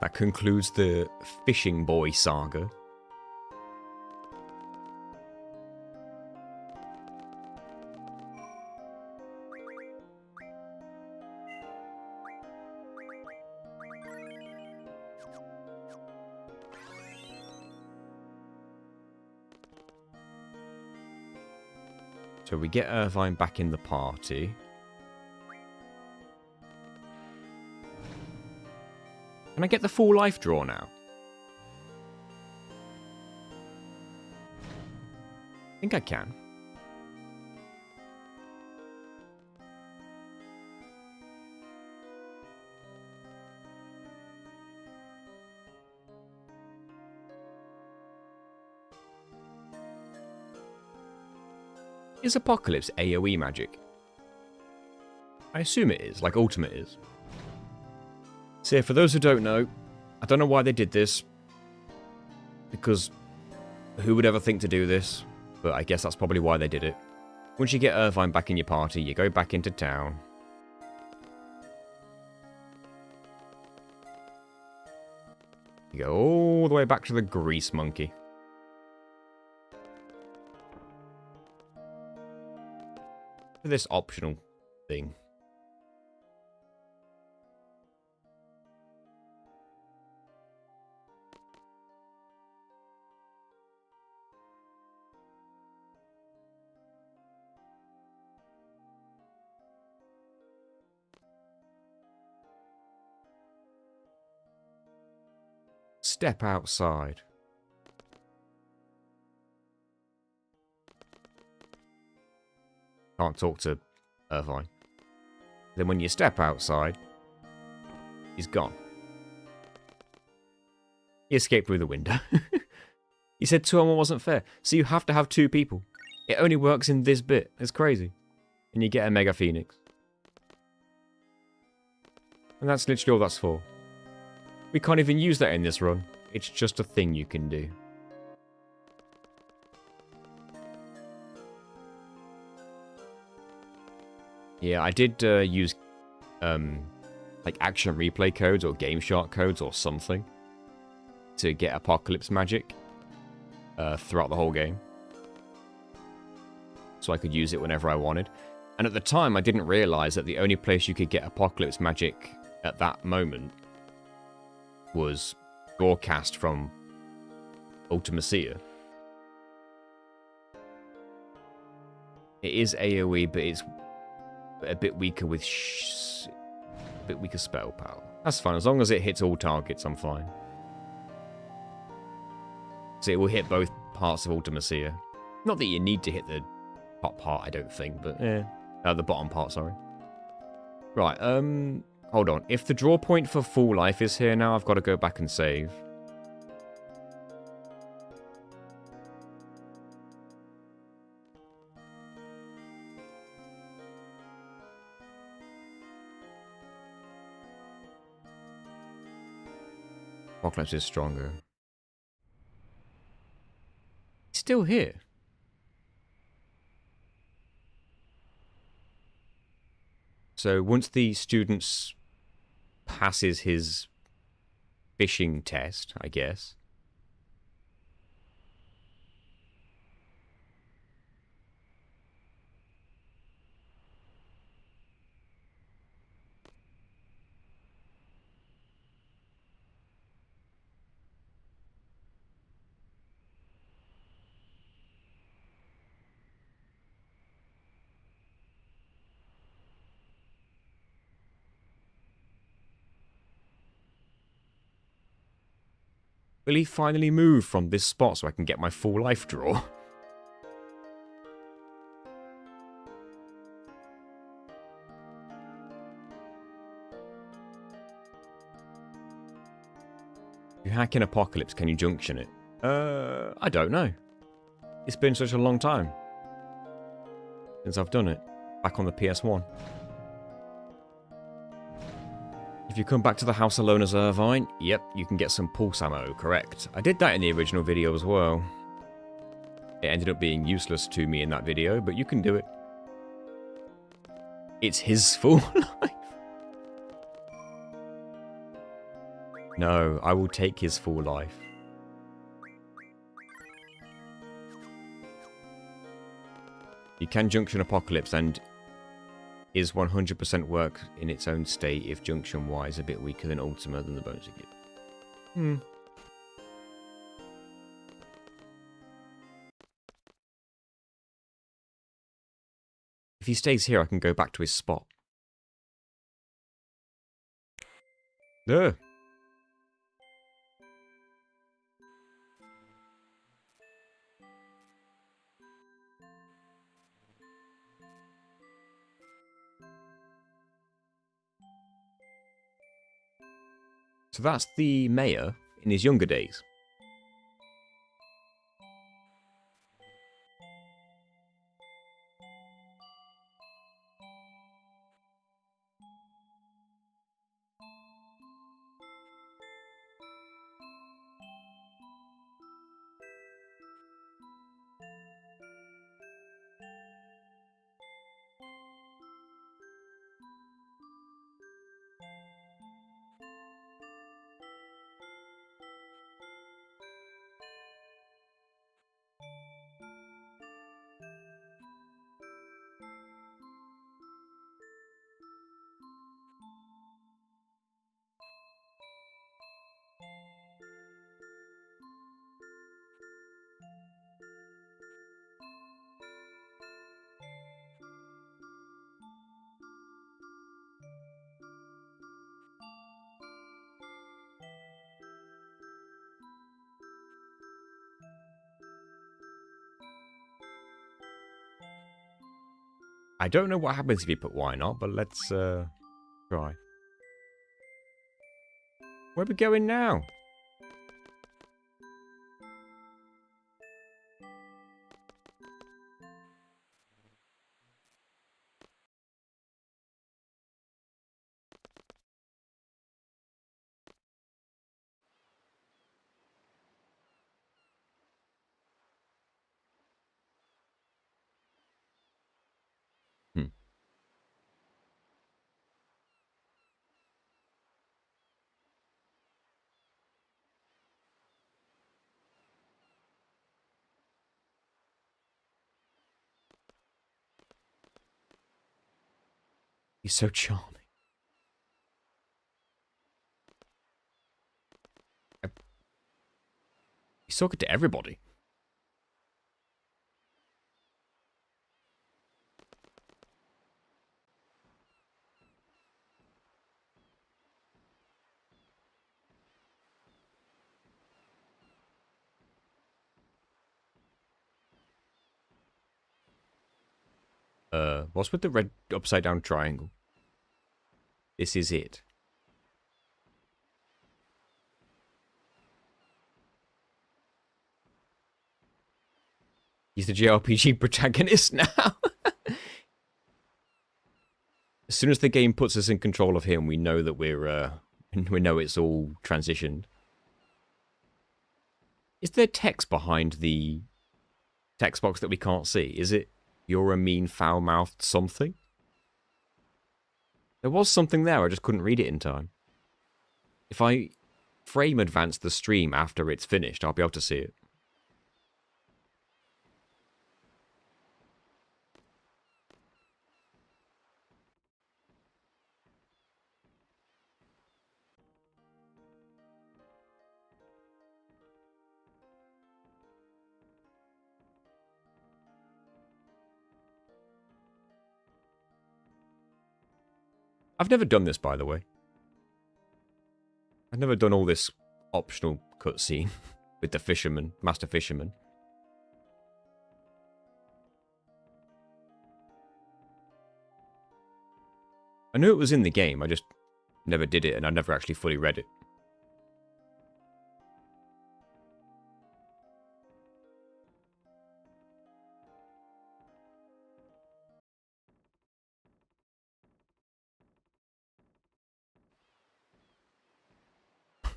That concludes the Fishing Boy saga. So we get Irvine back in the party. Can I get the full life draw now? I think I can. Is Apocalypse AoE magic? I assume it is, like Ultimate is. So for those who don't know, I don't know why they did this. Because who would ever think to do this? But I guess that's probably why they did it. Once you get Irvine back in your party, you go back into town. You go all the way back to the Grease Monkey. For this optional thing. Step outside. Can't talk to Irvine. Then when you step outside, he's gone. He escaped through the window. He said 2-on-1 wasn't fair. So you have to have 2 people. It only works in this bit. It's crazy. And you get a Mega Phoenix. And that's literally all that's for. We can't even use that in this run. It's just a thing you can do. Yeah, I did use like action replay codes or Game Shark codes or something to get Apocalypse magic throughout the whole game. So I could use it whenever I wanted. And at the time, I didn't realize that the only place you could get Apocalypse magic at that moment was broadcast from Ultimecia. It is AoE, but it's a bit weaker with a bit weaker spell power. That's fine, as long as it hits all targets, I'm fine. So it will hit both parts of Ultimecia. Not that you need to hit the top part, I don't think, but yeah. The bottom part, sorry. Right, hold on. If the draw point for full life is here now, I've got to go back and save. Apocalypse is stronger. He's still here. So once the student passes his fishing test, I guess. Will he finally move from this spot so I can get my full life draw? If you hack in Apocalypse, can you junction it? I don't know. It's been such a long time since I've done it. Back on the PS1. If you come back to the house alone as Irvine, yep, you can get some pulse ammo, correct. I did that in the original video as well. It ended up being useless to me in that video, but you can do it. It's his full life. No, I will take his full life. You can junction Apocalypse and is 100% work in its own state if junction-wise a bit weaker than Ultima than the bonus it gives. If he stays here, I can go back to his spot. Ugh. So that's the mayor in his younger days. I don't know what happens if you put why not, but let's try. Where are we going now? Hmm. He's so charming. He's talking to everybody. What's with the red upside down triangle? This is it. He's the JRPG protagonist now. As soon as the game puts us in control of him, we know that we know it's all transitioned. Is there text behind the text box that we can't see? Is it "You're a mean, foul-mouthed something"? There was something there, I just couldn't read it in time. If I frame advance the stream after it's finished, I'll be able to see it. I've never done this, by the way. I've never done all this optional cutscene with the fisherman, master fisherman. I knew it was in the game, I just never did it, and I never actually fully read it.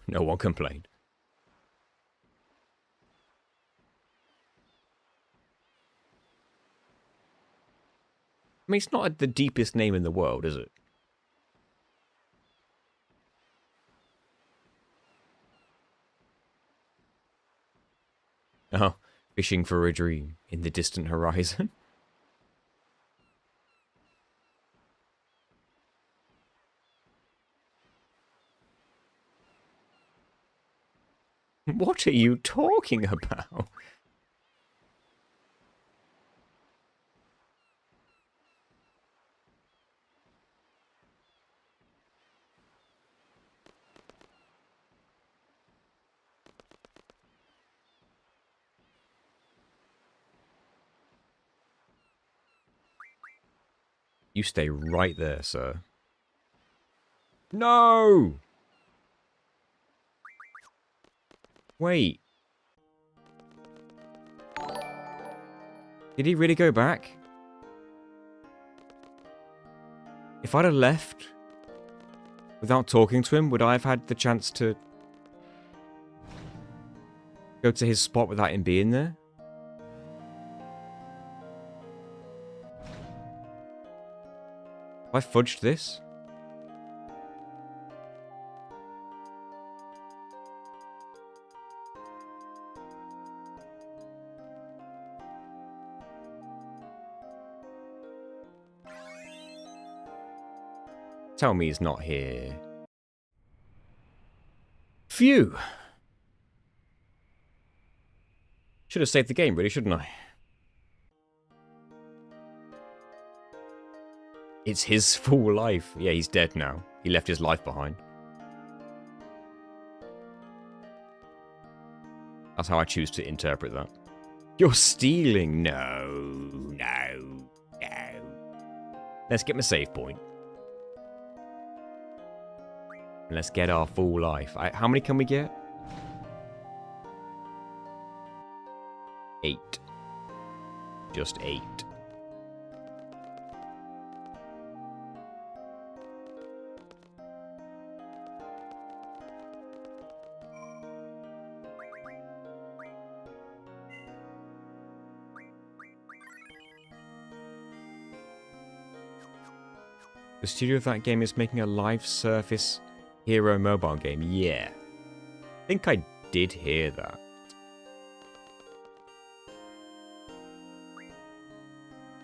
No one complained. I mean, it's not the deepest name in the world, is it? Oh, fishing for a dream in the distant horizon. What are you talking about? You stay right there, sir. No! Wait. Did he really go back? If I'd have left without talking to him, would I have had the chance to go to his spot without him being there? Have I fudged this? Tell me he's not here. Phew! Should have saved the game, really, shouldn't I? It's his full life. Yeah, he's dead now. He left his life behind. That's how I choose to interpret that. You're stealing. No, no, no. Let's get my save point. Let's get our full life. How many can we get? 8. Just 8. The studio of that game is making a live Surface Hero mobile game. Yeah. I think I did hear that.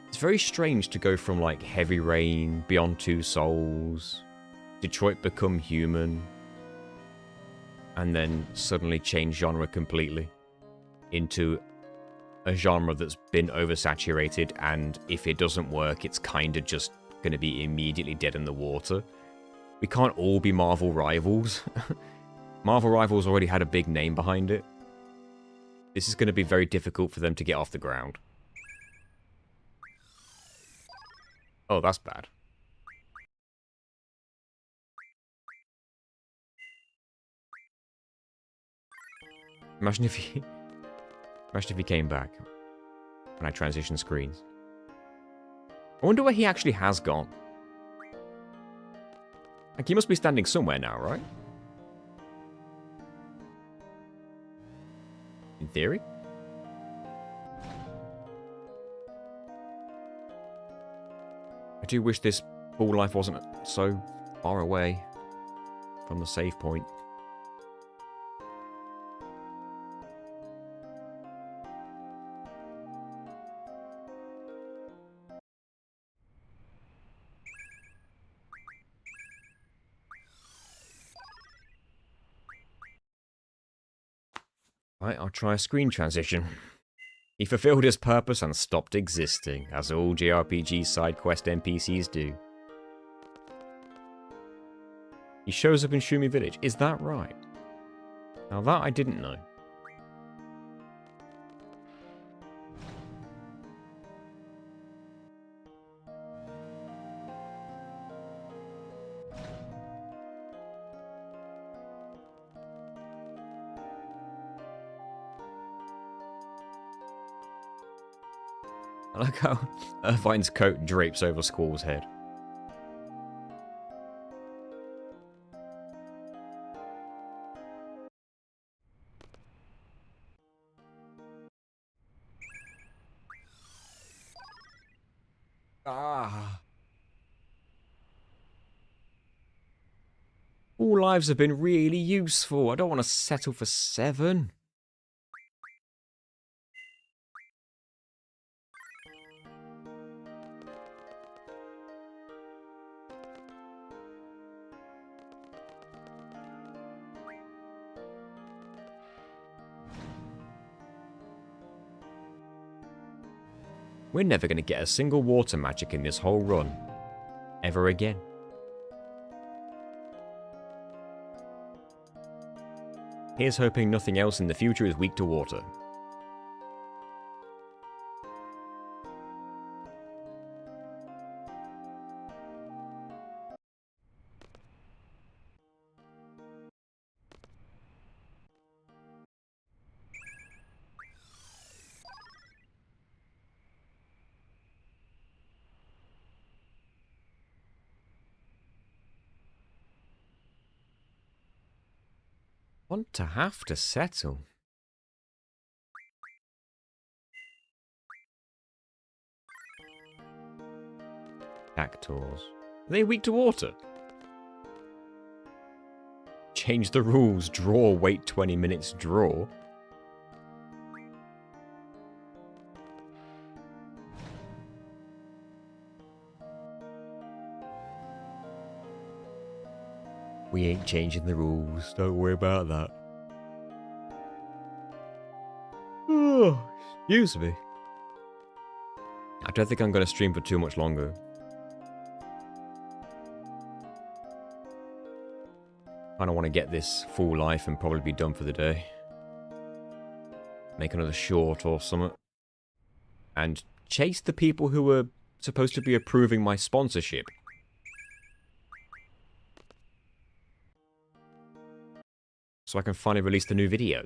It's very strange to go from like Heavy Rain, Beyond Two Souls, Detroit Become Human, and then suddenly change genre completely into a genre that's been oversaturated, and if it doesn't work, it's kind of just going to be immediately dead in the water. We can't all be Marvel Rivals. Marvel Rivals already had a big name behind it. This is going to be very difficult for them to get off the ground. Oh, that's bad. Imagine if he came back when I transition screens. I wonder where he actually has gone. Like, he must be standing somewhere now, right? In theory? I do wish this ball life wasn't so far away from the save point. Right, I'll try a screen transition. He fulfilled his purpose and stopped existing, as all JRPG side quest NPCs do. He shows up in Shumi Village. Is that right? Now that I didn't know. I like how Irvine's coat drapes over Squall's head. Ah. All lives have been really useful. I don't want to settle for 7. We're never going to get a single water magic in this whole run. Ever again. Here's hoping nothing else in the future is weak to water. Want to have to settle. Cactuars. Are they weak to water? Change the rules. Draw, wait 20 minutes, draw. We ain't changing the rules. Don't worry about that. Oh, excuse me. I don't think I'm going to stream for too much longer. I don't want to get this full life and probably be done for the day. Make another short or something. And chase the people who are supposed to be approving my sponsorship. So I can finally release the new video.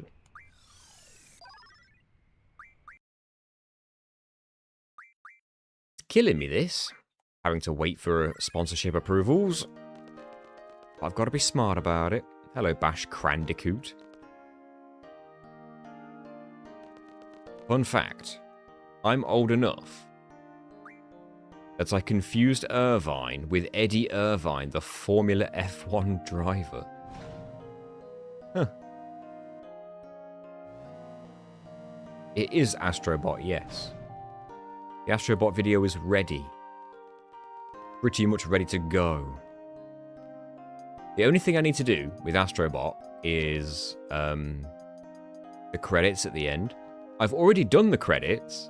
It's killing me, this. Having to wait for sponsorship approvals. I've got to be smart about it. Hello, Bash Crandicoot. Fun fact. I'm old enough that I confused Irvine with Eddie Irvine, the Formula F1 driver. Huh. It is Astrobot, yes. The Astrobot video is ready. Pretty much ready to go. The only thing I need to do with Astrobot is the credits at the end. I've already done the credits,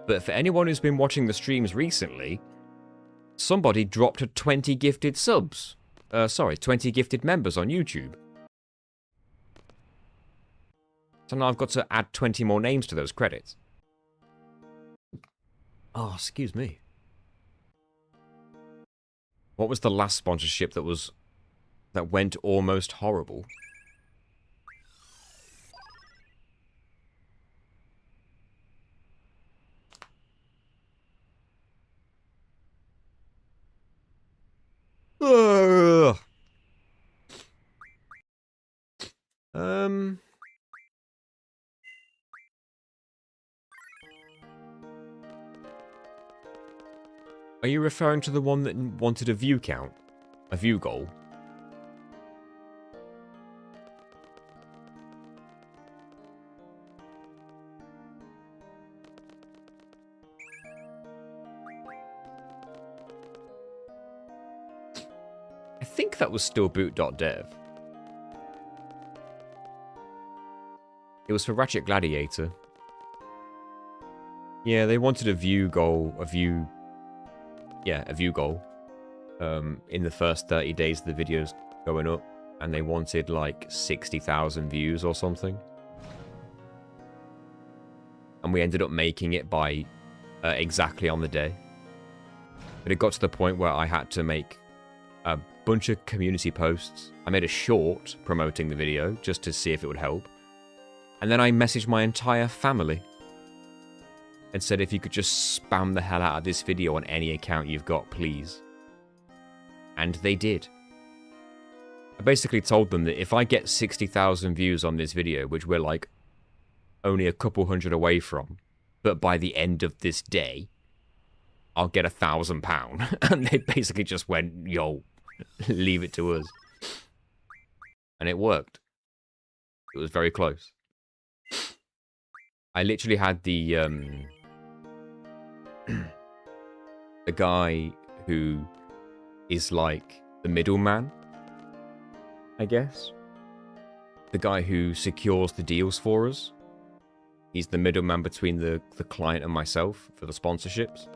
but for anyone who's been watching the streams recently, somebody dropped 20 gifted subs. 20 gifted members on YouTube. So now I've got to add 20 more names to those credits. Oh, excuse me. What was the last sponsorship that went almost horrible? Ugh. Are you referring to the one that wanted a view count? A view goal? I think that was still boot.dev. It was for Ratchet Gladiator. Yeah, they wanted a view goal, a view goal. In the first 30 days of the videos going up, and they wanted like 60,000 views or something. And we ended up making it by exactly on the day. But it got to the point where I had to make a bunch of community posts. I made a short promoting the video just to see if it would help. And then I messaged my entire family and said, if you could just spam the hell out of this video on any account you've got, please. And they did. I basically told them that if I get 60,000 views on this video, which we're like only a couple hundred away from, but by the end of this day, I'll get £1,000. And they basically just went, yo, leave it to us. And it worked. It was very close. I literally had the guy who is like the middleman, I guess. The guy who secures the deals for us. He's the middleman between the client and myself for the sponsorships.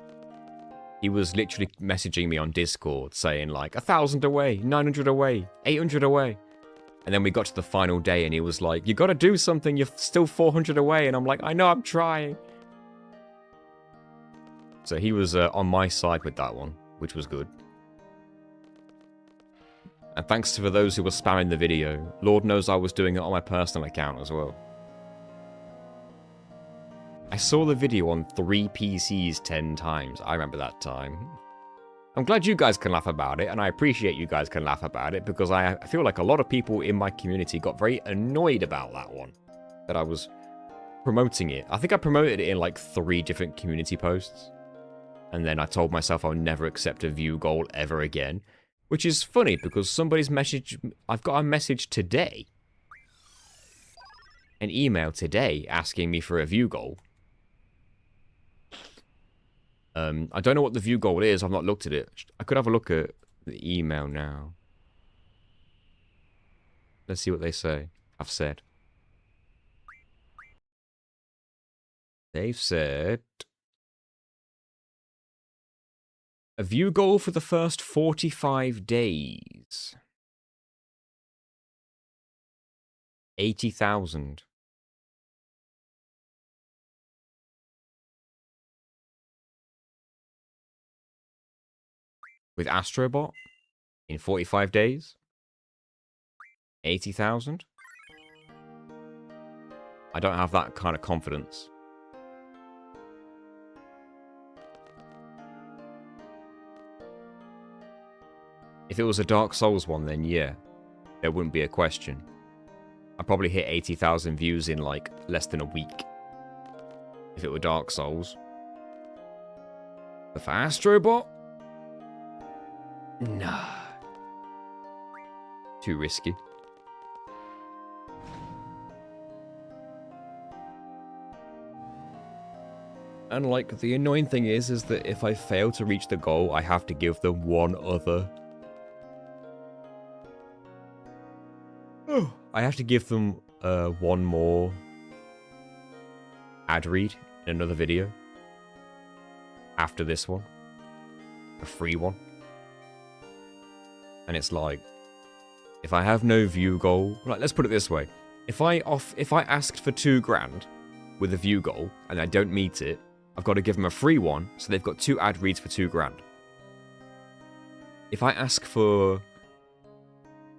He was literally messaging me on Discord saying like 1,000 away, 900 away, 800 away. And then we got to the final day and he was like, you gotta do something, you're still 400 away. And I'm like, I know, I'm trying. So he was on my side with that one, which was good. And thanks to those who were spamming the video. Lord knows I was doing it on my personal account as well. I saw the video on 3 PCs 10 times. I remember that time. I'm glad you guys can laugh about it, and I appreciate you guys can laugh about it, because I feel like a lot of people in my community got very annoyed about that one. That I was promoting it. I think I promoted it in like 3 different community posts. And then I told myself I'll never accept a view goal ever again. Which is funny, because somebody's message... I've got a message today. An email today asking me for a view goal. I don't know what the view goal is. I've not looked at it. I could have a look at the email now. Let's see what they say. I've said. They've said... A view goal for the first 45 days. 80,000. With Astrobot in 45 days. 80,000. I don't have that kind of confidence. If it was a Dark Souls one, then yeah, there wouldn't be a question. I'd probably hit 80,000 views in like less than a week. If it were Dark Souls. But for Astrobot? Nah. Too risky. And like, the annoying thing is that if I fail to reach the goal, I have to give them one other. I have to give them one more ad read in another video. After this one. A free one. And it's like, if I have no view goal, like, let's put it this way. If I asked for $2,000 with a view goal and I don't meet it, I've got to give them a free one, so they've got 2 ad reads for $2,000. If I ask for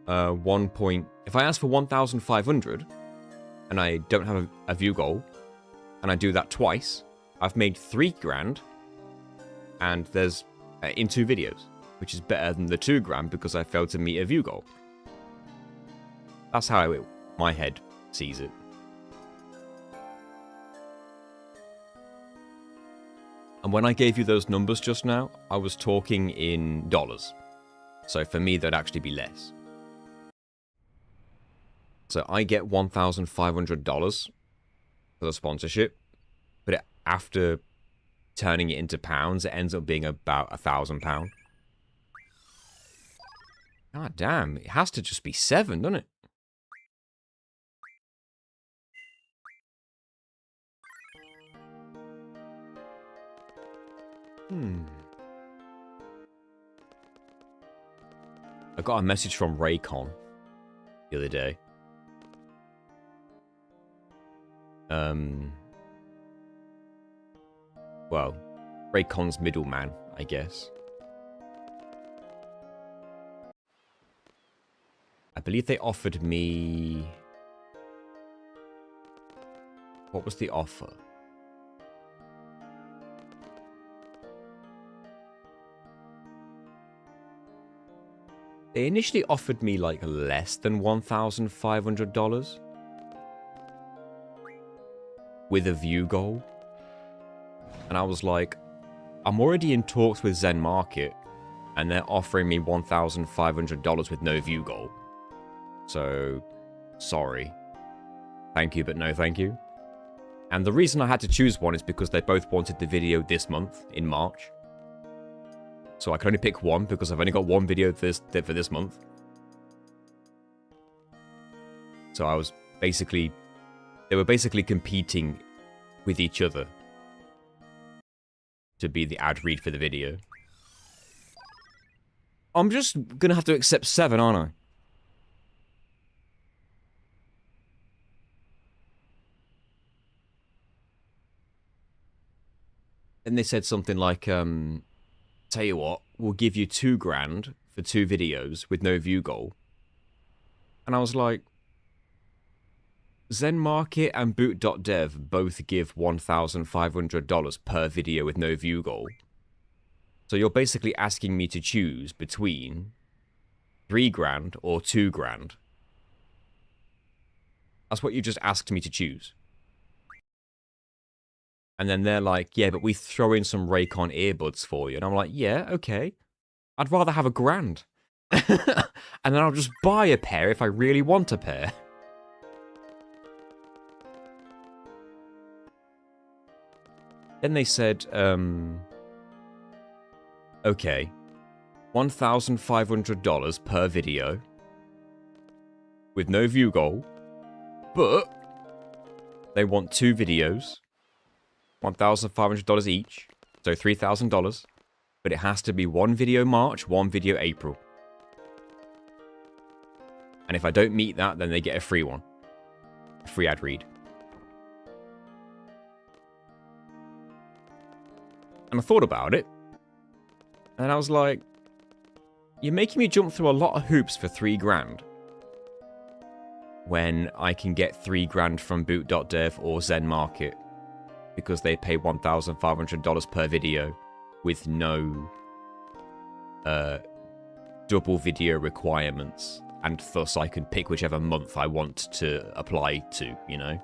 if I ask for 1,500 and I don't have a view goal and I do that twice, I've made $3,000 and there's in 2 videos, which is better than the $2,000 because I failed to meet a view goal. That's how my head sees it. And when I gave you those numbers just now, I was talking in dollars. So for me, that'd actually be less. So I get $1,500 for the sponsorship, but after turning it into pounds, it ends up being about £1,000. God damn, it has to just be 7, doesn't it? I got a message from Raycon the other day. Well, Raycon's middleman, I guess. I believe they offered me... What was the offer? They initially offered me like less than $1,500 with a view goal. And I was like, I'm already in talks with Zen Market and they're offering me $1,500 with no view goal. So, sorry. Thank you, but no thank you. And the reason I had to choose one is because they both wanted the video this month, in March. So I can only pick one because I've only got one video for this month. So I was basically... They were basically competing with each other to be the ad read for the video. I'm just gonna have to accept 7, aren't I? And they said something like, tell you what, we'll give you $2,000 for 2 videos with no view goal. And I was like, Zen Market and Boot.dev both give $1,500 per video with no view goal. So you're basically asking me to choose between 3 grand or 2 grand. That's what you just asked me to choose. And then they're like, yeah, but we throw in some Raycon earbuds for you. And I'm like, yeah, okay. I'd rather have a grand. And then I'll just buy a pair if I really want a pair. Then they said, okay, $1,500 per video with no view goal, but they want 2 videos, $1,500 each, so $3,000, but it has to be 1 video March, 1 video April. And if I don't meet that, then they get a free one. A free ad read. And I thought about it. And I was like, you're making me jump through a lot of hoops for 3 grand. When I can get 3 grand from Boot.dev or Zen Market. Because they pay $1,500 per video. With no double video requirements. And thus I can pick whichever month I want to apply to, you know?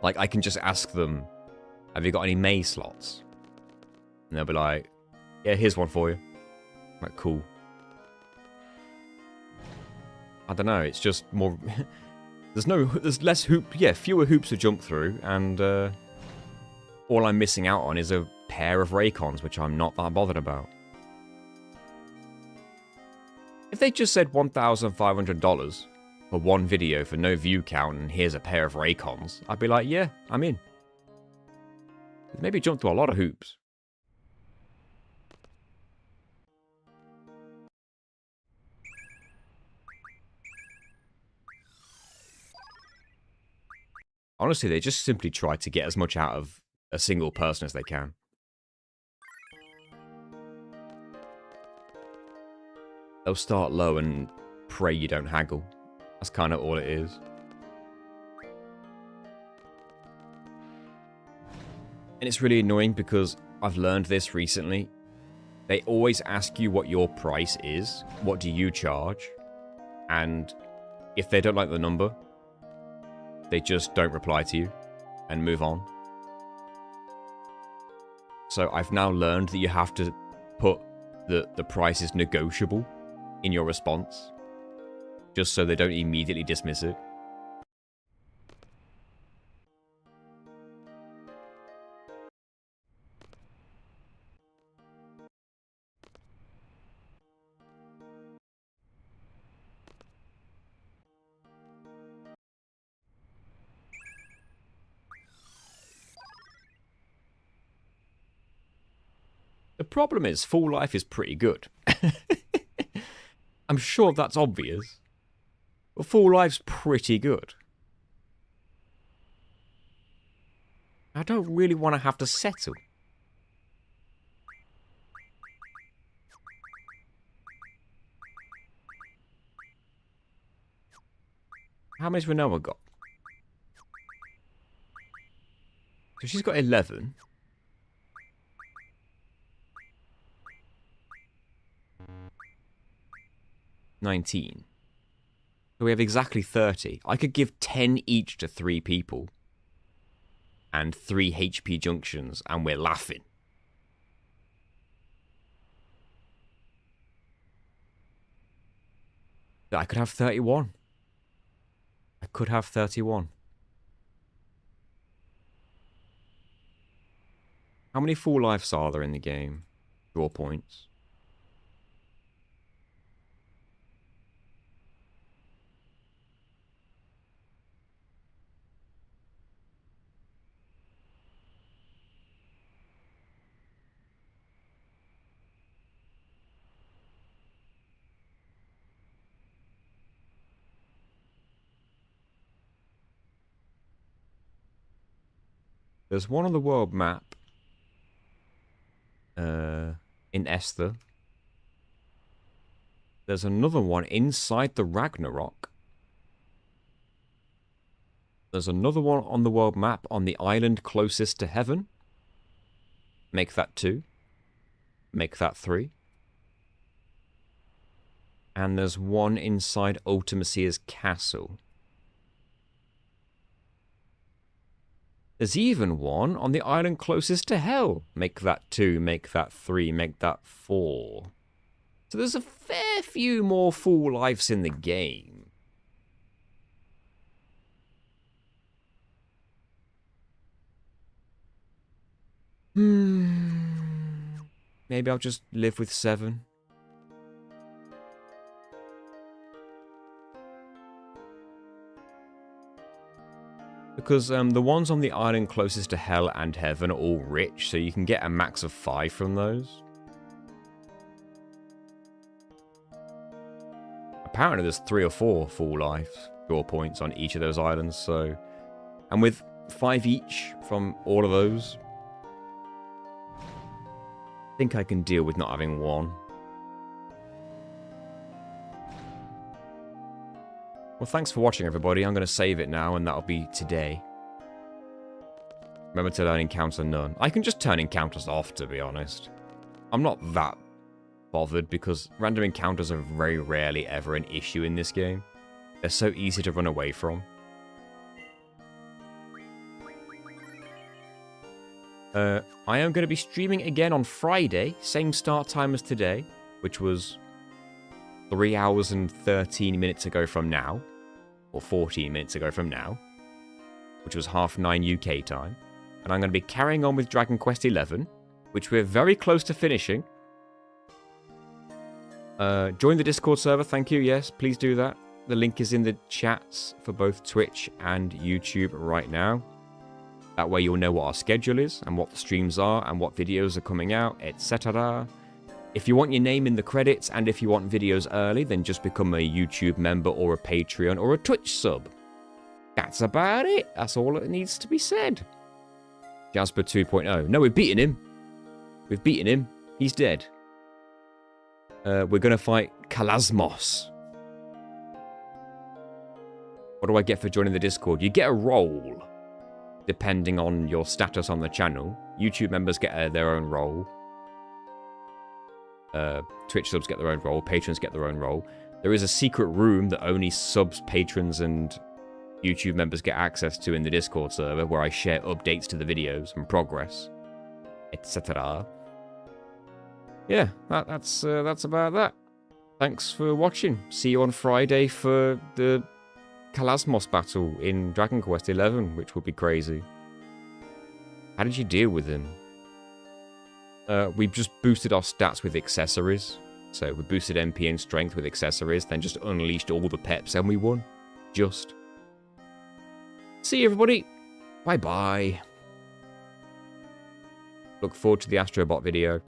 Like, I can just ask them, have you got any May slots? And they'll be like, yeah, here's one for you. I'm like, cool. I don't know, it's just more... there's less fewer hoops to jump through, and all I'm missing out on is a pair of Raycons, which I'm not that bothered about. If they just said $1,500 for 1 video for no view count and here's a pair of Raycons, I'd be like, yeah, I'm in. Maybe jump through a lot of hoops. Honestly, they just simply try to get as much out of a single person as they can. They'll start low and pray you don't haggle. That's kind of all it is. And it's really annoying because I've learned this recently. They always ask you what your price is. What do you charge? And if they don't like the number, they just don't reply to you and move on. So I've now learned that you have to put the price is negotiable in your response, just so they don't immediately dismiss it. The problem is, Full Life is pretty good. I'm sure that's obvious. But Full Life's pretty good. I don't really want to have to settle. How many's Renoa got? So she's got 11. $19. So we have exactly 30. I could give 10 each to 3 people. And 3 HP junctions, and we're laughing. I could have 31. I could have 31. How many full lives are there in the game? Draw points. There's one on the world map. In Esther. There's another one inside the Ragnarok. There's another one on the world map on the island closest to heaven. Make that 2. Make that 3. And there's one inside Ultimacia's castle. There's even one on the island closest to Hell. Make that 2, make that 3, make that 4. So there's a fair few more full lives in the game. Maybe I'll just live with 7. Because the ones on the island closest to Hell and Heaven are all rich, so you can get a max of 5 from those. Apparently there's 3 or 4 full life draw points on each of those islands, so... And with 5 each from all of those, I think I can deal with not having 1. Well, thanks for watching, everybody. I'm going to save it now, and that'll be today. Remember to learn encounter none. I can just turn encounters off, to be honest. I'm not that bothered, because random encounters are very rarely ever an issue in this game. They're so easy to run away from. I am going to be streaming again on Friday, same start time as today, which was 3 hours and 13 minutes ago from now. Or 14 minutes ago from now, which was 9:30 UK time. And I'm going to be carrying on with Dragon Quest XI, which we're very close to finishing. Join the Discord server, thank you, yes, please do that. The link is in the chats for both Twitch and YouTube right now. That way you'll know what our schedule is, and what the streams are, and what videos are coming out, etc. If you want your name in the credits, and if you want videos early, then just become a YouTube member or a Patreon or a Twitch sub. That's about it. That's all that needs to be said. Jasper 2.0. No, we've beaten him. We've beaten him. He's dead. We're going to fight Kalasmos. What do I get for joining the Discord? You get a role, depending on your status on the channel. YouTube members get their own role. Twitch subs get their own role, patrons get their own role. There is a secret room that only subs, patrons, and YouTube members get access to in the Discord server, where I share updates to the videos and progress, etc. Yeah, that's about that. Thanks for watching. See you on Friday for the Kalasmos battle in Dragon Quest XI, which will be crazy. How did you deal with him? We just boosted our stats with accessories. So we boosted MP and strength with accessories, then just unleashed all the peps and we won. Just. See you, everybody. Bye-bye. Look forward to the Astrobot video.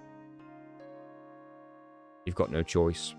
You've got no choice.